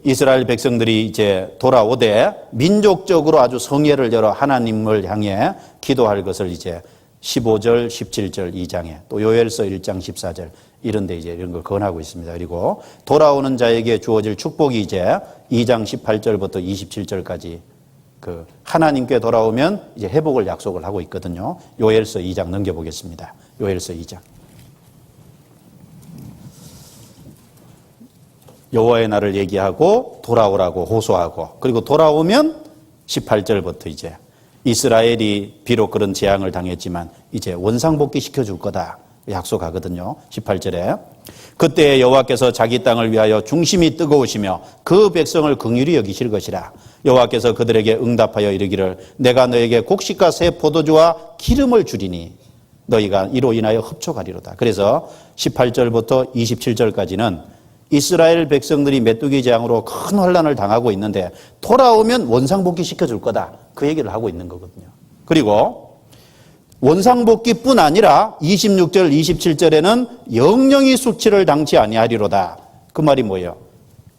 이스라엘 백성들이 이제 돌아오되 민족적으로 아주 성회를 열어 하나님을 향해 기도할 것을 이제 15절, 17절 2장에 또 요엘서 1장 14절 이런 데 이제 이런 걸 권하고 있습니다. 그리고 돌아오는 자에게 주어질 축복이 이제 2장 18절부터 27절까지 그 하나님께 돌아오면 이제 회복을 약속을 하고 있거든요. 요엘서 2장 넘겨보겠습니다. 요엘서 2장. 여호와의 날을 얘기하고 돌아오라고 호소하고, 그리고 돌아오면 18절부터 이제 이스라엘이 비록 그런 재앙을 당했지만 이제 원상복귀 시켜줄 거다 약속하거든요. 18절에 그때 여호와께서 자기 땅을 위하여 중심이 뜨거우시며 그 백성을 긍휼히 여기실 것이라. 여호와께서 그들에게 응답하여 이르기를 내가 너에게 곡식과 새 포도주와 기름을 주리니 너희가 이로 인하여 흡족하리로다. 그래서 18절부터 27절까지는 이스라엘 백성들이 메뚜기 재앙으로 큰 환난을 당하고 있는데 돌아오면 원상복귀 시켜줄 거다. 그 얘기를 하고 있는 거거든요. 그리고 원상복귀뿐 아니라 26절, 27절에는 영영이 수치를 당치 아니하리로다. 그 말이 뭐예요?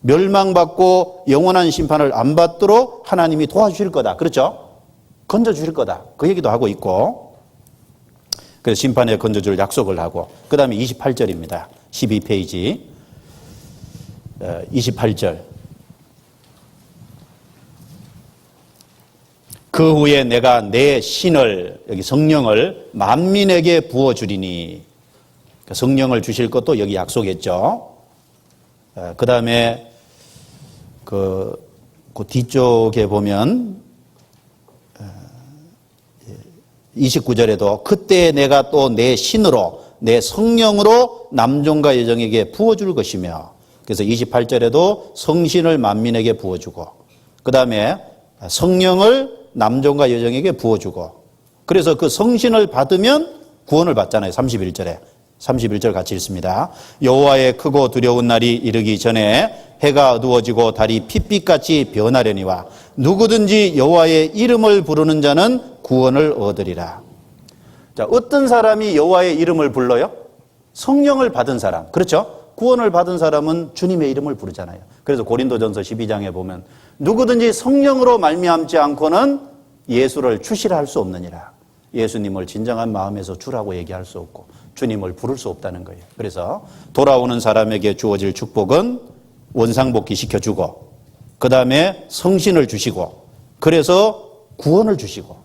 멸망받고 영원한 심판을 안 받도록 하나님이 도와주실 거다. 그렇죠? 건져주실 거다. 그 얘기도 하고 있고, 그래서 심판에 건져줄 약속을 하고, 그 다음에 28절입니다. 12페이지. 28절. 그 후에 내가 내 신을, 여기 성령을 만민에게 부어주리니, 성령을 주실 것도 여기 약속했죠. 그 다음에 그 뒤쪽에 보면 29절에도 그때 내가 또 내 신으로 내 성령으로 남종과 여종에게 부어줄 것이며, 그래서 28절에도 성신을 만민에게 부어주고, 그 다음에 성령을 남종과 여종에게 부어주고, 그래서 그 성신을 받으면 구원을 받잖아요. 31절에. 31절 같이 읽습니다. 여호와의 크고 두려운 날이 이르기 전에 해가 어두워지고 달이 핏빛같이 변하려니와 누구든지 여호와의 이름을 부르는 자는 구원을 얻으리라. 자, 어떤 사람이 여호와의 이름을 불러요? 성령을 받은 사람. 그렇죠? 구원을 받은 사람은 주님의 이름을 부르잖아요. 그래서 고린도전서 12장에 보면 누구든지 성령으로 말미암지 않고는 예수를 주시라 할 수 없느니라. 예수님을 진정한 마음에서 주라고 얘기할 수 없고 주님을 부를 수 없다는 거예요. 그래서 돌아오는 사람에게 주어질 축복은 원상복귀 시켜주고, 그 다음에 성신을 주시고, 그래서 구원을 주시고,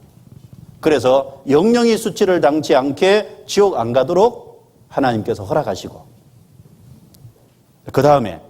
그래서 영영이 수치를 당치 않게 지옥 안 가도록 하나님께서 허락하시고, 그 다음에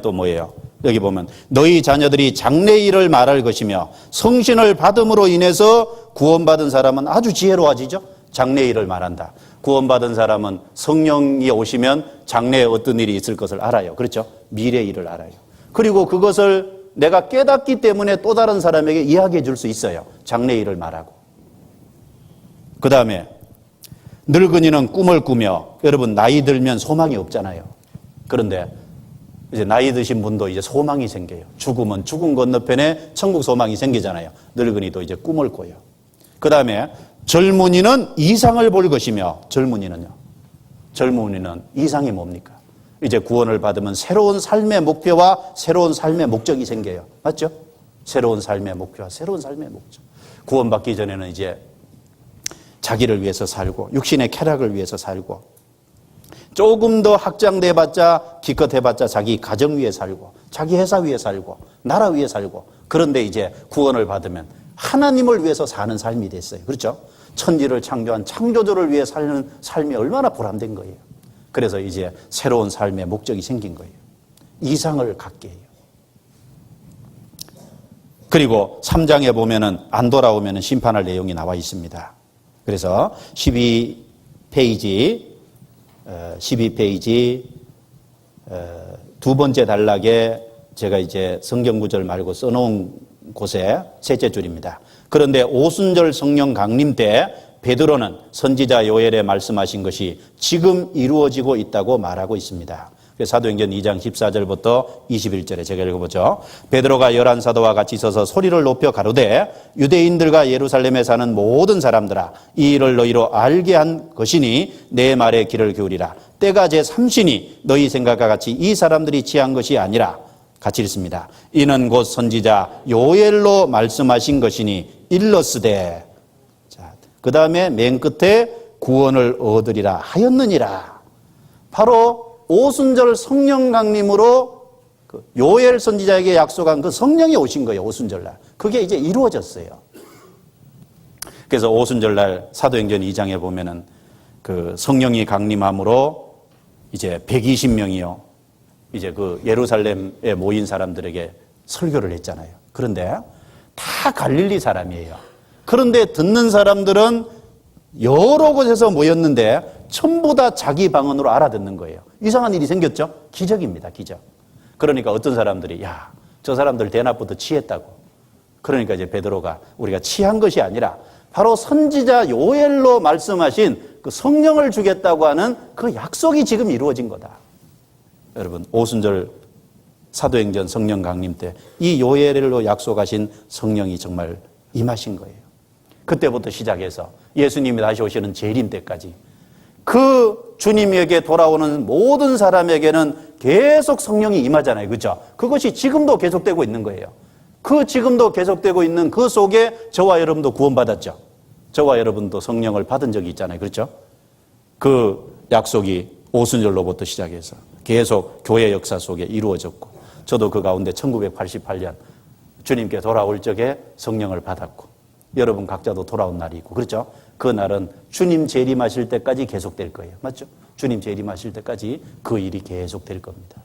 또 뭐예요? 여기 보면 너희 자녀들이 장래일을 말할 것이며 성신을 받음으로 인해서 구원받은 사람은 아주 지혜로워지죠. 장래일을 말한다. 구원받은 사람은 성령이 오시면 장래에 어떤 일이 있을 것을 알아요. 그렇죠? 미래 일을 알아요. 그리고 그것을 내가 깨닫기 때문에 또 다른 사람에게 이야기해 줄 수 있어요. 장래일을 말하고. 그 다음에 늙은이는 꿈을 꾸며, 여러분 나이 들면 소망이 없잖아요. 그런데 이제 나이 드신 분도 이제 소망이 생겨요. 죽으면 죽음 건너편에 천국 소망이 생기잖아요. 늙은이도 이제 꿈을 꿔요. 그 다음에 젊은이는 이상을 볼 것이며, 젊은이는 이상이 뭡니까? 이제 구원을 받으면 새로운 삶의 목표와 새로운 삶의 목적이 생겨요. 맞죠? 새로운 삶의 목표와 새로운 삶의 목적. 구원받기 전에는 이제 자기를 위해서 살고 육신의 쾌락을 위해서 살고, 조금 더 확장돼봤자 기껏해봤자 자기 가정 위에 살고 자기 회사 위에 살고 나라 위에 살고, 그런데 이제 구원을 받으면 하나님을 위해서 사는 삶이 됐어요. 그렇죠? 천지를 창조한 창조주를 위해 사는 삶이 얼마나 보람된 거예요. 그래서 이제 새로운 삶의 목적이 생긴 거예요. 이상을 갖게 해요. 그리고 3장에 보면은 안 돌아오면은 심판할 내용이 나와 있습니다. 그래서 12페이지 두 번째 단락에 제가 이제 성경 구절 말고 써놓은 곳에 셋째 줄입니다. 그런데 오순절 성령 강림 때 베드로는 선지자 요엘에 말씀하신 것이 지금 이루어지고 있다고 말하고 있습니다. 사도행전 2장 14절부터 21절에 제가 읽어보죠. 베드로가 11사도와 같이 서서 소리를 높여 가로되 유대인들과 예루살렘에 사는 모든 사람들아 이 일을 너희로 알게 한 것이니 내 말에 귀를 기울이라. 때가 제 삼시니 너희 생각과 같이 이 사람들이 취한 것이 아니라 같이 읽습니다. 이는 곧 선지자 요엘로 말씀하신 것이니 일러스되. 자, 그 다음에 맨 끝에 구원을 얻으리라 하였느니라. 바로 오순절 성령 강림으로 그 요엘 선지자에게 약속한 그 성령이 오신 거예요. 오순절날. 그게 이제 이루어졌어요. 그래서 오순절날 사도행전 2장에 보면은 그 성령이 강림함으로 이제 120명이요. 이제 그 예루살렘에 모인 사람들에게 설교를 했잖아요. 그런데 다 갈릴리 사람이에요. 그런데 듣는 사람들은 여러 곳에서 모였는데 전부 다 자기 방언으로 알아듣는 거예요. 이상한 일이 생겼죠? 기적입니다. 기적. 그러니까 어떤 사람들이 야, 저 사람들 대낮부터 취했다고. 그러니까 이제 베드로가 우리가 취한 것이 아니라 바로 선지자 요엘로 말씀하신 그 성령을 주겠다고 하는 그 약속이 지금 이루어진 거다. 여러분, 오순절 사도행전 성령 강림 때 이 요엘로 약속하신 성령이 정말 임하신 거예요. 그때부터 시작해서 예수님이 다시 오시는 재림 때까지 그 주님에게 돌아오는 모든 사람에게는 계속 성령이 임하잖아요. 그렇죠? 그것이 지금도 계속되고 있는 거예요. 그 지금도 계속되고 있는 그 속에 저와 여러분도 구원받았죠. 저와 여러분도 성령을 받은 적이 있잖아요. 그렇죠? 그 약속이 오순절로부터 시작해서 계속 교회 역사 속에 이루어졌고 저도 그 가운데 1988년 주님께 돌아올 적에 성령을 받았고 여러분 각자도 돌아온 날이 있고 그렇죠? 그 날은 주님 재림하실 때까지 계속될 거예요. 맞죠? 주님 재림하실 때까지 그 일이 계속될 겁니다.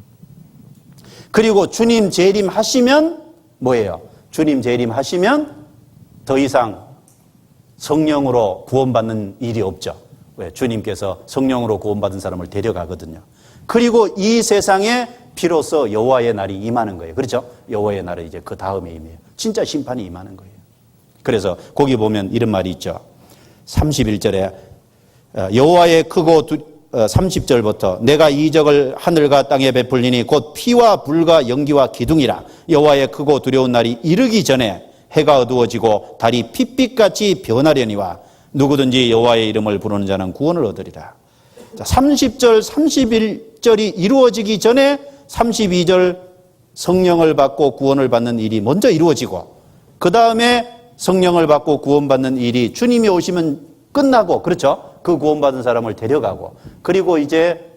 그리고 주님 재림하시면 뭐예요? 주님 재림하시면 더 이상 성령으로 구원받는 일이 없죠. 왜? 주님께서 성령으로 구원받은 사람을 데려가거든요. 그리고 이 세상에 비로소 여호와의 날이 임하는 거예요. 그렇죠? 여호와의 날은 이제 그 다음에 임해요. 진짜 심판이 임하는 거예요. 그래서 거기 보면 이런 말이 있죠. 31절에 여호와의 크고 30절부터 내가 이적을 하늘과 땅에 베풀리니 곧 피와 불과 연기와 기둥이라. 여호와의 크고 두려운 날이 이르기 전에 해가 어두워지고 달이 핏빛같이 변하려니와 누구든지 여호와의 이름을 부르는 자는 구원을 얻으리라. 자, 30절, 31절이 이루어지기 전에 32절 성령을 받고 구원을 받는 일이 먼저 이루어지고 그 다음에 성령을 받고 구원받는 일이 주님이 오시면 끝나고 그렇죠? 그 구원받은 사람을 데려가고 그리고 이제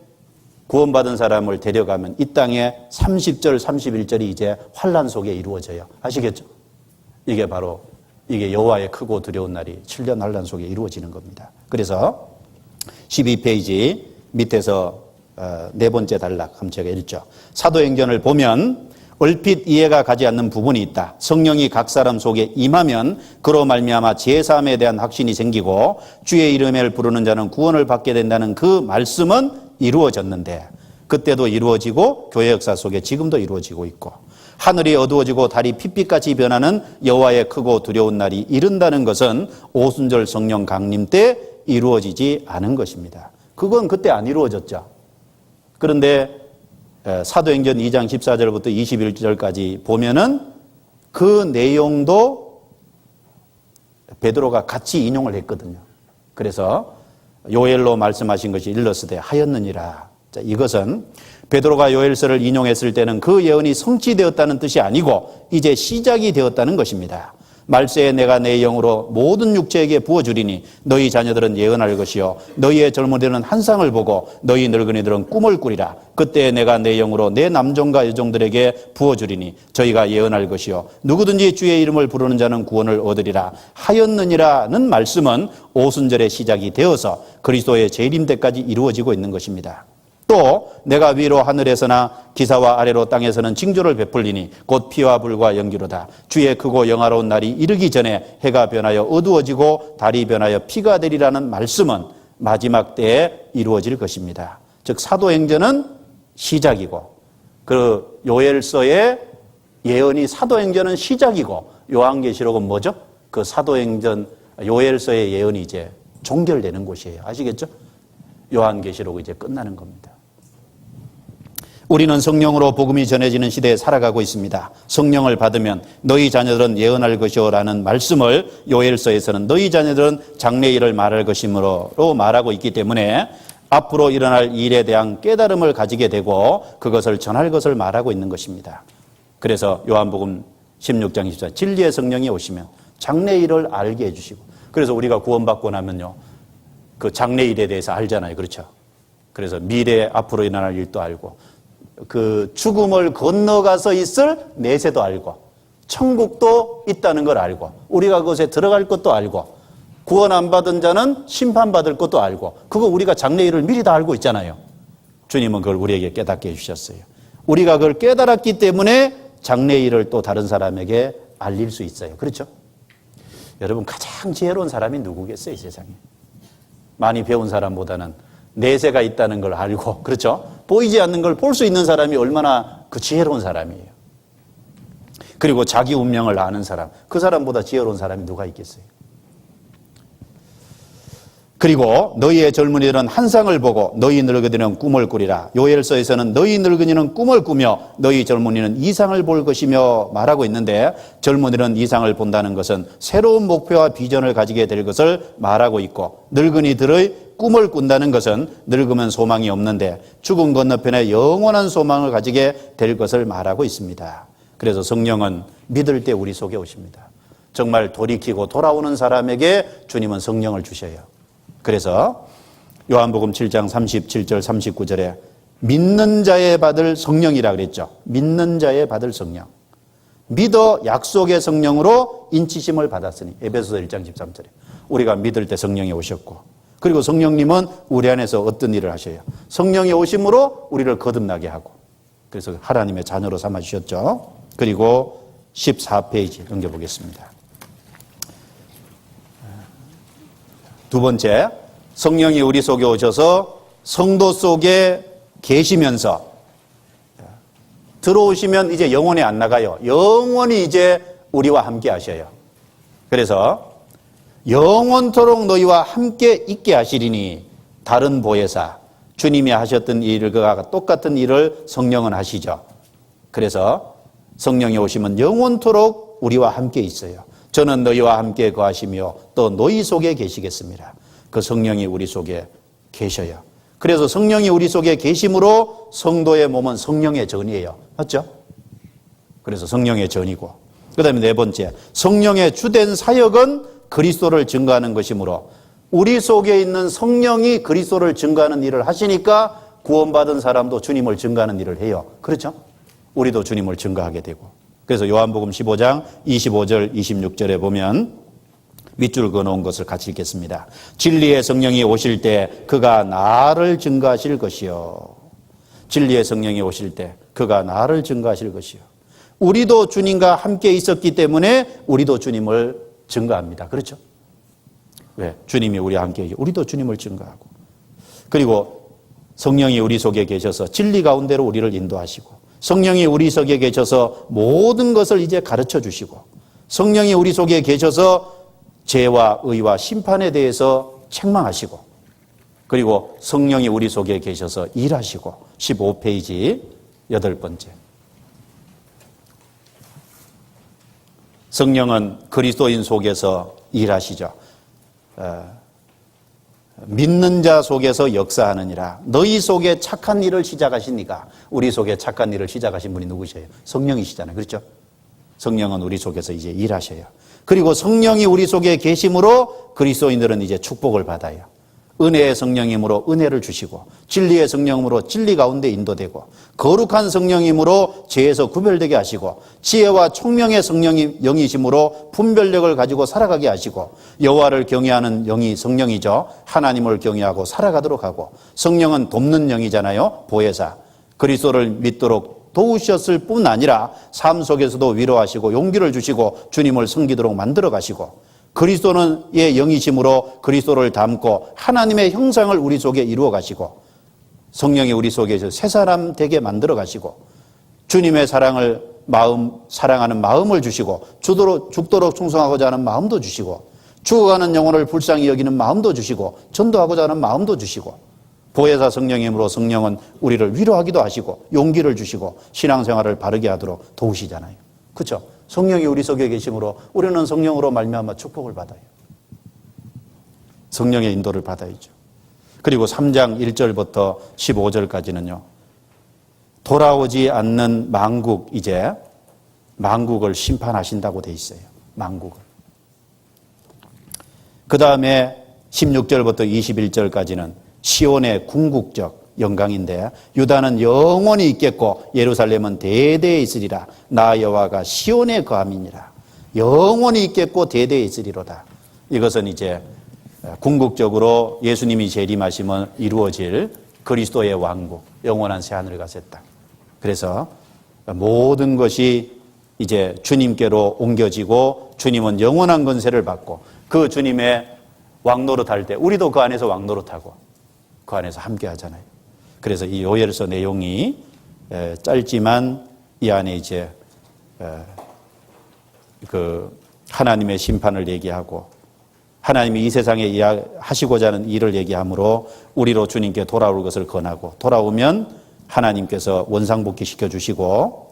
구원받은 사람을 데려가면 이 땅에 30절, 31절이 이제 환난 속에 이루어져요. 아시겠죠? 이게 바로 이게 여호와의 크고 두려운 날이 7년 환난 속에 이루어지는 겁니다. 그래서 12페이지 밑에서 네 번째 단락 한번 제가 읽죠. 사도행전을 보면 얼핏 이해가 가지 않는 부분이 있다. 성령이 각 사람 속에 임하면 그로 말미암아 제사함에 대한 확신이 생기고 주의 이름을 부르는 자는 구원을 받게 된다는 그 말씀은 이루어졌는데 그때도 이루어지고 교회 역사 속에 지금도 이루어지고 있고 하늘이 어두워지고 달이 핏빛같이 변하는 여호와의 크고 두려운 날이 이른다는 것은 오순절 성령 강림 때 이루어지지 않은 것입니다. 그건 그때 안 이루어졌죠. 그런데 사도행전 2장 14절부터 21절까지 보면은 그 내용도 베드로가 같이 인용을 했거든요. 그래서 요엘로 말씀하신 것이 일러스되 하였느니라. 자, 이것은 베드로가 요엘서를 인용했을 때는 그 예언이 성취되었다는 뜻이 아니고 이제 시작이 되었다는 것입니다. 말세에 내가 내 영으로 모든 육체에게 부어주리니 너희 자녀들은 예언할 것이요 너희의 젊은이들은 환상을 보고 너희 늙은이들은 꿈을 꾸리라. 그때 내가 내 영으로 내 남종과 여종들에게 부어주리니 저희가 예언할 것이요 누구든지 주의 이름을 부르는 자는 구원을 얻으리라 하였느니라는 말씀은 오순절의 시작이 되어서 그리스도의 재림 때까지 이루어지고 있는 것입니다. 또 내가 위로 하늘에서나 기사와 아래로 땅에서는 징조를 베풀리니 곧 피와 불과 연기로다. 주의 크고 영화로운 날이 이르기 전에 해가 변하여 어두워지고 달이 변하여 피가 되리라는 말씀은 마지막 때에 이루어질 것입니다. 즉 사도행전은 시작이고 그 요엘서의 예언이 사도행전은 시작이고 요한계시록은 뭐죠? 그 사도행전 요엘서의 예언이 이제 종결되는 곳이에요. 아시겠죠? 요한계시록이 이제 끝나는 겁니다. 우리는 성령으로 복음이 전해지는 시대에 살아가고 있습니다. 성령을 받으면 너희 자녀들은 예언할 것이오라는 말씀을 요엘서에서는 너희 자녀들은 장래일을 말할 것이므로 말하고 있기 때문에 앞으로 일어날 일에 대한 깨달음을 가지게 되고 그것을 전할 것을 말하고 있는 것입니다. 그래서 요한복음 16장 24절 진리의 성령이 오시면 장래일을 알게 해주시고, 그래서 우리가 구원받고 나면요 그 장래일에 대해서 알잖아요. 그렇죠? 그래서 미래 앞으로 일어날 일도 알고 그 죽음을 건너가서 있을 내세도 알고 천국도 있다는 걸 알고 우리가 그것에 들어갈 것도 알고 구원 안 받은 자는 심판받을 것도 알고, 그거 우리가 장래일을 미리 다 알고 있잖아요. 주님은 그걸 우리에게 깨닫게 해주셨어요. 우리가 그걸 깨달았기 때문에 장래일을 또 다른 사람에게 알릴 수 있어요. 그렇죠? 여러분, 가장 지혜로운 사람이 누구겠어요, 이 세상에? 많이 배운 사람보다는 내세가 있다는 걸 알고, 그렇죠? 보이지 않는 걸 볼 수 있는 사람이 얼마나 그 지혜로운 사람이에요. 그리고 자기 운명을 아는 사람, 그 사람보다 지혜로운 사람이 누가 있겠어요? 그리고 너희의 젊은이들은 환상을 보고 너희 늙은이는 꿈을 꾸리라. 요엘서에서는 너희 늙은이는 꿈을 꾸며 너희 젊은이는 이상을 볼 것이며 말하고 있는데, 젊은이는 이상을 본다는 것은 새로운 목표와 비전을 가지게 될 것을 말하고 있고, 늙은이들의 꿈을 꾼다는 것은 늙으면 소망이 없는데 죽음 건너편에 영원한 소망을 가지게 될 것을 말하고 있습니다. 그래서 성령은 믿을 때 우리 속에 오십니다. 정말 돌이키고 돌아오는 사람에게 주님은 성령을 주셔요. 그래서 요한복음 7장 37절 39절에 믿는 자의 받을 성령이라 그랬죠. 믿는 자의 받을 성령. 믿어 약속의 성령으로 인치심을 받았으니, 에베소서 1장 13절에 우리가 믿을 때 성령이 오셨고, 그리고 성령님은 우리 안에서 어떤 일을 하셔요? 성령이 오심으로 우리를 거듭나게 하고, 그래서 하나님의 자녀로 삼아주셨죠. 그리고 14페이지 넘겨보겠습니다. 두 번째, 성령이 우리 속에 오셔서 성도 속에 계시면서 들어오시면 이제 영원히 안 나가요. 영원히 이제 우리와 함께 하셔요. 그래서 영원토록 너희와 함께 있게 하시리니, 다른 보혜사, 주님이 하셨던 일과 똑같은 일을 성령은 하시죠. 그래서 성령이 오시면 영원토록 우리와 함께 있어요. 저는 너희와 함께 거하시며 또 너희 속에 계시겠습니다. 그 성령이 우리 속에 계셔요. 그래서 성령이 우리 속에 계심으로 성도의 몸은 성령의 전이에요. 맞죠? 그래서 성령의 전이고, 그 다음에 네 번째, 성령의 주된 사역은 그리스도를 증거하는 것이므로, 우리 속에 있는 성령이 그리스도를 증거하는 일을 하시니까 구원받은 사람도 주님을 증거하는 일을 해요. 그렇죠? 우리도 주님을 증거하게 되고. 그래서 요한복음 15장 25절 26절에 보면 밑줄 그어놓은 것을 같이 읽겠습니다. 진리의 성령이 오실 때 그가 나를 증거하실 것이요. 진리의 성령이 오실 때 그가 나를 증거하실 것이요. 우리도 주님과 함께 있었기 때문에 우리도 주님을 증거합니다. 그렇죠? 왜? 주님이 우리와 함께 계시고 우리도 주님을 증거하고, 그리고 성령이 우리 속에 계셔서 진리 가운데로 우리를 인도하시고, 성령이 우리 속에 계셔서 모든 것을 이제 가르쳐 주시고, 성령이 우리 속에 계셔서 죄와 의와 심판에 대해서 책망하시고, 그리고 성령이 우리 속에 계셔서 일하시고. 15페이지 8번째, 성령은 그리스도인 속에서 일하시죠. 믿는 자 속에서 역사하느니라. 너희 속에 착한 일을 시작하시니까. 우리 속에 착한 일을 시작하신 분이 누구셔요? 성령이시잖아요. 그렇죠? 성령은 우리 속에서 이제 일하셔요. 그리고 성령이 우리 속에 계심으로 그리스도인들은 이제 축복을 받아요. 은혜의 성령이므로 은혜를 주시고, 진리의 성령으로 진리 가운데 인도되고, 거룩한 성령이므로 죄에서 구별되게 하시고, 지혜와 총명의 성령이 영이심으로 분별력을 가지고 살아가게 하시고, 여호와를 경외하는 영이 성령이죠. 하나님을 경외하고 살아가도록 하고, 성령은 돕는 영이잖아요. 보혜사. 그리스도를 믿도록 도우셨을 뿐 아니라 삶 속에서도 위로하시고 용기를 주시고 주님을 섬기도록 만들어 가시고, 그리스도의 영이심으로 그리스도를 닮고 하나님의 형상을 우리 속에 이루어 가시고, 성령이 우리 속에서 새 사람 되게 만들어 가시고, 주님의 사랑하는 마음을 주시고, 죽도록 충성하고자 하는 마음도 주시고, 죽어가는 영혼을 불쌍히 여기는 마음도 주시고, 전도하고자 하는 마음도 주시고, 보혜사 성령의 힘으로 성령은 우리를 위로하기도 하시고 용기를 주시고 신앙생활을 바르게 하도록 도우시잖아요. 그렇죠? 성령이 우리 속에 계심으로 우리는 성령으로 말미암아 축복을 받아요. 성령의 인도를 받아야죠. 그리고 3장 1절부터 15절까지는요. 돌아오지 않는 만국, 이제 만국을 심판하신다고 돼 있어요. 만국을. 그 다음에 16절부터 21절까지는 시온의 궁극적 영광인데 유다는 영원히 있겠고 예루살렘은 대대에 있으리라. 나 여호와가 시온에 거함이니라. 영원히 있겠고 대대에 있으리로다. 이것은 이제 궁극적으로 예수님이 재림하시면 이루어질 그리스도의 왕국, 영원한 새하늘을 가세 땅. 그래서 모든 것이 이제 주님께로 옮겨지고 주님은 영원한 권세를 받고 그 주님의 왕노릇 할 때 우리도 그 안에서 왕노릇하고 그 안에서 함께 하잖아요. 그래서 이 요엘서 내용이 짧지만 이 안에 이제 그 하나님의 심판을 얘기하고 하나님이 이 세상에 하시고자 하는 일을 얘기하므로 우리로 주님께 돌아올 것을 권하고 돌아오면 하나님께서 원상복귀 시켜주시고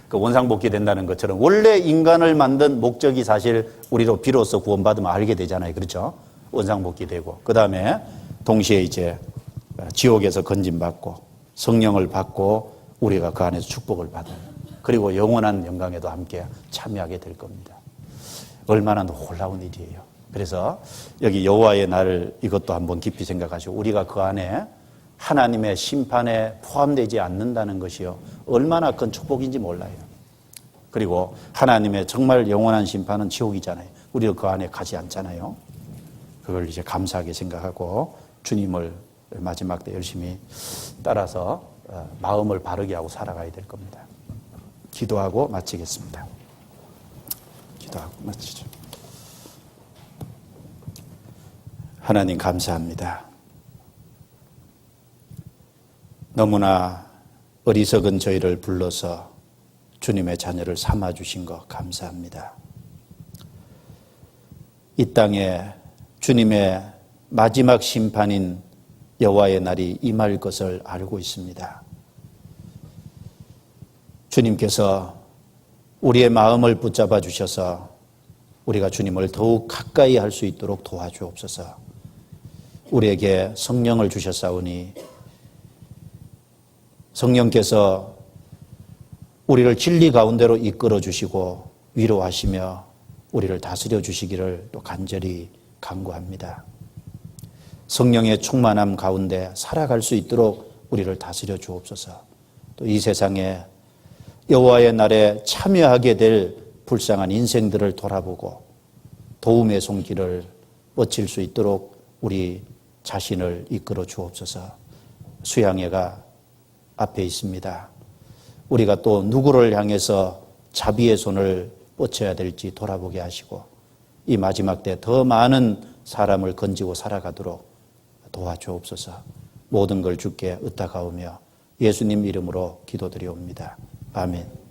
그 원상복귀 된다는 것처럼 원래 인간을 만든 목적이 사실 우리로 비로소 구원받으면 알게 되잖아요. 그렇죠? 원상복귀 되고 그 다음에 동시에 이제 지옥에서 건짐받고 성령을 받고 우리가 그 안에서 축복을 받아요. 그리고 영원한 영광에도 함께 참여하게 될 겁니다. 얼마나 놀라운 일이에요. 그래서 여기 여호와의 날 이것도 한번 깊이 생각하시고 우리가 그 안에 하나님의 심판에 포함되지 않는다는 것이요. 얼마나 큰 축복인지 몰라요. 그리고 하나님의 정말 영원한 심판은 지옥이잖아요. 우리가 그 안에 가지 않잖아요. 그걸 이제 감사하게 생각하고 주님을 마지막 때 열심히 따라서 마음을 바르게 하고 살아가야 될 겁니다. 기도하고 마치겠습니다. 기도하고 마치죠. 하나님 감사합니다. 너무나 어리석은 저희를 불러서 주님의 자녀를 삼아주신 것 감사합니다. 이 땅에 주님의 마지막 심판인 여호와의 날이 임할 것을 알고 있습니다. 주님께서 우리의 마음을 붙잡아 주셔서 우리가 주님을 더욱 가까이 할 수 있도록 도와주옵소서. 우리에게 성령을 주셨사오니 성령께서 우리를 진리 가운데로 이끌어 주시고 위로하시며 우리를 다스려 주시기를 또 간절히 간구합니다. 성령의 충만함 가운데 살아갈 수 있도록 우리를 다스려 주옵소서. 또 이 세상에 여호와의 날에 참여하게 될 불쌍한 인생들을 돌아보고 도움의 손길을 뻗칠 수 있도록 우리 자신을 이끌어 주옵소서. 수양회가 앞에 있습니다. 우리가 또 누구를 향해서 자비의 손을 뻗쳐야 될지 돌아보게 하시고 이 마지막 때 더 많은 사람을 건지고 살아가도록 도와주옵소서. 모든 걸 주께 의탁하오며 예수님 이름으로 기도드리옵니다. 아멘.